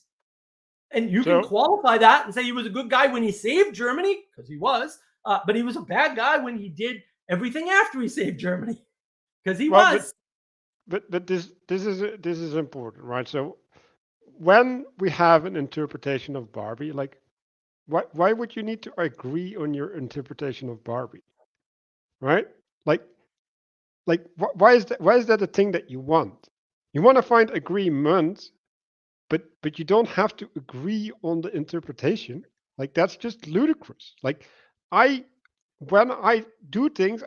And you can qualify that and say he was a good guy when he saved Germany, because he was, but he was a bad guy when he did everything after he saved Germany, because he was. But this is important, right? So when we have an interpretation of Barbie, like, why would you need to agree on your interpretation of Barbie, right? Like why is that a thing that you want? You want to find agreement, but you don't have to agree on the interpretation. Like, that's just ludicrous. Like, when I do things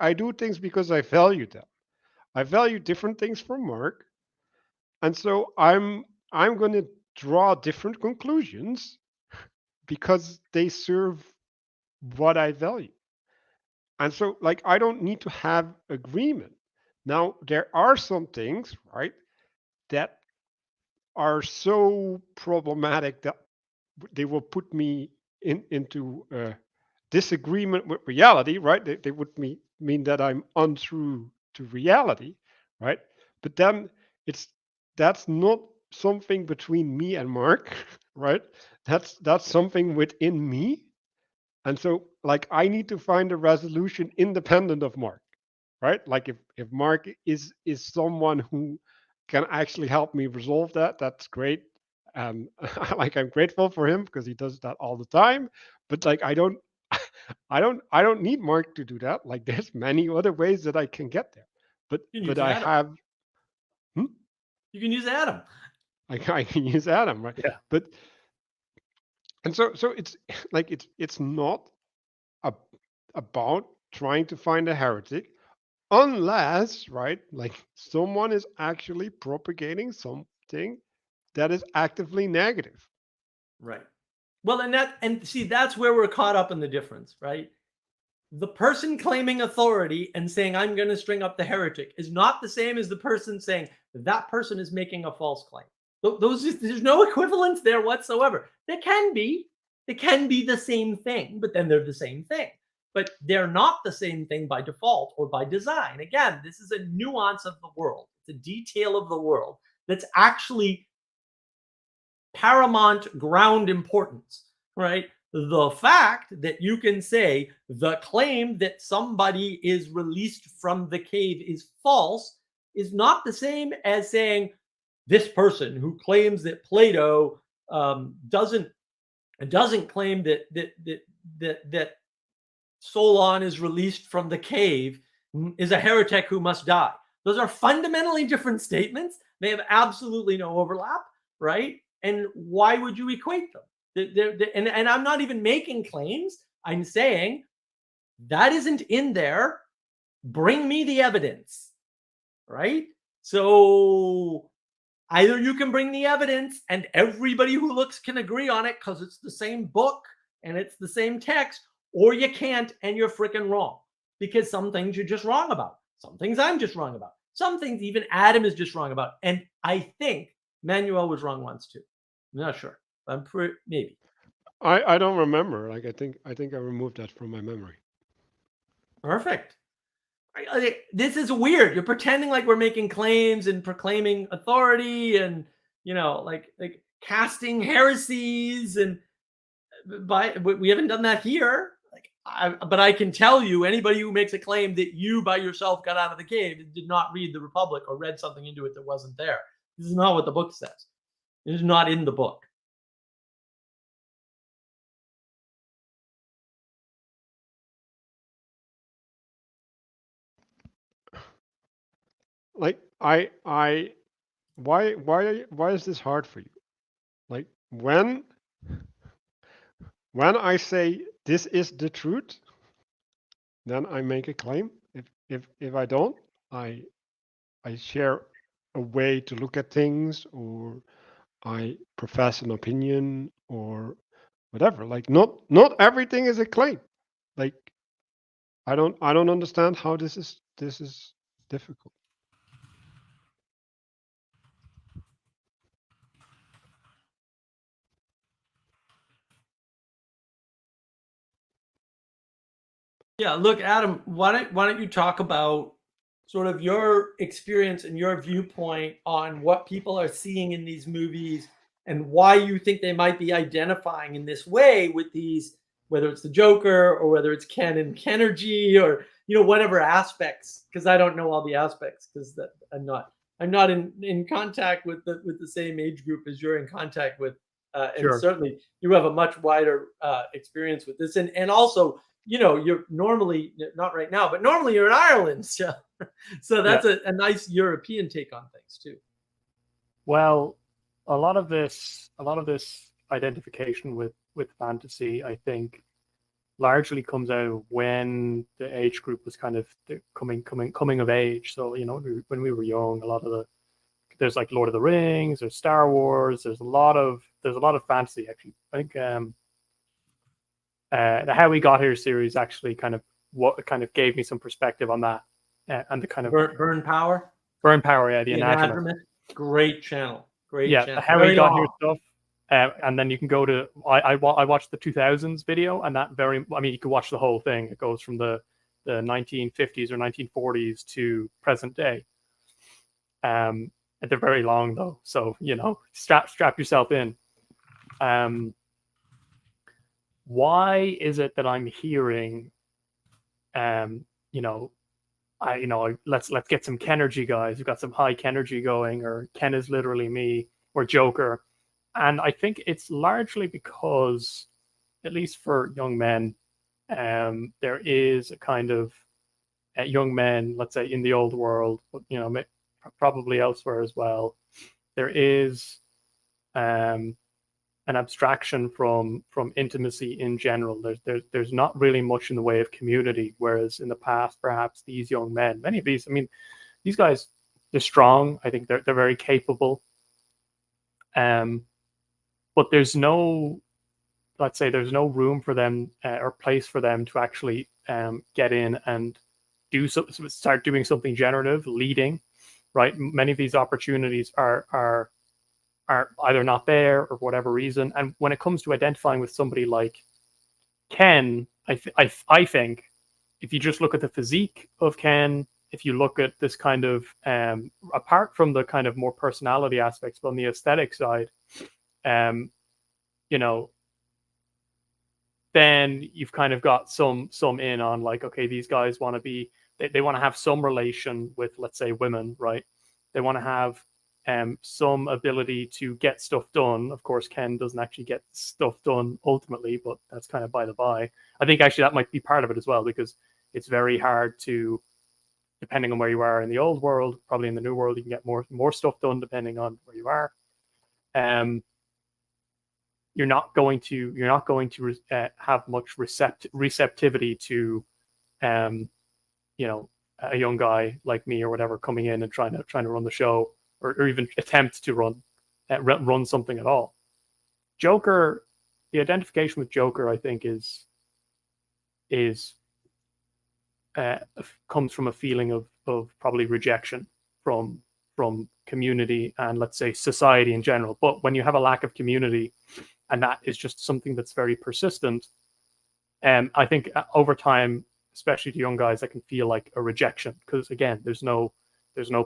because I value them. I value different things from Mark, and so I'm going to draw different conclusions because they serve what I value. And so, like, I don't need to have agreement. Now, there are some things, right, that are so problematic that they will put me into disagreement with reality, right? They would mean that I'm untrue to reality, right? But then that's not something between me and Mark, right? That's something within me. And so, like, I need to find a resolution independent of Mark, right? Like, if Mark is someone who can actually help me resolve that, that's great. And like, I'm grateful for him because he does that all the time. But, like, I don't need Mark to do that. Like, there's many other ways that I can get there. But I Adam. have. You can use Adam. I can use Adam, right? Yeah. But and so it's like it's not about trying to find a heretic, unless, right, like, someone is actually propagating something that is actively negative. Right. Well, and see, that's where we're caught up in the difference, right? The person claiming authority and saying, I'm going to string up the heretic, is not the same as the person saying that person is making a false claim. There's no equivalence there whatsoever. They can be the same thing, but then they're the same thing. but they're not the same thing by default or by design. Again, this is a nuance of the world. It's a detail of the world that's actually paramount ground importance, right? The fact that you can say the claim that somebody is released from the cave is false is not the same as saying this person who claims that Plato doesn't claim that Solon is released from the cave is a heretic who must die. Those are fundamentally different statements. They have absolutely no overlap, right? And why would you equate them? And I'm not even making claims. I'm saying that isn't in there. Bring me the evidence, right? So either you can bring the evidence and everybody who looks can agree on it because it's the same book and it's the same text, or you can't and you're freaking wrong, because some things you're just wrong about. Some things I'm just wrong about. Some things even Adam is just wrong about. And I think Manuel was wrong once too. I'm not sure. I'm maybe. I don't remember. Like I think I removed that from my memory. Perfect. This is weird. You're pretending like we're making claims and proclaiming authority and, like casting heresies, and we haven't done that here. But I can tell you, anybody who makes a claim that you by yourself got out of the cave did not read the Republic or read something into it that wasn't there. This is not what the book says. It is not in the book. Like why is this hard for you? Like when I say this is the truth, then I make a claim. If I don't, I share a way to look at things, or I profess an opinion, or whatever. Like not everything is a claim. Like I don't understand how this is difficult. Yeah, look, Adam, why don't you talk about sort of your experience and your viewpoint on what people are seeing in these movies and why you think they might be identifying in this way with these, whether it's the Joker or whether it's Ken and Kenergy, or whatever aspects, because I don't know all the aspects, because I'm not in contact with the same age group as you're in contact with, and Sure. certainly you have a much wider experience with this, and also you're normally, not right now, but normally you're in Ireland, so that's a nice European take on things too. Well, a lot of this identification with fantasy, I think, largely comes out of when the age group was kind of coming of age. So when we were young, there's like Lord of the Rings, there's Star Wars, there's a lot of fantasy actually. I think the How We Got Here series actually kind of gave me some perspective on that, and the kind of Burn Power, yeah, the Anadromist. Great channel. The How We Got Here stuff. And then you can go to I watched the 2000s video, and you can watch the whole thing. It goes from the 1950s or 1940s to present day. They're very long though, so strap yourself in. Why is it that I'm hearing, let's get some Kenergy guys. We've got some high Kenergy going, or Ken is literally me, or Joker. And I think it's largely because, at least for young men, there is a kind of young men, let's say in the old world, but probably elsewhere as well, there is an abstraction from intimacy in general. There's not really much in the way of community, whereas in the past, perhaps these young men, many of these, these guys, they're strong. I think they're very capable. But there's no room for them or place for them to actually get in and start doing something generative, leading, right? Many of these opportunities are either not there or for whatever reason. And when it comes to identifying with somebody like Ken, I think, if you just look at the physique of Ken, if you look at this kind of apart from the kind of more personality aspects, but on the aesthetic side, you know, then you've kind of got some in on like, okay, these guys want to be, they want to have some relation with, let's say, women, right? They want to have some ability to get stuff done. Of course, Ken doesn't actually get stuff done ultimately, but that's kind of by the by. I think actually that might be part of it as well, because it's very hard to, depending on where you are in the old world, probably in the new world, you can get more stuff done depending on where you are. You're not going to have much receptivity to, you know, a young guy like me or whatever coming in and trying to run the show, or even attempt to run something at all. Joker, the identification with Joker, I think is comes from a feeling of probably rejection from community and, let's say, society in general. But when you have a lack of community, and that is just something that's very persistent, I think over time, especially to young guys, that can feel like a rejection, because again, there's no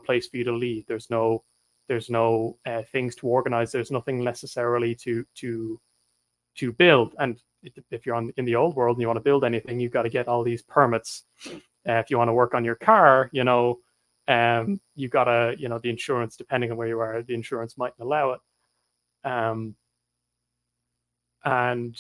place for you to lead. There's no things to organize. There's nothing necessarily to build. And if you're in the old world and you want to build anything, you've got to get all these permits. If you want to work on your car, you know, you've got to, you know, the insurance, depending on where you are, the insurance mightn't allow it. And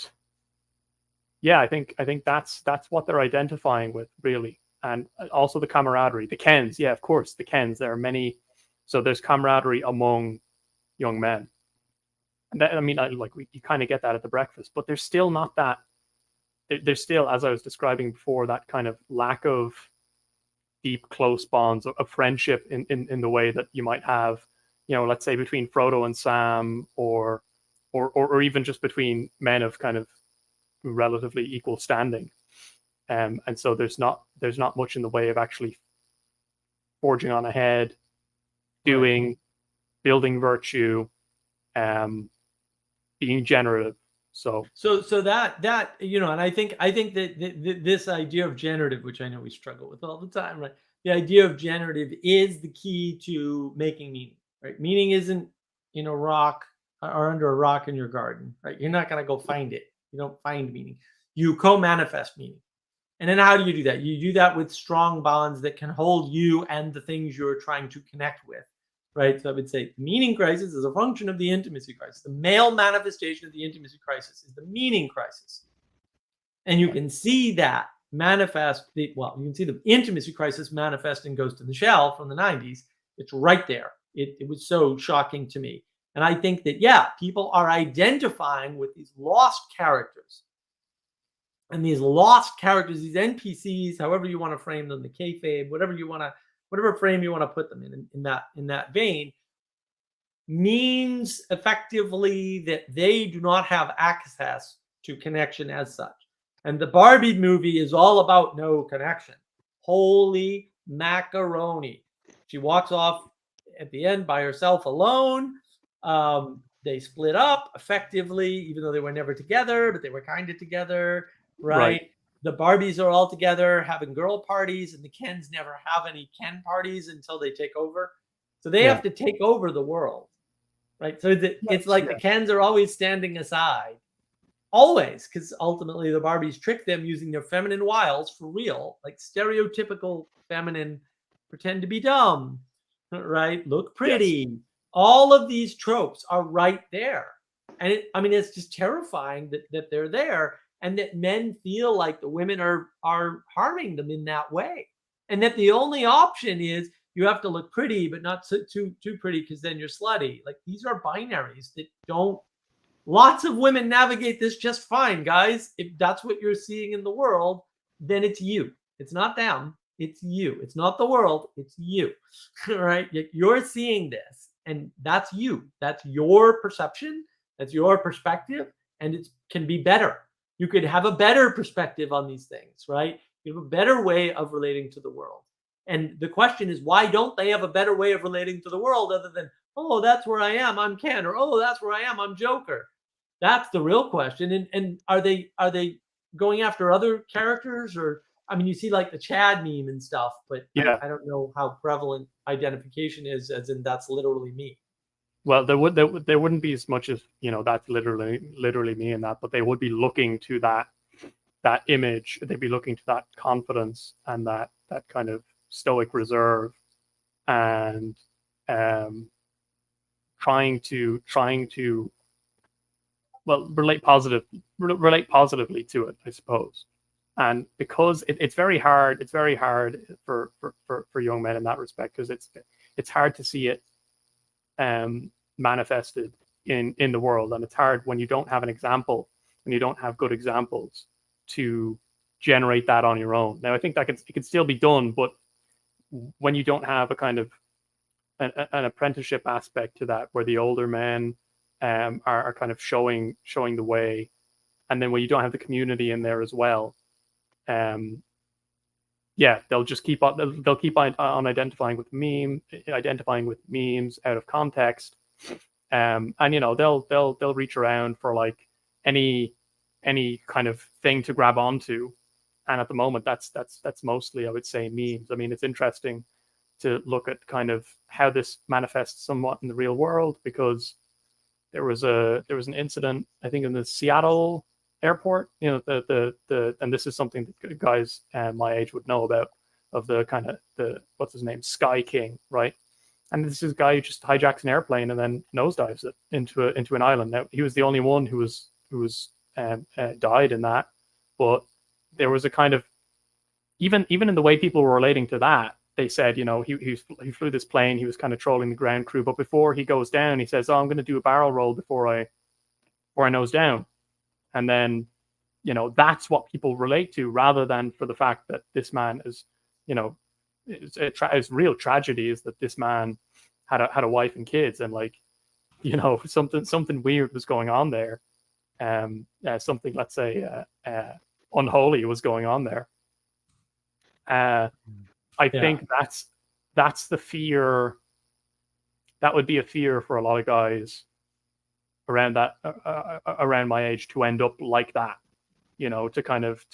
yeah, I think that's what they're identifying with, really. And also the camaraderie, the Kens. Yeah, of course, the Kens. There are many. So there's camaraderie among young men. And that, I mean, you kind of get that at the breakfast, but there's still not that. There's still, as I was describing before, that kind of lack of deep, close bonds of friendship in the way that you might have, you know, let's say between Frodo and Sam, or even just between men of kind of relatively equal standing. And so there's not much in the way of actually forging on ahead, doing, building virtue, being generative. So that, you know, and I think that this idea of generative, which I know we struggle with all the time, right? The idea of generative is the key to making meaning, right? Meaning isn't in a rock or under a rock in your garden, right? You're not going to go find it. You don't find meaning. You co-manifest meaning. And then how do you do that? You do that with strong bonds that can hold you and the things you're trying to connect with, right? So I would say meaning crisis is a function of the intimacy crisis. The male manifestation of the intimacy crisis is the meaning crisis. And you can see that manifest, you can see the intimacy crisis manifest in Ghost in the Shell from the 90s. It's right there. It was so shocking to me. And I think that, yeah, people are identifying with these lost characters. And these lost characters, these NPCs, however you want to frame them, the kayfabe, whatever frame you want to put them in that vein, means effectively that they do not have access to connection as such. And the Barbie movie is all about no connection. Holy macaroni. She walks off at the end by herself alone. They split up effectively, even though they were never together, but they were kind of together, right? The Barbies are all together having girl parties, and the Kens never have any Ken parties until they take over. So they have to take over the world, right? So it's like the Kens are always standing aside, always, because ultimately the Barbies trick them using their feminine wiles for real, like stereotypical feminine, pretend to be dumb, right? Look pretty. Yes. All of these tropes are right there. And it's just terrifying that they're there, and that men feel like the women are harming them in that way. And that the only option is you have to look pretty, but not too pretty, because then you're slutty. Like, these are binaries that don't, lots of women navigate this just fine, guys. If that's what you're seeing in the world, then it's you. It's not them. It's you. It's not the world. It's you, right? You're seeing this, and that's you. That's your perception. That's your perspective, and it can be better. You could have a better perspective on these things, right? You have a better way of relating to the world. And the question is, why don't they have a better way of relating to the world other than, oh, that's where I am, I'm Ken, or oh, that's where I am, I'm Joker? That's the real question. And are they going after other characters? Or I mean, you see like the Chad meme and stuff, but Yeah. I don't know how prevalent identification is, as in that's literally me. Well, there wouldn't be as much as, that's literally me in that, but they would be looking to that image. They'd be looking to that confidence and that kind of stoic reserve, and trying to well relate positively to it, I suppose. And because it's very hard, for young men in that respect, because it's hard to see it manifested in the world, and it's hard when you don't have an example, when you don't have good examples to generate that on your own. Now, I think that it can still be done, but when you don't have a kind of an apprenticeship aspect to that, where the older men are kind of showing the way, and then when you don't have the community in there as well, yeah, they'll just keep on identifying with memes out of context, and they'll reach around for like any kind of thing to grab onto, and at the moment that's mostly, I would say, memes. I mean, it's interesting to look at kind of how this manifests somewhat in the real world, because there was an incident, I think, in the Seattle airport. And this is something that guys my age would know about, of the kind of what's his name, Sky King, right? And this is a guy who just hijacks an airplane and then nosedives it into an island. Now, he was the only one who was died in that, but there was a kind of, even in the way people were relating to that, they said, he flew this plane, he was kind of trolling the ground crew, but before he goes down, he says, "Oh, I'm going to do a barrel roll before I nose down." And then, that's what people relate to, rather than for the fact that this man is, it's real tragedy is that this man had a wife and kids, and like, something weird was going on there. Something, let's say, unholy was going on there. I think that's the fear. That would be a fear for a lot of guys around around my age, to end up like that, to kind of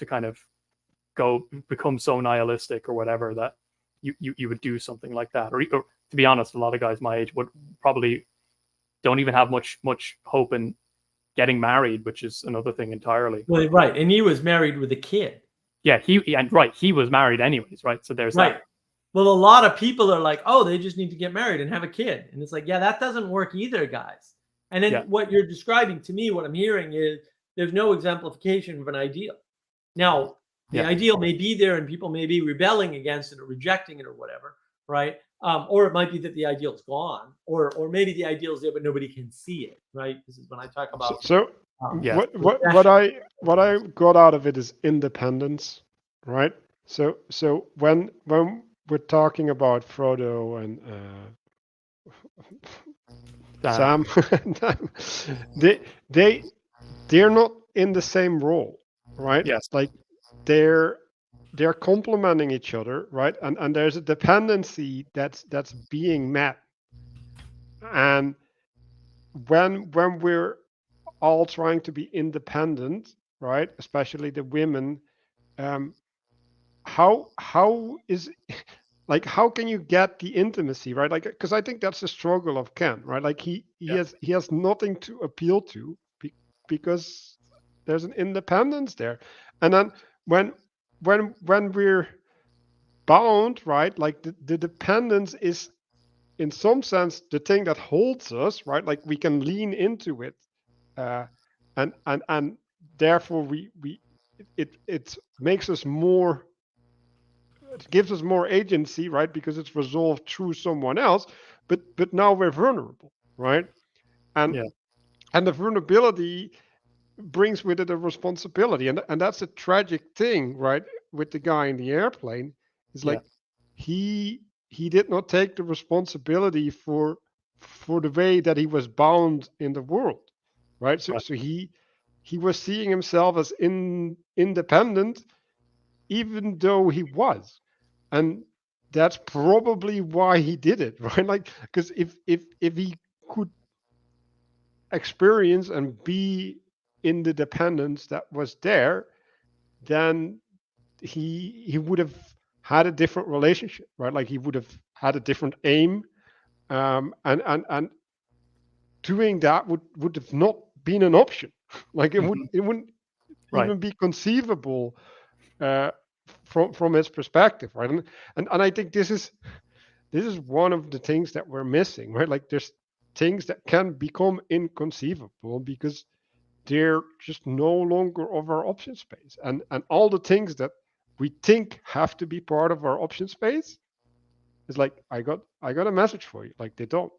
go become so nihilistic or whatever, that you would do something like that. Or to be honest, a lot of guys my age would probably don't even have much hope in getting married, which is another thing entirely. Well, right, and he was married with a kid. Yeah, he was married anyways, right? So there's right. that. Well, a lot of people are like, "Oh, they just need to get married and have a kid," and it's like, yeah, that doesn't work either, guys. And then what you're describing to me, what I'm hearing is there's no exemplification of an ideal. Now, the ideal may be there, and people may be rebelling against it or rejecting it or whatever, right? Or it might be that the ideal's gone, or maybe the ideal's there but nobody can see it, right? This is when I talk about. What I got out of it is independence, right? So when we're talking about Frodo and Sam, they're not in the same role, right? Yes. Like they're complementing each other, right? And there's a dependency that's being met. And when we're all trying to be independent, right? Especially the women, how is like, how can you get the intimacy, right? Like, because I think that's the struggle of Ken, right? Like he has nothing to appeal to because there's an independence there. And then when we're bound, right? Like the dependence is in some sense the thing that holds us, right? Like we can lean into it, and therefore it makes us more. It gives us more agency, right? Because it's resolved through someone else. But now we're vulnerable, right? And the vulnerability brings with it a responsibility, and that's a tragic thing, right? With the guy in the airplane, it's like he did not take the responsibility for the way that he was bound in the world, right? So he was seeing himself as independent, even though he was, and that's probably why he did it, right? Like, because if he could experience and be in the dependence that was there, then he would have had a different relationship, right? Like he would have had a different aim, and doing that would have not been an option. Like it wouldn't Right. even be conceivable from his perspective, right? And I think this is one of the things that we're missing, right? Like there's things that can become inconceivable because they're just no longer of our option space, and all the things that we think have to be part of our option space is like, I got a message for you. Like they don't.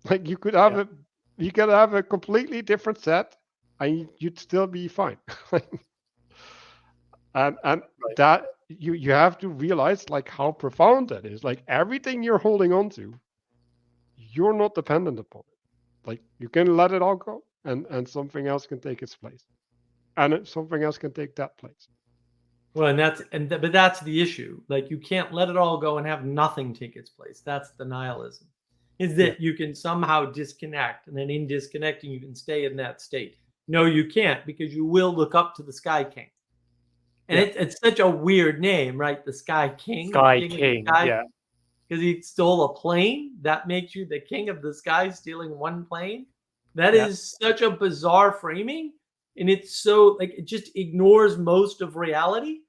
Like you could have a completely different set, and you'd still be fine. and Right. that you have to realize like how profound that is. Like everything you're holding on to, you're not dependent upon it. Like you can let it all go, and something else can take its place, and something else can take that place. Well, but that's the issue. Like you can't let it all go and have nothing take its place. That's the nihilism. Is that you can somehow disconnect, and then in disconnecting you can stay in that state. No, you can't, because you will look up to the Sky King. And it's such a weird name, right? The Sky King. Sky the King, sky, yeah. Because he stole a plane. That makes you the king of the sky, stealing one plane. That is such a bizarre framing. And it's so like it just ignores most of reality.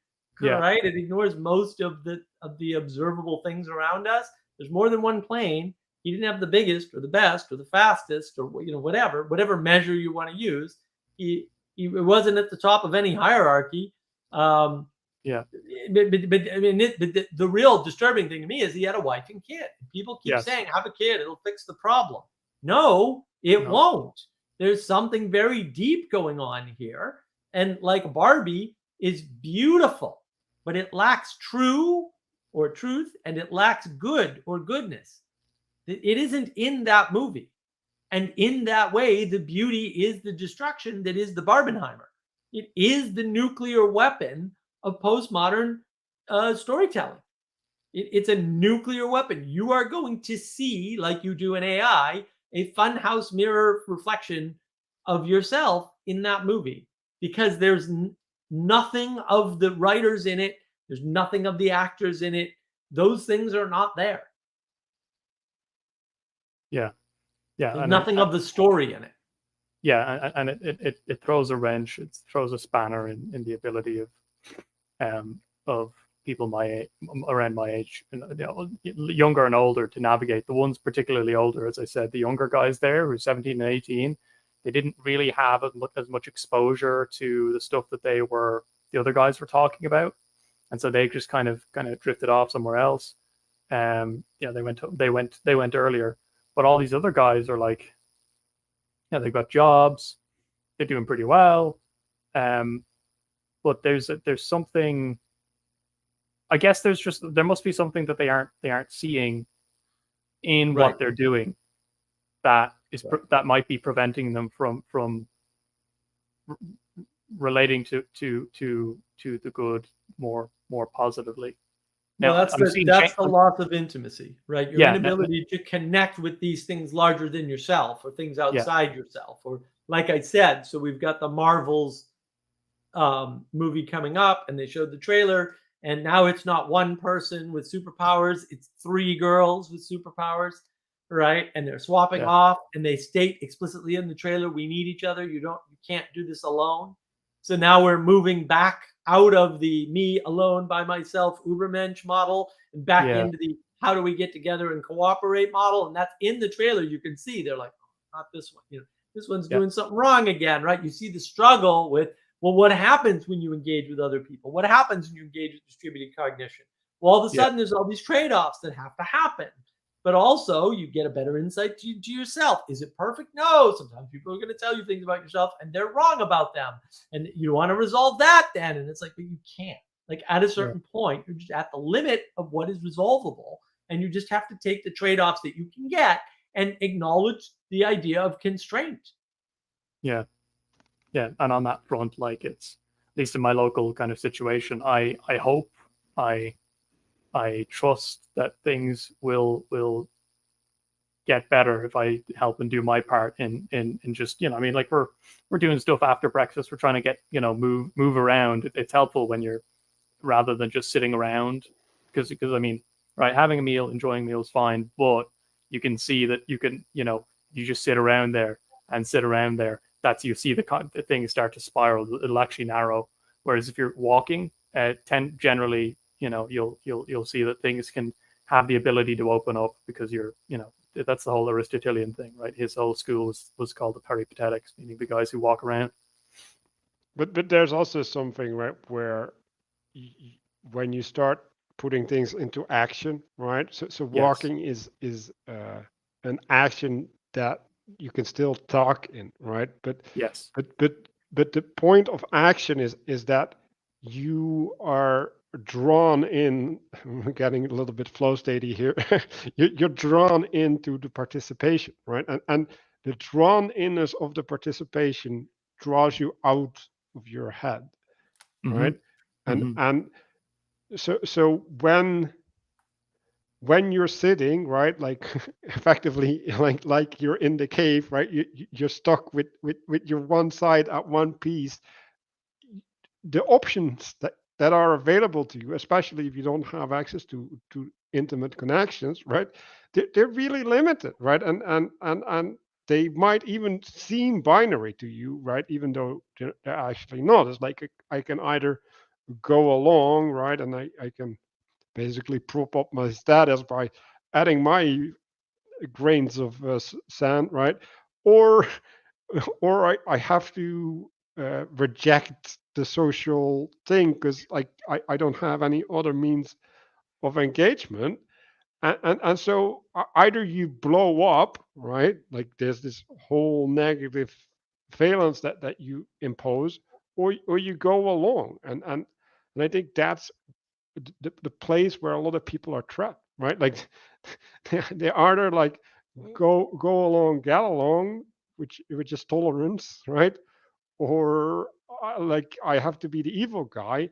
Yeah. Right? It ignores most of the observable things around us. There's more than one plane. He didn't have the biggest or the best or the fastest or whatever measure you want to use. He wasn't at the top of any hierarchy. Yeah. But I mean, the real disturbing thing to me is he had a wife and kid. People keep saying, "Have a kid; it'll fix the problem." No, it won't. There's something very deep going on here, and like Barbie is beautiful, but it lacks truth, and it lacks good or goodness. It isn't in that movie. And in that way, the beauty is the destruction that is the Barbenheimer. It is the nuclear weapon of postmodern storytelling. It's a nuclear weapon. You are going to see, like you do in AI, a funhouse mirror reflection of yourself in that movie, because there's nothing of the writers in it. There's nothing of the actors in it. Those things are not there. Yeah. Yeah. There's nothing of the story in it. Yeah, and it throws a wrench. It throws a spanner in the ability of people around my age, younger and older, to navigate. The ones particularly older, as I said, the younger guys there who are 17 and 18, they didn't really have as much exposure to the stuff that the other guys were talking about, and so they just kind of drifted off somewhere else. They went earlier, but all these other guys are like, they've got jobs, they're doing pretty well, but there's something. I guess there must be something that they aren't seeing in what they're doing that might be preventing them from relating to the good more positively. Now, that's the loss of intimacy, right? Your inability to connect with these things larger than yourself, or things outside yourself, or like I said. So we've got the Marvels movie coming up, and they showed the trailer, and now it's not one person with superpowers; it's 3 girls with superpowers, right? And they're swapping off, and they state explicitly in the trailer, "We need each other. You can't do this alone." So now we're moving back out of the me alone by myself Ubermensch model and back into the how do we get together and cooperate model. And that's in the trailer. You can see they're like, oh, not this one. This one's doing something wrong again, right? You see the struggle with, well, what happens when you engage with other people? What happens when you engage with distributed cognition? Well, all of a sudden, there's all these trade-offs that have to happen. But also, you get a better insight to yourself. Is it perfect? No. Sometimes people are going to tell you things about yourself, and they're wrong about them. And you want to resolve that then. And it's like, but you can't. Like at a certain point, you're just at the limit of what is resolvable. And you just have to take the trade-offs that you can get and acknowledge the idea of constraint. Yeah. Yeah. And on that front, like it's, at least in my local kind of situation, I hope, I trust that things will get better if I help and do my part in just, you know, I mean, like we're doing stuff after breakfast. We're trying to get, you know, move around. It's helpful when you're, rather than just sitting around, because I mean, right, having a meal, enjoying meals, fine, but you can see that you can, you know, you just sit around there and sit around there. That's, you see the things start to spiral. It'll actually narrow. Whereas if you're walking, generally, you know, you'll see that things can have the ability to open up because you're, you know, that's the whole Aristotelian thing, right? His whole school was called the Peripatetics, meaning the guys who walk around. But there's also something, right, where when you start putting things into action, right? So Yes. walking is an action that you can still talk in, right? Yes. But the point of action is that you are drawn in. I'm getting a little bit flow statey here. You're drawn into the participation, right? And the drawn inness of the participation draws you out of your head, right? And so when you're sitting, right, like effectively like you're in the cave, right, you're stuck with your one side at one piece. The options that are available to you, especially if you don't have access to intimate connections, right, they're really limited, right? And they might even seem binary to you, right, even though they're actually not. It's like I can either go along, right, and I can basically prop up my status by adding my grains of sand, right? Or I have to reject the social thing because I don't have any other means of engagement. And so either you blow up, right? Like there's this whole negative valence that you impose, or you go along. And I think that's the place where a lot of people are trapped, right? Like they either like go along, get along, which is tolerance, right? Or like I have to be the evil guy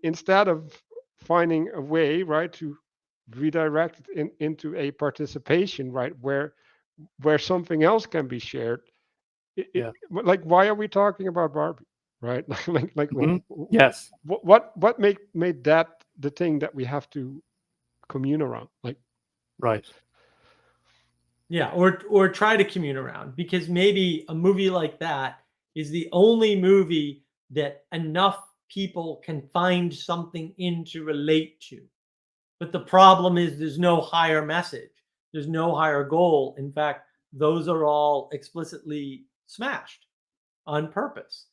instead of finding a way, right, to redirect it into a participation, right, where something else can be shared. Yeah. Like why are we talking about Barbie, right? like Yes. what made that the thing that we have to commune around, like Right. Yeah, or try to commune around, because maybe a movie like that is the only movie that enough people can find something in to relate to. But the problem is there's no higher message. There's no higher goal. In fact, those are all explicitly smashed on purpose.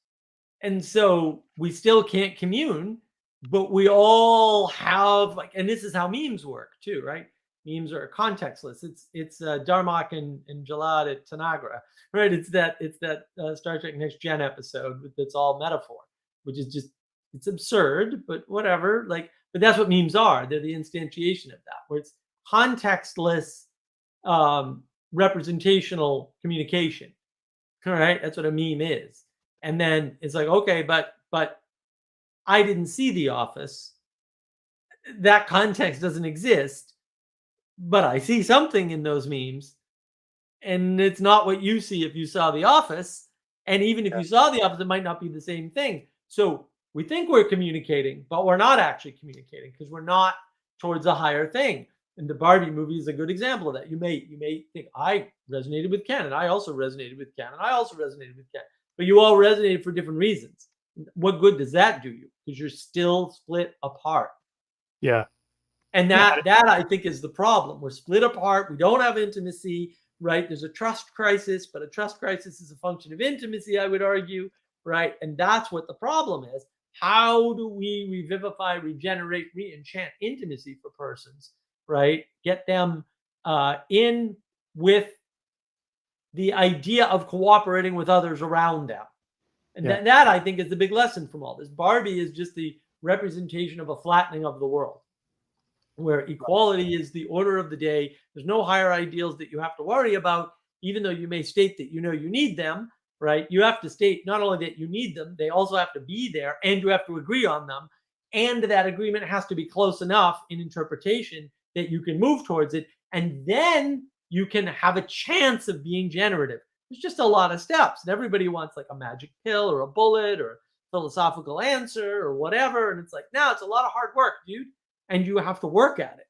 And so we still can't commune, but we all have, like, and this is how memes work too, right? Memes are contextless. It's Darmok and Jalad at Tanagra, right? It's that Star Trek Next Gen episode that's all metaphor, which is just, it's absurd, but whatever. Like, but that's what memes are. They're the instantiation of that, where it's contextless, representational communication. All right, that's what a meme is. And then it's like, okay, but I didn't see The Office. That context doesn't exist, but I see something in those memes, and it's not what you see if you saw The Office. And even if you saw The Office, it might not be the same thing. So we think we're communicating, but we're not actually communicating because we're not towards a higher thing. And the Barbie movie is a good example of that. You may think, I resonated with Ken, and I also resonated with Ken, and I also resonated with Ken, but you all resonated for different reasons. What good does that do you? Because you're still split apart. Yeah. And that I think is the problem. We're split apart. We don't have intimacy, right? There's a trust crisis, but a trust crisis is a function of intimacy, I would argue, right? And that's what the problem is. How do we revivify, regenerate, re-enchant intimacy for persons, right? Get them in with the idea of cooperating with others around them. And that I think is the big lesson from all this. Barbie is just the representation of a flattening of the world, where equality is the order of the day. There's no higher ideals that you have to worry about, even though you may state that you know you need them, right? You have to state not only that you need them, they also have to be there, and you have to agree on them. And that agreement has to be close enough in interpretation that you can move towards it. And then you can have a chance of being generative. There's just a lot of steps, and everybody wants like a magic pill or a bullet or a philosophical answer or whatever. And it's like, no, it's a lot of hard work, dude. And you have to work at it.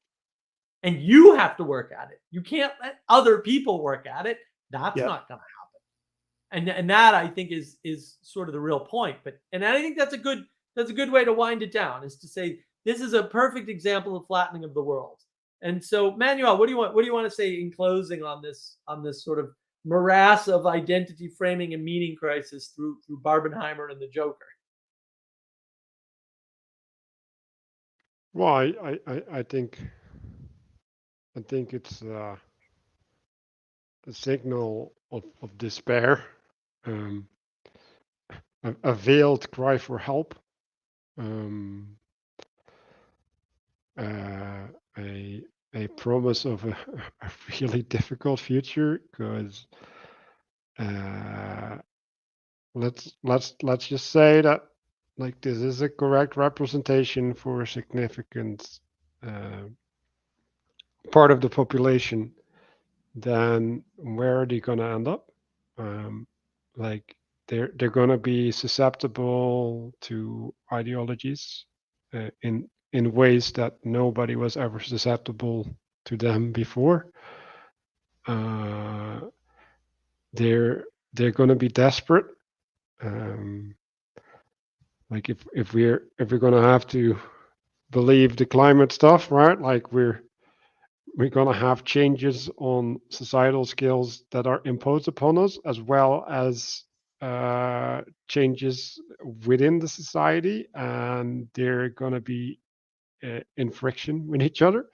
And you have to work at it. You can't let other people work at it. That's not going to happen. And that I think is sort of the real point. But and I think that's a good way to wind it down, is to say this is a perfect example of flattening of the world. And so, Manuel, what do you want to say in closing on this sort of morass of identity framing and meaning crisis through Barbenheimer and the Joker? Well, I think it's a signal of despair, a veiled cry for help, a promise of a really difficult future, because let's just say that, like, this is a correct representation for a significant part of the population, then where are they going to end up? Like, they're going to be susceptible to ideologies in ways that nobody was ever susceptible to them before. They're going to be desperate. Like, if we're going to have to believe the climate stuff, right? Like, we're going to have changes on societal skills that are imposed upon us, as well as changes within the society, and they're going to be in friction with each other.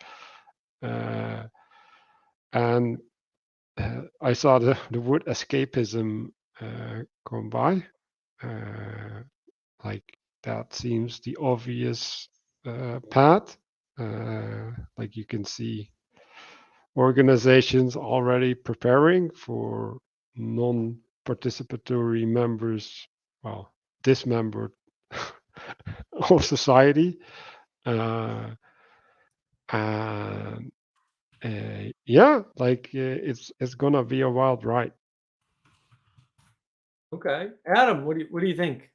And I saw the word escapism come by. Like, that seems the obvious path. Like, you can see organizations already preparing for non-participatory members, well, dismembered of society. And yeah, like, it's gonna be a wild ride. Okay, Adam, what do you think?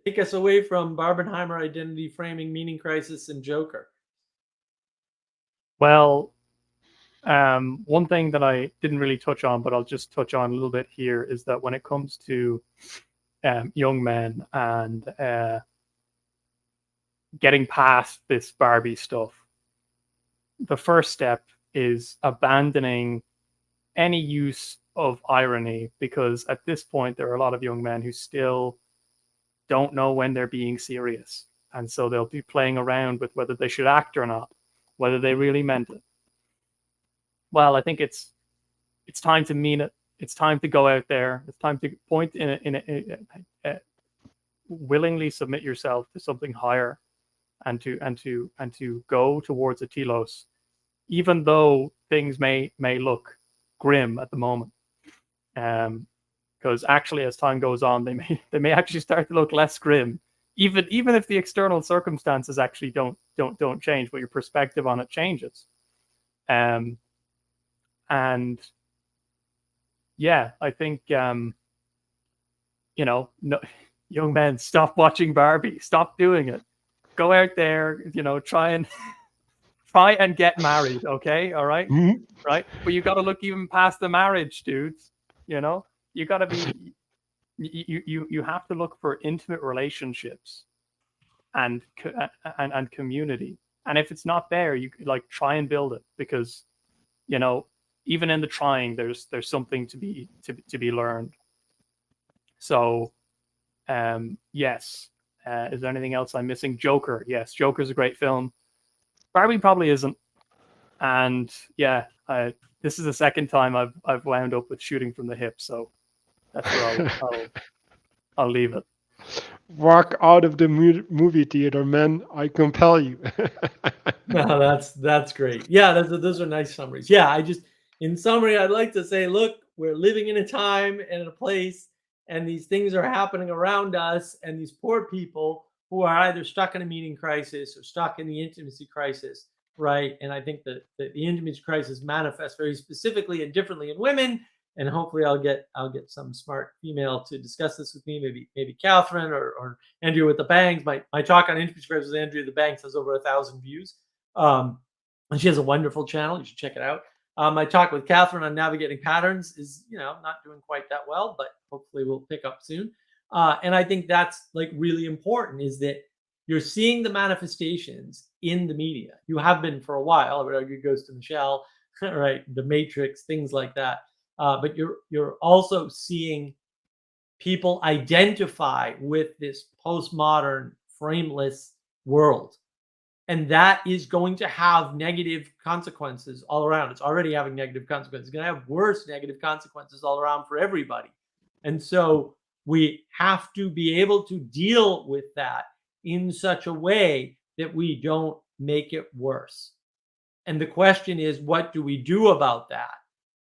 Take us away from Barbenheimer, identity framing, meaning crisis, and Joker. Well, one thing that I didn't really touch on, but I'll just touch on a little bit here, is that when it comes to young men and getting past this Barbie stuff, the first step is abandoning any use of irony, because at this point there are a lot of young men who still don't know when they're being serious, and so they'll be playing around with whether they should act or not, whether they really meant it. Well, I think it's time to mean it. It's time to go out there. It's time to point willingly submit yourself to something higher, and to go towards a telos, even though things may look grim at the moment. Because actually, as time goes on, they may actually start to look less grim, even if the external circumstances actually don't change, but your perspective on it changes. And yeah, I think no, young men, stop watching Barbie, stop doing it. Go out there, try and get married, okay? All right? Mhm. Right? But you got to look even past the marriage, dudes. You got to be you have to look for intimate relationships and community. And if it's not there, you like try and build it, because even in the trying, there's something to be learned. So yes. Is there anything else I'm missing? Joker. Yes, Joker's a great film. Barbie probably isn't. And yeah, this is the second time I've wound up with shooting from the hip, so that's where I'll leave it. Walk out of the movie theater, man. I compel you. No, that's great. Yeah, those are nice summaries. Yeah, in summary, I'd like to say, look, we're living in a time and in a place, and these things are happening around us, and these poor people who are either stuck in a meaning crisis or stuck in the intimacy crisis, right? And I think that the intimacy crisis manifests very specifically and differently in women. And hopefully I'll get some smart female to discuss this with me, maybe Catherine or Andrea with the bangs. My talk on intimacy crisis with Andrea the Banks has over 1,000 views. And she has a wonderful channel. You should check it out. My talk with Catherine on navigating patterns is, not doing quite that well, but hopefully we'll pick up soon. And I think that's like really important, is that you're seeing the manifestations in the media. You have been for a while. I would argue Ghost in the Shell, right? The Matrix, things like that. But you're also seeing people identify with this postmodern, frameless world. And that is going to have negative consequences all around. It's already having negative consequences. It's going to have worse negative consequences all around for everybody. And so we have to be able to deal with that in such a way that we don't make it worse. And the question is, what do we do about that?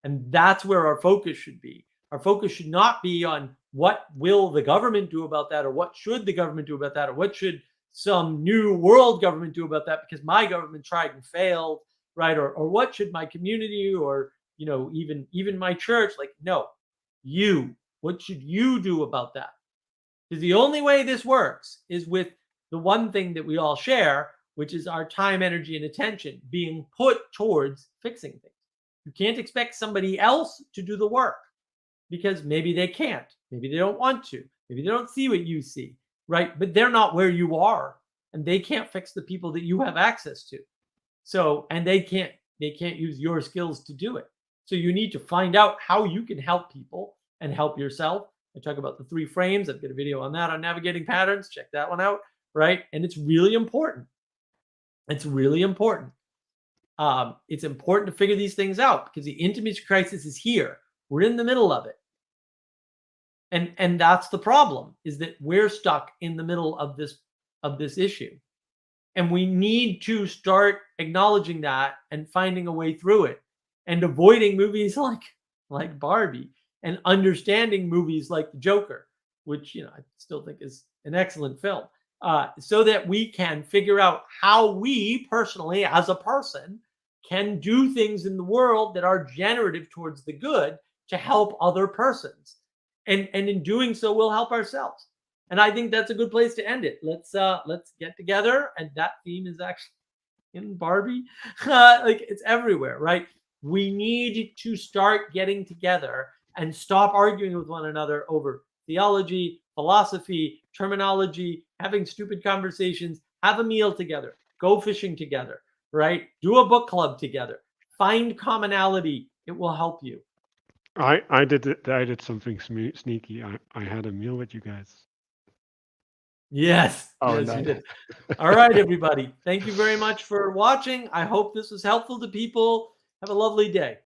And that's where our focus should be. Our focus should not be on what will the government do about that, or what should the government do about that, or what should some new world government do about that because my government tried and failed, right? Or what should my community, or even my church, like, no, what should you do about that? Because the only way this works is with the one thing that we all share, which is our time, energy, and attention being put towards fixing things. You can't expect somebody else to do the work because maybe they can't, maybe they don't want to, maybe they don't see what you see, right? But they're not where you are, and they can't fix the people that you have access to. So, and they can't use your skills to do it. So you need to find out how you can help people and help yourself. I talk about the 3 frames. I've got a video on that on navigating patterns. Check that one out, right? And it's really important. It's really important. It's important to figure these things out because the intimacy crisis is here. We're in the middle of it. And that's the problem, is that we're stuck in the middle of this issue. And we need to start acknowledging that and finding a way through it, and avoiding movies like Barbie, and understanding movies like The Joker, which I still think is an excellent film, so that we can figure out how we personally, as a person, can do things in the world that are generative towards the good to help other persons. And in doing so, we'll help ourselves. And I think that's a good place to end it. Let's get together. And that theme is actually in Barbie. Like, it's everywhere, right? We need to start getting together and stop arguing with one another over theology, philosophy, terminology, having stupid conversations. Have a meal together, go fishing together, right? Do a book club together. Find commonality. It will help you. I did something sneaky. I had a meal with you guys. Yes. Oh, yes, nice. you did. All right, everybody. Thank you very much for watching. I hope this was helpful to people. Have a lovely day.